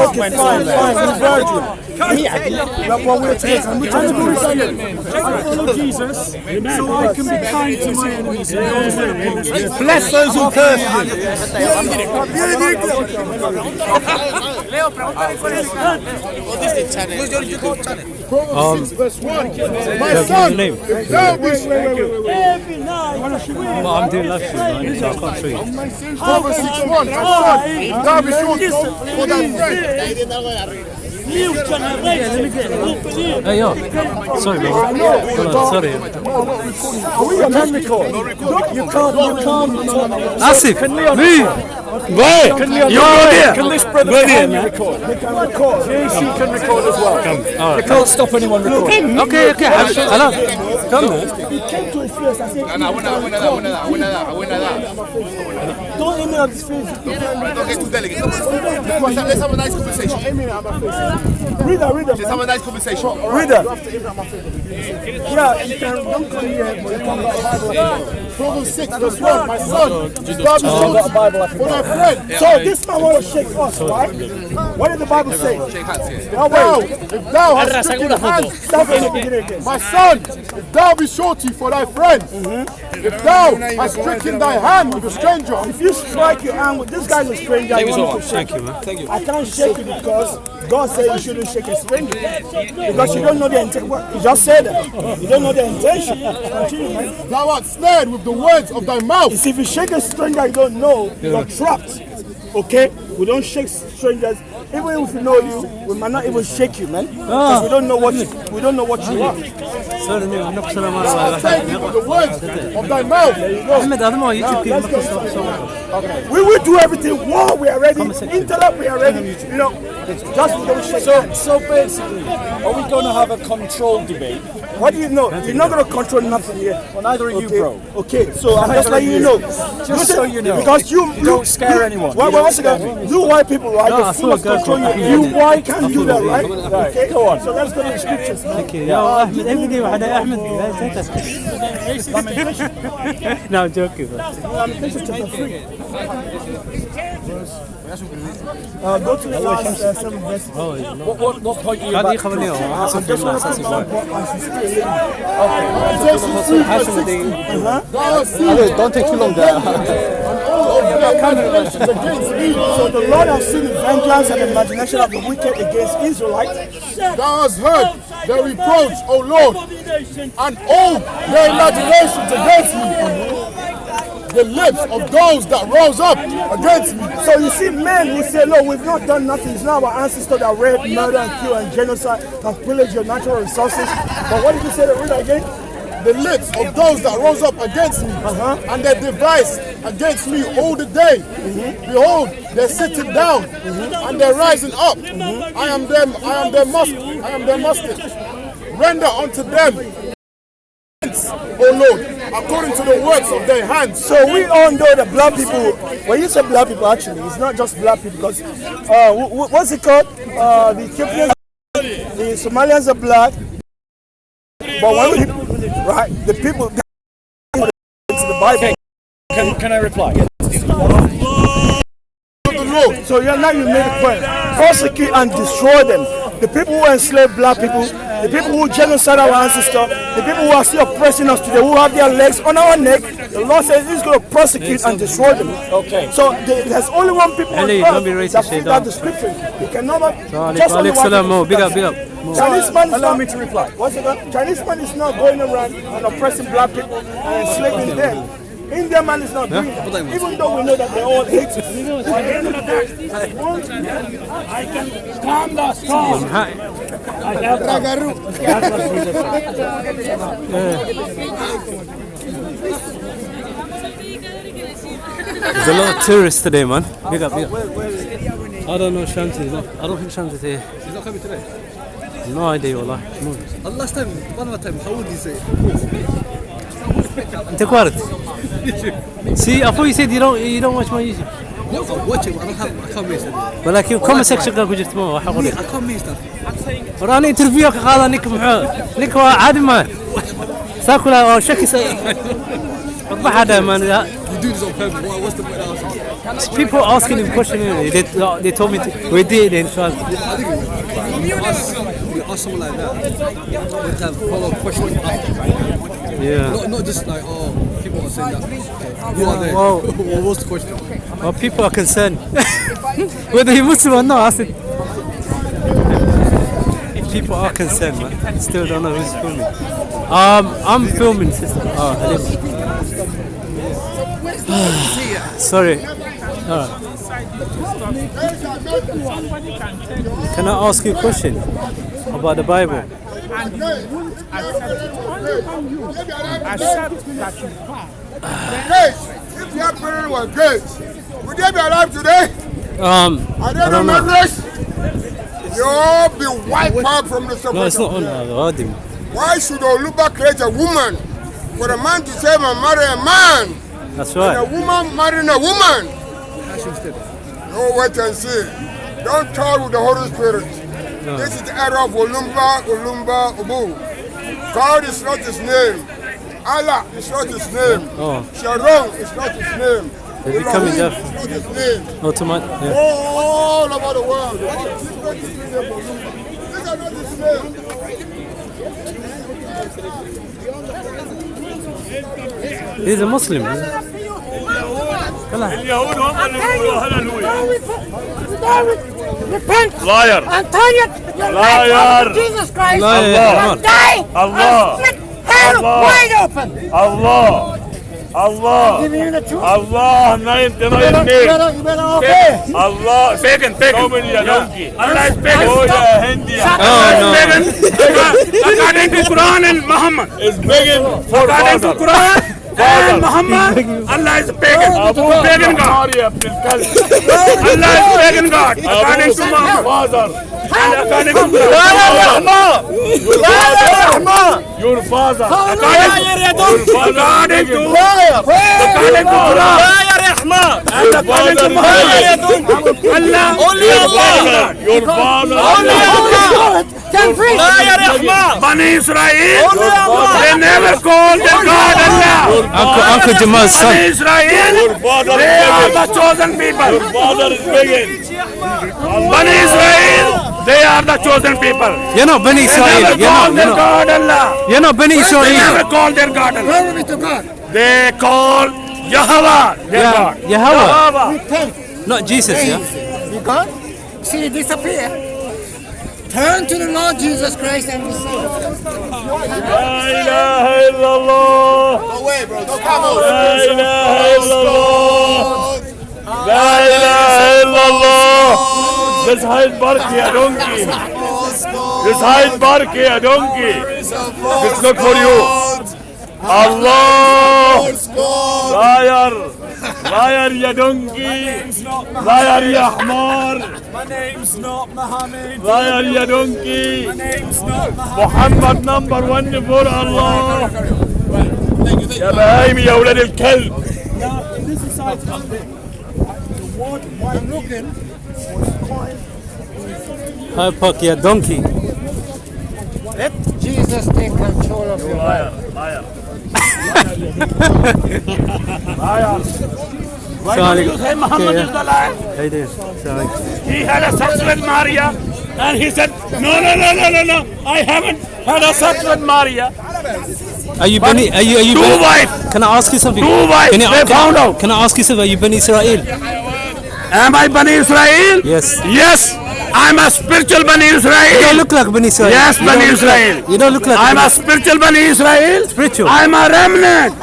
Okay, fine. We've heard you. We're trying to do something. I follow Jesus so I can be kind to my enemies. Bless those who curse you. Leo, pregúntale cuál es el channel. What is the channel? Who's your YouTube channel? Proverbs 6 verse 1. My son, every night. Well, I'm doing live stream, man, so I can't show you. Proverbs 6:1. My son, God be sure for that friend. Hey, yo. Sorry, bro. Hold on, sorry. You can record. You can't. Asif, move. Go. You're here. Can this brother record? They can record. JC can record as well. Come. They can't stop anyone recording. Okay. Hello. Come, man. He came to his face. I say, No, I win that. don't aim me at his face. Don't get too delicate. Let's have a nice conversation. Read that. Let's have a nice conversation. Read that. Yeah, you can, don't come here, but you come back. Proverbs 6 verse 1, my son, God will for thy friend. So this man want to shake us, right? What did the Bible say? Shake hands, Now, if thou hast stricken hands, stop in the beginning again. My son, if thou be shorty for thy friend, if thou hast stricken thy hand with a stranger, if you strike your hand with this guy's a stranger, Thank you so want much. to shake. Thank you, man. Thank you. I can't shake you because God said you shouldn't shake a stranger because you don't know the intention. He just said that. You don't know the intention. Continue, man. Thou art snared with the words of thy mouth. You see, if you shake a stranger you don't know, you're trapped. Okay? We don't shake strangers. Even if we know you, we might not even shake you, man. Because we don't know what you are. Sorry, I'm not the words of thy mouth. There you go. Okay. We will do everything. War, we are ready. Intellect, we are ready. You know, just we don't shake. So basically, are we going to have a controlled debate? What do you know? You're not going to control nothing here. Well, neither are you, bro. Okay, so I'm just letting you know. Just so you know. Because you don't scare anyone. Once again, you white people, right? You're full of control. You white can't do that, right? Okay, go on. So let's go to the scriptures. Thank you. No, I'm joking. Lamentation chapter 3. Go to the last 7 verses. What point are you How do you about? come in here? I just want to put one point as you see Don't take too long there. So the Lord has seen the vengeance and the imagination of the wicked against Israelites. Thou hast heard their reproach, O Lord, and all their imaginations against me. The lips of those that rose up against me. So you see men who say, no, we've not done nothing. It's not our ancestors that raped, murder, and kill, and genocide, and pillage your natural resources. But what did you say? Read again? The lips of those that rose up against me, and they devised against me all the day. Behold, they're sitting down, and they're rising up. I am their master. Render unto them, O Lord, according to the works of their hands. So we all know that black people, when you say black people, actually, it's not just black people, because what's it called? The Ethiopians, the Somalians are black, but when we, right, the people into the Bible. Can I reply? So now you made a point. Prosecute and destroy them. The people who enslaved black people, the people who genocide our ancestors, the people who are still oppressing us today, who have their legs on our neck, the Lord says He's going to prosecute and destroy them. Okay. So there's only one people on earth that fit that description. You cannot. Just only one people. Big up. Chinese man is Allow me to reply. What's it called? Chinese man is not going around and oppressing black people and enslaving them. Indian man is not doing that. Even though we know that they all hate us. At the end of the day, I can calm the storm. There's a lot of tourists today, man. Big up. I don't know Shamsi. No, I don't think Shamsi is here. He's not coming today. No idea, wallah. Last time, one of the time, how would you say? انت كوارت. See, I thought you said you don't watch my YouTube. No, I watch it, but I can't miss it. ولكن comment section كان كجرت ما I can't miss that. وراني انترفيوك هذا نيك نيك عادي ما ساكل او شكي ما حدا ما You do this on purpose. What's the point of asking? people asking him questions. They told me we did in fact. I think you ask someone like that, you have follow-up questions after. Yeah. Not just like, people are saying that. Who are they? What's the question? Well, people are concerned. Whether you're Muslim or not, I said. People are concerned, man. Still don't know who's filming. I'm filming, sister. Sorry. Can I ask you a question about the Bible? And they won't accept that you pass. If your parents were gay, would they be alive today? Are they not members? You'll be wiped out from the No, it's not on. Why should Oluba create a woman for a man to say, "Man, marry a man," That's right. and a woman marrying a woman. No, wait and see. Don't talk with the Holy Spirit. No. This is the era of Ulumba, Ubu. God is not his name. Allah is not his name. Oh. Sharon is not his name. They're becoming Elohim deaf. is not his name. Automatic. Yeah. All over the world. These are not his name. He's a Muslim. اليهود هم اللي بيقولوا هللويا. Repent Liar. and turn your life Liar. over to Jesus Christ Liar. and die Allah. and split hell Allah. wide open. Allah. Allah. I'm giving you the truth. Allah name deny You name. better obey. Allah pagan. Show me your donkey. Allah is pagan. Oh yeah, Hindi. Oh, no. Pagan. According to Quran and Muhammad. Is pagan for according to Quran and Muhammad. Allah is pagan. Pagan God. Allah is pagan God. According to Muhammad. And according to Quran. Your father. According to Quran. And according to Muhammad. Allah. Only Allah. Your father. Only Allah can free. Bani Israel. They never called their God Allah. Uncle Jamal's son. Bani Israel. They are the chosen people. Your father is pagan. Bani Israel. They are the chosen people. You're not Bani Israel. They never called their God Allah. You're not Bani Israel. They never called their God Allah. Glory be to God. They call Yahweh their God. Yahweh. Repent. Not Jesus, yeah? You gone? See, disappear. Turn to the Lord Jesus Christ and be saved. La ilaha illallah. No way, bro. Don't come out. La ilaha illallah. La ilaha illallah. This Hyde Park ya donkey. This Hyde Park ya donkey. It's not for you. Allah. Liar. Liar ya donkey. Liar ya Ahmar. My name's not Muhammad. Liar ya donkey. My name's not Muhammad number one for Allah. يا بهايم يا ولاد الكلب. Now, in this society, the word I'm looking was coined. Hyde Park, yeah, donkey. Let Jesus take control of your life. Liar. Liar. Why don't you say Muhammad is the liar? How you doing? He had a sex with Maria and he said, no, I haven't had a sex with Maria. Are you Bani? Are you? Two wives. Can I ask you something? Two wives. They found out. Can I ask you something? Are you Bani Israel? Am I Bani Israel? Yes. Yes. I'm a spiritual Bani Israel. You don't look like Bani Israel. Yes, You Bani don't look Israel. like- You don't look like. I'm Bani- a spiritual Bani Israel. Spiritual. I'm a remnant.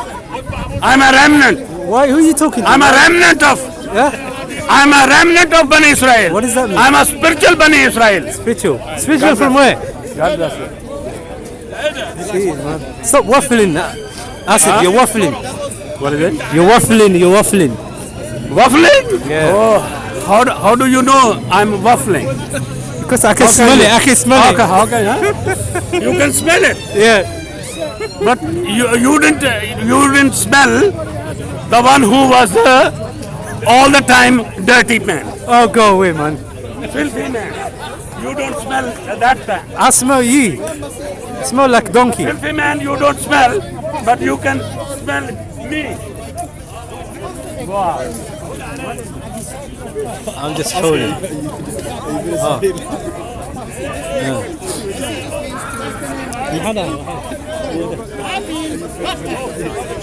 I'm a remnant. Why? Who are you talking to? I'm a remnant of. Yeah. I'm a remnant of Bani Israel. What does that mean? I'm a spiritual Bani Israel. Spiritual. Spiritual from where? God bless you. Jeez, man. Stop waffling. Acid, Huh? you're waffling. What is it? You're waffling. You're waffling. Waffling? Yeah. Oh, how do you know I'm waffling? Because I can smell it. I can smell it. Okay, huh? You can smell it. Yeah. But you didn't smell the one who was all the time dirty man. Oh, go away, man. Filthy man. You don't smell that man. I smell you. Smell like donkey. Filthy man, you don't smell, but you can smell me. Wow. I'm just trolling. Oh.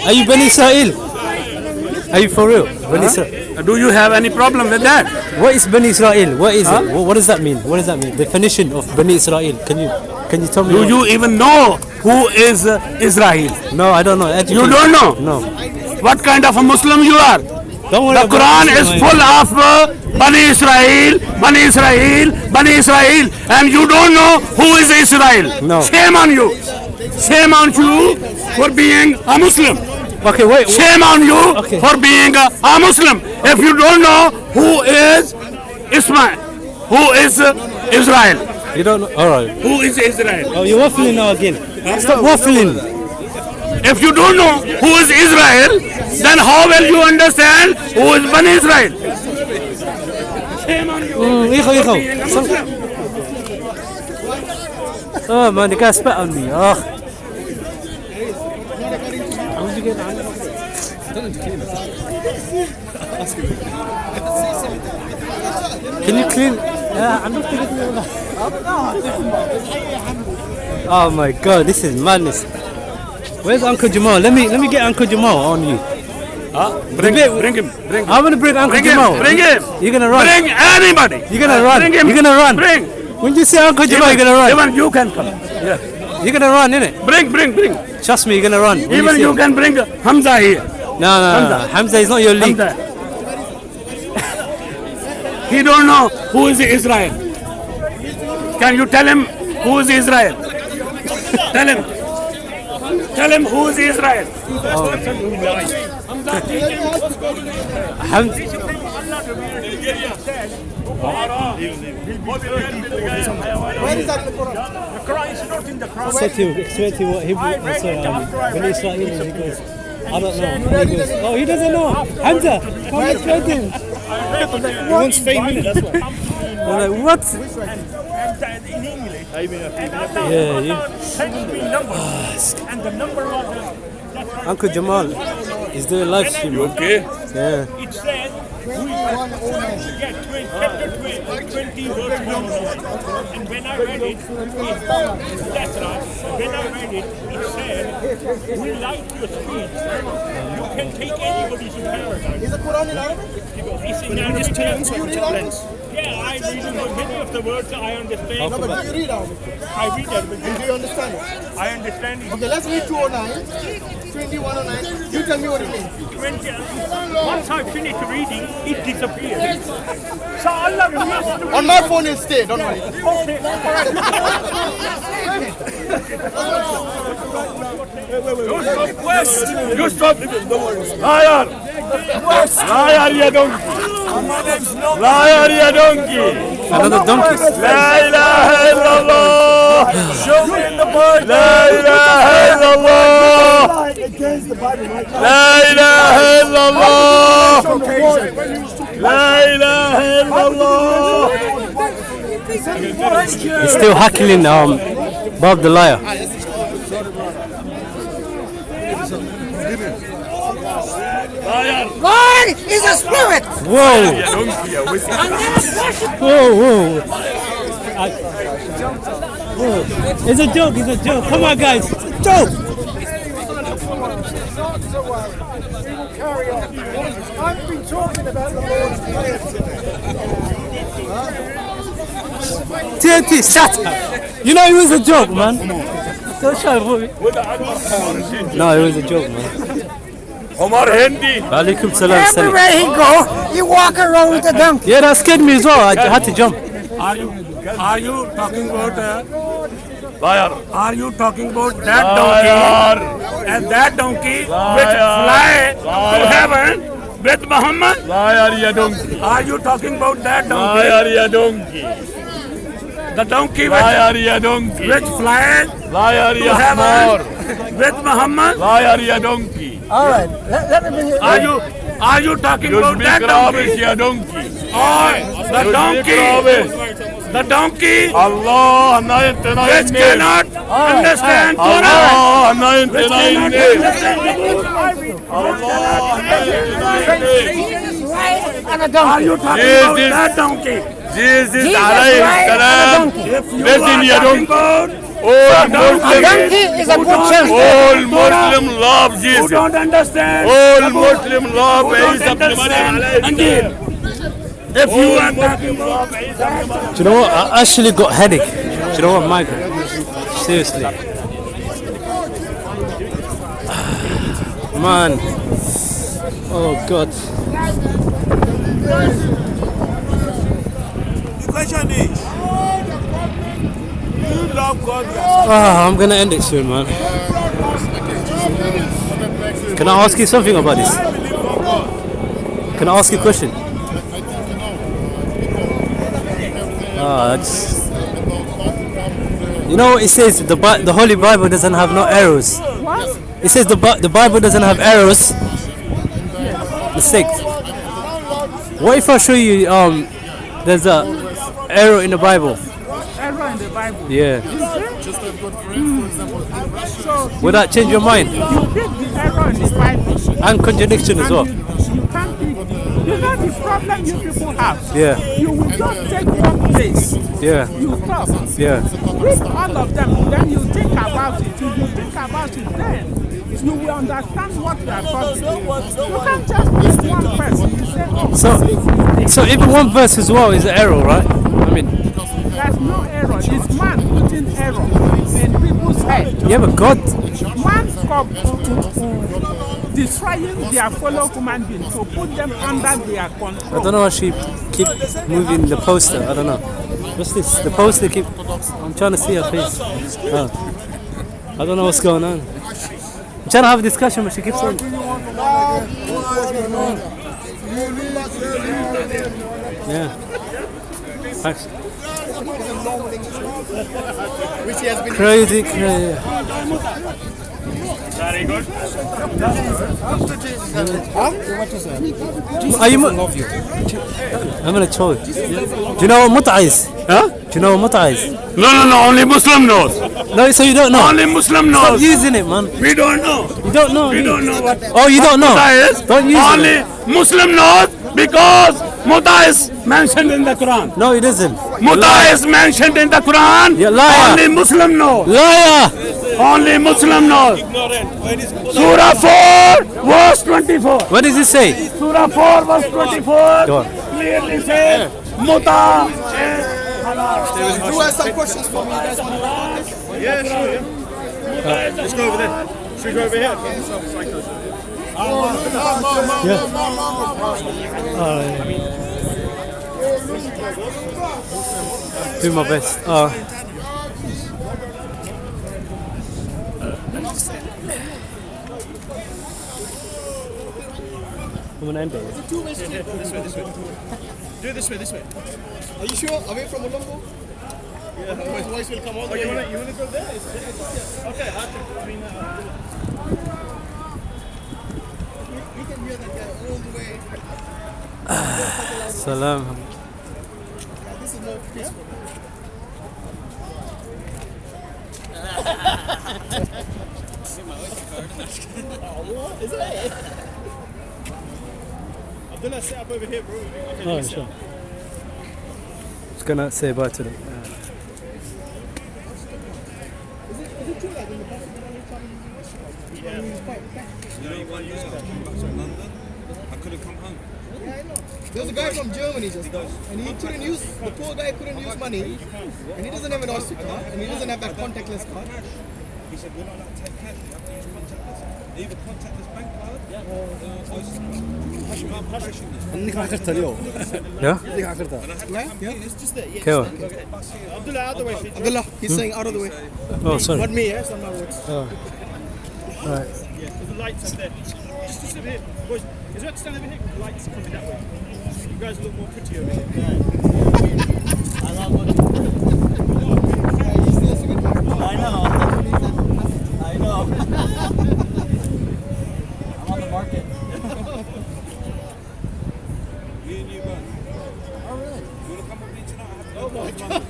Are you Bani Israel? Are you for real? Bani Israel? Do you have any problem with that? What is Bani Israel? What is it? What does that mean? What does that mean? Definition of Bani Israel. Can you tell me? Do you even know who is Israel? No, I don't know. Educate. You don't know? No. What kind of a Muslim you are? Don't worry The about Quran Muslim, is I- full of Bani Israel, Bani Israel, Bani Israel, and you don't know who is Israel. No. Shame on you. Shame on you for being a Muslim. Okay, wait. Shame on you for being a Muslim. If you don't know who is Ismail, who is Israel. You don't know? All right. Who is Israel? Oh, you're waffling now again. Stop waffling. If you don't know who is Israel, then how will you understand who is Bani Israel? Hijo. Oh man, the guy spat on me. Oh. How did you get that? Can you clean? I'm not thinking of that. Oh my god, this is madness. Where's Uncle Jamal? Let me get Uncle Jamal on you. Bring him. I'm gonna bring Uncle Jamal. Bring him. You're gonna run. Bring anybody. You're gonna run. Bring him. You're gonna run. Bring. When you say Uncle Jamal, you're gonna run. Even you can come. Yeah. You're gonna run, innit? Bring. Trust me, you're gonna run. Even you can bring Hamza here. No. Hamza is not your league. He don't know who is Israel. Can you tell him who is Israel? Tell him who is Israel. Where is that in the Quran? The Quran is not in the Quran. Explain to what when he started, he goes, I don't know. He goes, oh, he doesn't know. Hamza, come and explain to him. He wants fame in it, that's why. I'm like, what? In English, and the number was Uncle Jamal is doing live stream. You okay? Yeah. it says chapter 20 verse 1. And when I read it, that's right. When I read it, it said, we like your speech. You can take anybody to paradise. Is the Quran in Arabic? It's in Arabic. Yeah, I read it, but many of the words I understand. No, but do you read Arabic? I read Arabic. Do you understand it? I understand it. Okay, let's read 209, 2109. You tell me what it means. Once I finish reading, it disappears. So Allah reveals. On my phone it'll stay, don't worry. Okay. You stop. Liar. Liar, you donkey. Liar, you donkey. Another donkey. La ilaha illallah. Show me in the Bible. La ilaha illallah. Against the Bible, right? La ilaha illallah. La ilaha illallah. He's still heckling Bob the Liar. God is a spirit. Whoa. Whoa. It's a joke. Come on, guys. It's a joke. Carry on. I've been talking about the Lord's Prayer today. TNT, shut up. You know it was a joke, man. Don't shout for me. No, it was a joke, man. Omar Hindi. Alaikum salam. Everywhere he go, he walk around with a donkey. Yeah, that scared me as well. I had to jump. Are you talking about liar? Are you talking about that donkey and that donkey which fly to heaven with Muhammad? Liar, ya donkey. Are you talking about that donkey? Liar, ya donkey. The donkey Liar, ya donkey. which flies Liar, to ya heaven with Muhammad? Liar, ya donkey. All right, let me bring it. Are you talking about that donkey? Ya donkey. Or the donkey Allah, which cannot understand Torah? Allah, Which cannot understand Are you talking about that donkey? Jesus alayhi salam. Listen, ya donkey. All Muslim love Jesus. Who don't understand? All Muslim love Indeed. If you are talking about Do you know what? I actually got headache. Do you know what, Michael? Seriously. Man. Oh, God. The question is, you love God. I'm gonna end it soon, man. Can I ask you something about this? Can I ask you a question? You know what it says? The Holy Bible doesn't have no arrows. What? It says the Bible doesn't have errors, mistakes. What if I show you there's a error in the Bible? Error in the Bible. Yeah. Just a good friend, for example. So Would that change your mind? you pick the error in the Bible. And contradiction as well. You can't pick. You know the problem you people have. Yeah. You will just take one place. Yeah. You talk. Yeah. Read all of them. Then you think about it. If you think about it, then you will understand what we are talking about. You can't just pick one person. You say, oh, So even one verse as well is an error, right? I mean, there's no error. It's man putting error in people's head. yeah, but God. Man destroying their fellow human beings to put them under their control. I don't know why she keep moving the poster. I don't know. What's this? The poster keep. I'm trying to see her face. Oh. I don't know what's going on. I'm trying to have a discussion, but she keeps saying. Yeah. Thanks. Crazy. Very good. Are you? I'm gonna show you. Do you know what mut'a is? Huh? Do you know what mut'a is? No, only Muslim knows. No, so you don't know? Only Muslim knows. Stop using it, man. We don't know. You don't know? We don't know what. Oh, you don't know? Mut'a is. Don't use only it. Muslim knows because Mut'a is mentioned in the Quran. No, it isn't. Mut'a is mentioned in the Quran. You're liar. Only Muslim knows. Liar. Only Muslim knows. Surah 4, verse 24. What does it say? Surah 4, verse 24 Go on. clearly says Mut'a is halal. Who has some questions for me? You guys want to talk? Yeah, sure. Let's go over there. Should we go over here? Do my best. I'm gonna end it. This way. Do it this way. Are you sure? Are we from Colombo? Yeah. His voice will come all the way. You want to go there? Okay. We can hear that guy all the way. Salam. Yeah, this is more peaceful. Is it? Abdullah, sit up over here, bro. Okay, Oh, sure. Just gonna say bye to them. Is it true that in the past you don't use pipe? You know, 1 year I came back from London, I couldn't come home. Yeah, I know. There's a guy from Germany just now, and he couldn't use, the poor guy couldn't use money, and he doesn't have an Oyster card, and he doesn't have that contactless card. He said, we're not allowed to take cash, you have to use contactless. Either contactless bank card or Oyster card. You can't cash in this. Yeah? Yeah, it's just there. Yeah, Okay. just there. Abdullah, out of the way. Abdullah, he's saying out of the way. Oh, sorry. Not me, yes, not my words. Oh. Alright. Yeah, there's the lights up there. Just sit over here. Boys, is it to stand over here? The lights coming that way. You guys look more pretty over here. I love what I know. I'm on the market. Me and you, man. Oh, really? You want to come with me tonight? Oh, my God.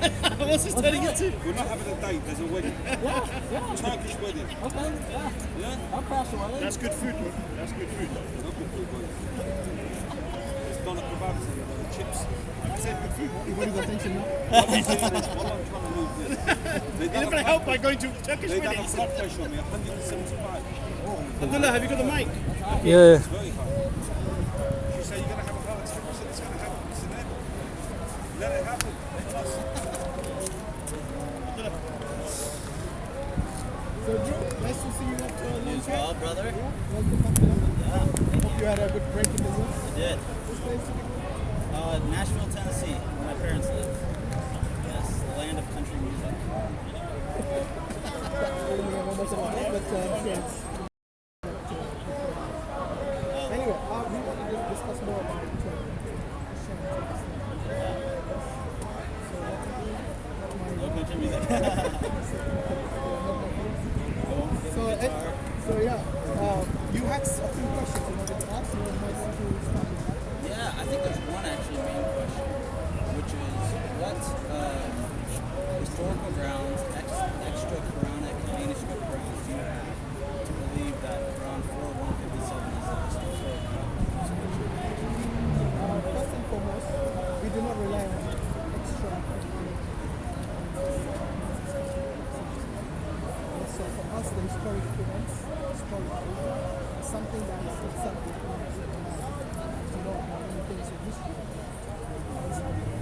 What's this turning into? We're not having a date, there's a wedding. Turkish wedding. Okay, yeah. I'll crash the wedding. That's good food, bro. That's good food. Not good food, bro. It's doner kebabs and chips. I said good food. What is attention now? All I'm trying to move this. You're not going to help by going to Turkish They done a weddings. blood pressure on me, 175. Abdullah, have you got the mic? Yeah. It's very high. You say you're going to have a heart attack, I said it's going to happen. It's inevitable. Let it happen. So, bro, nice to see you after a long time. Well, brother. Hope you had a good break in the world. I did. Which place did you go? Nashville, Tennessee, where my parents live. Yes, the land of country music. Anyway, we want to just discuss more about No country music. so yeah. us the historic events, something that is itself, you know, many things in history.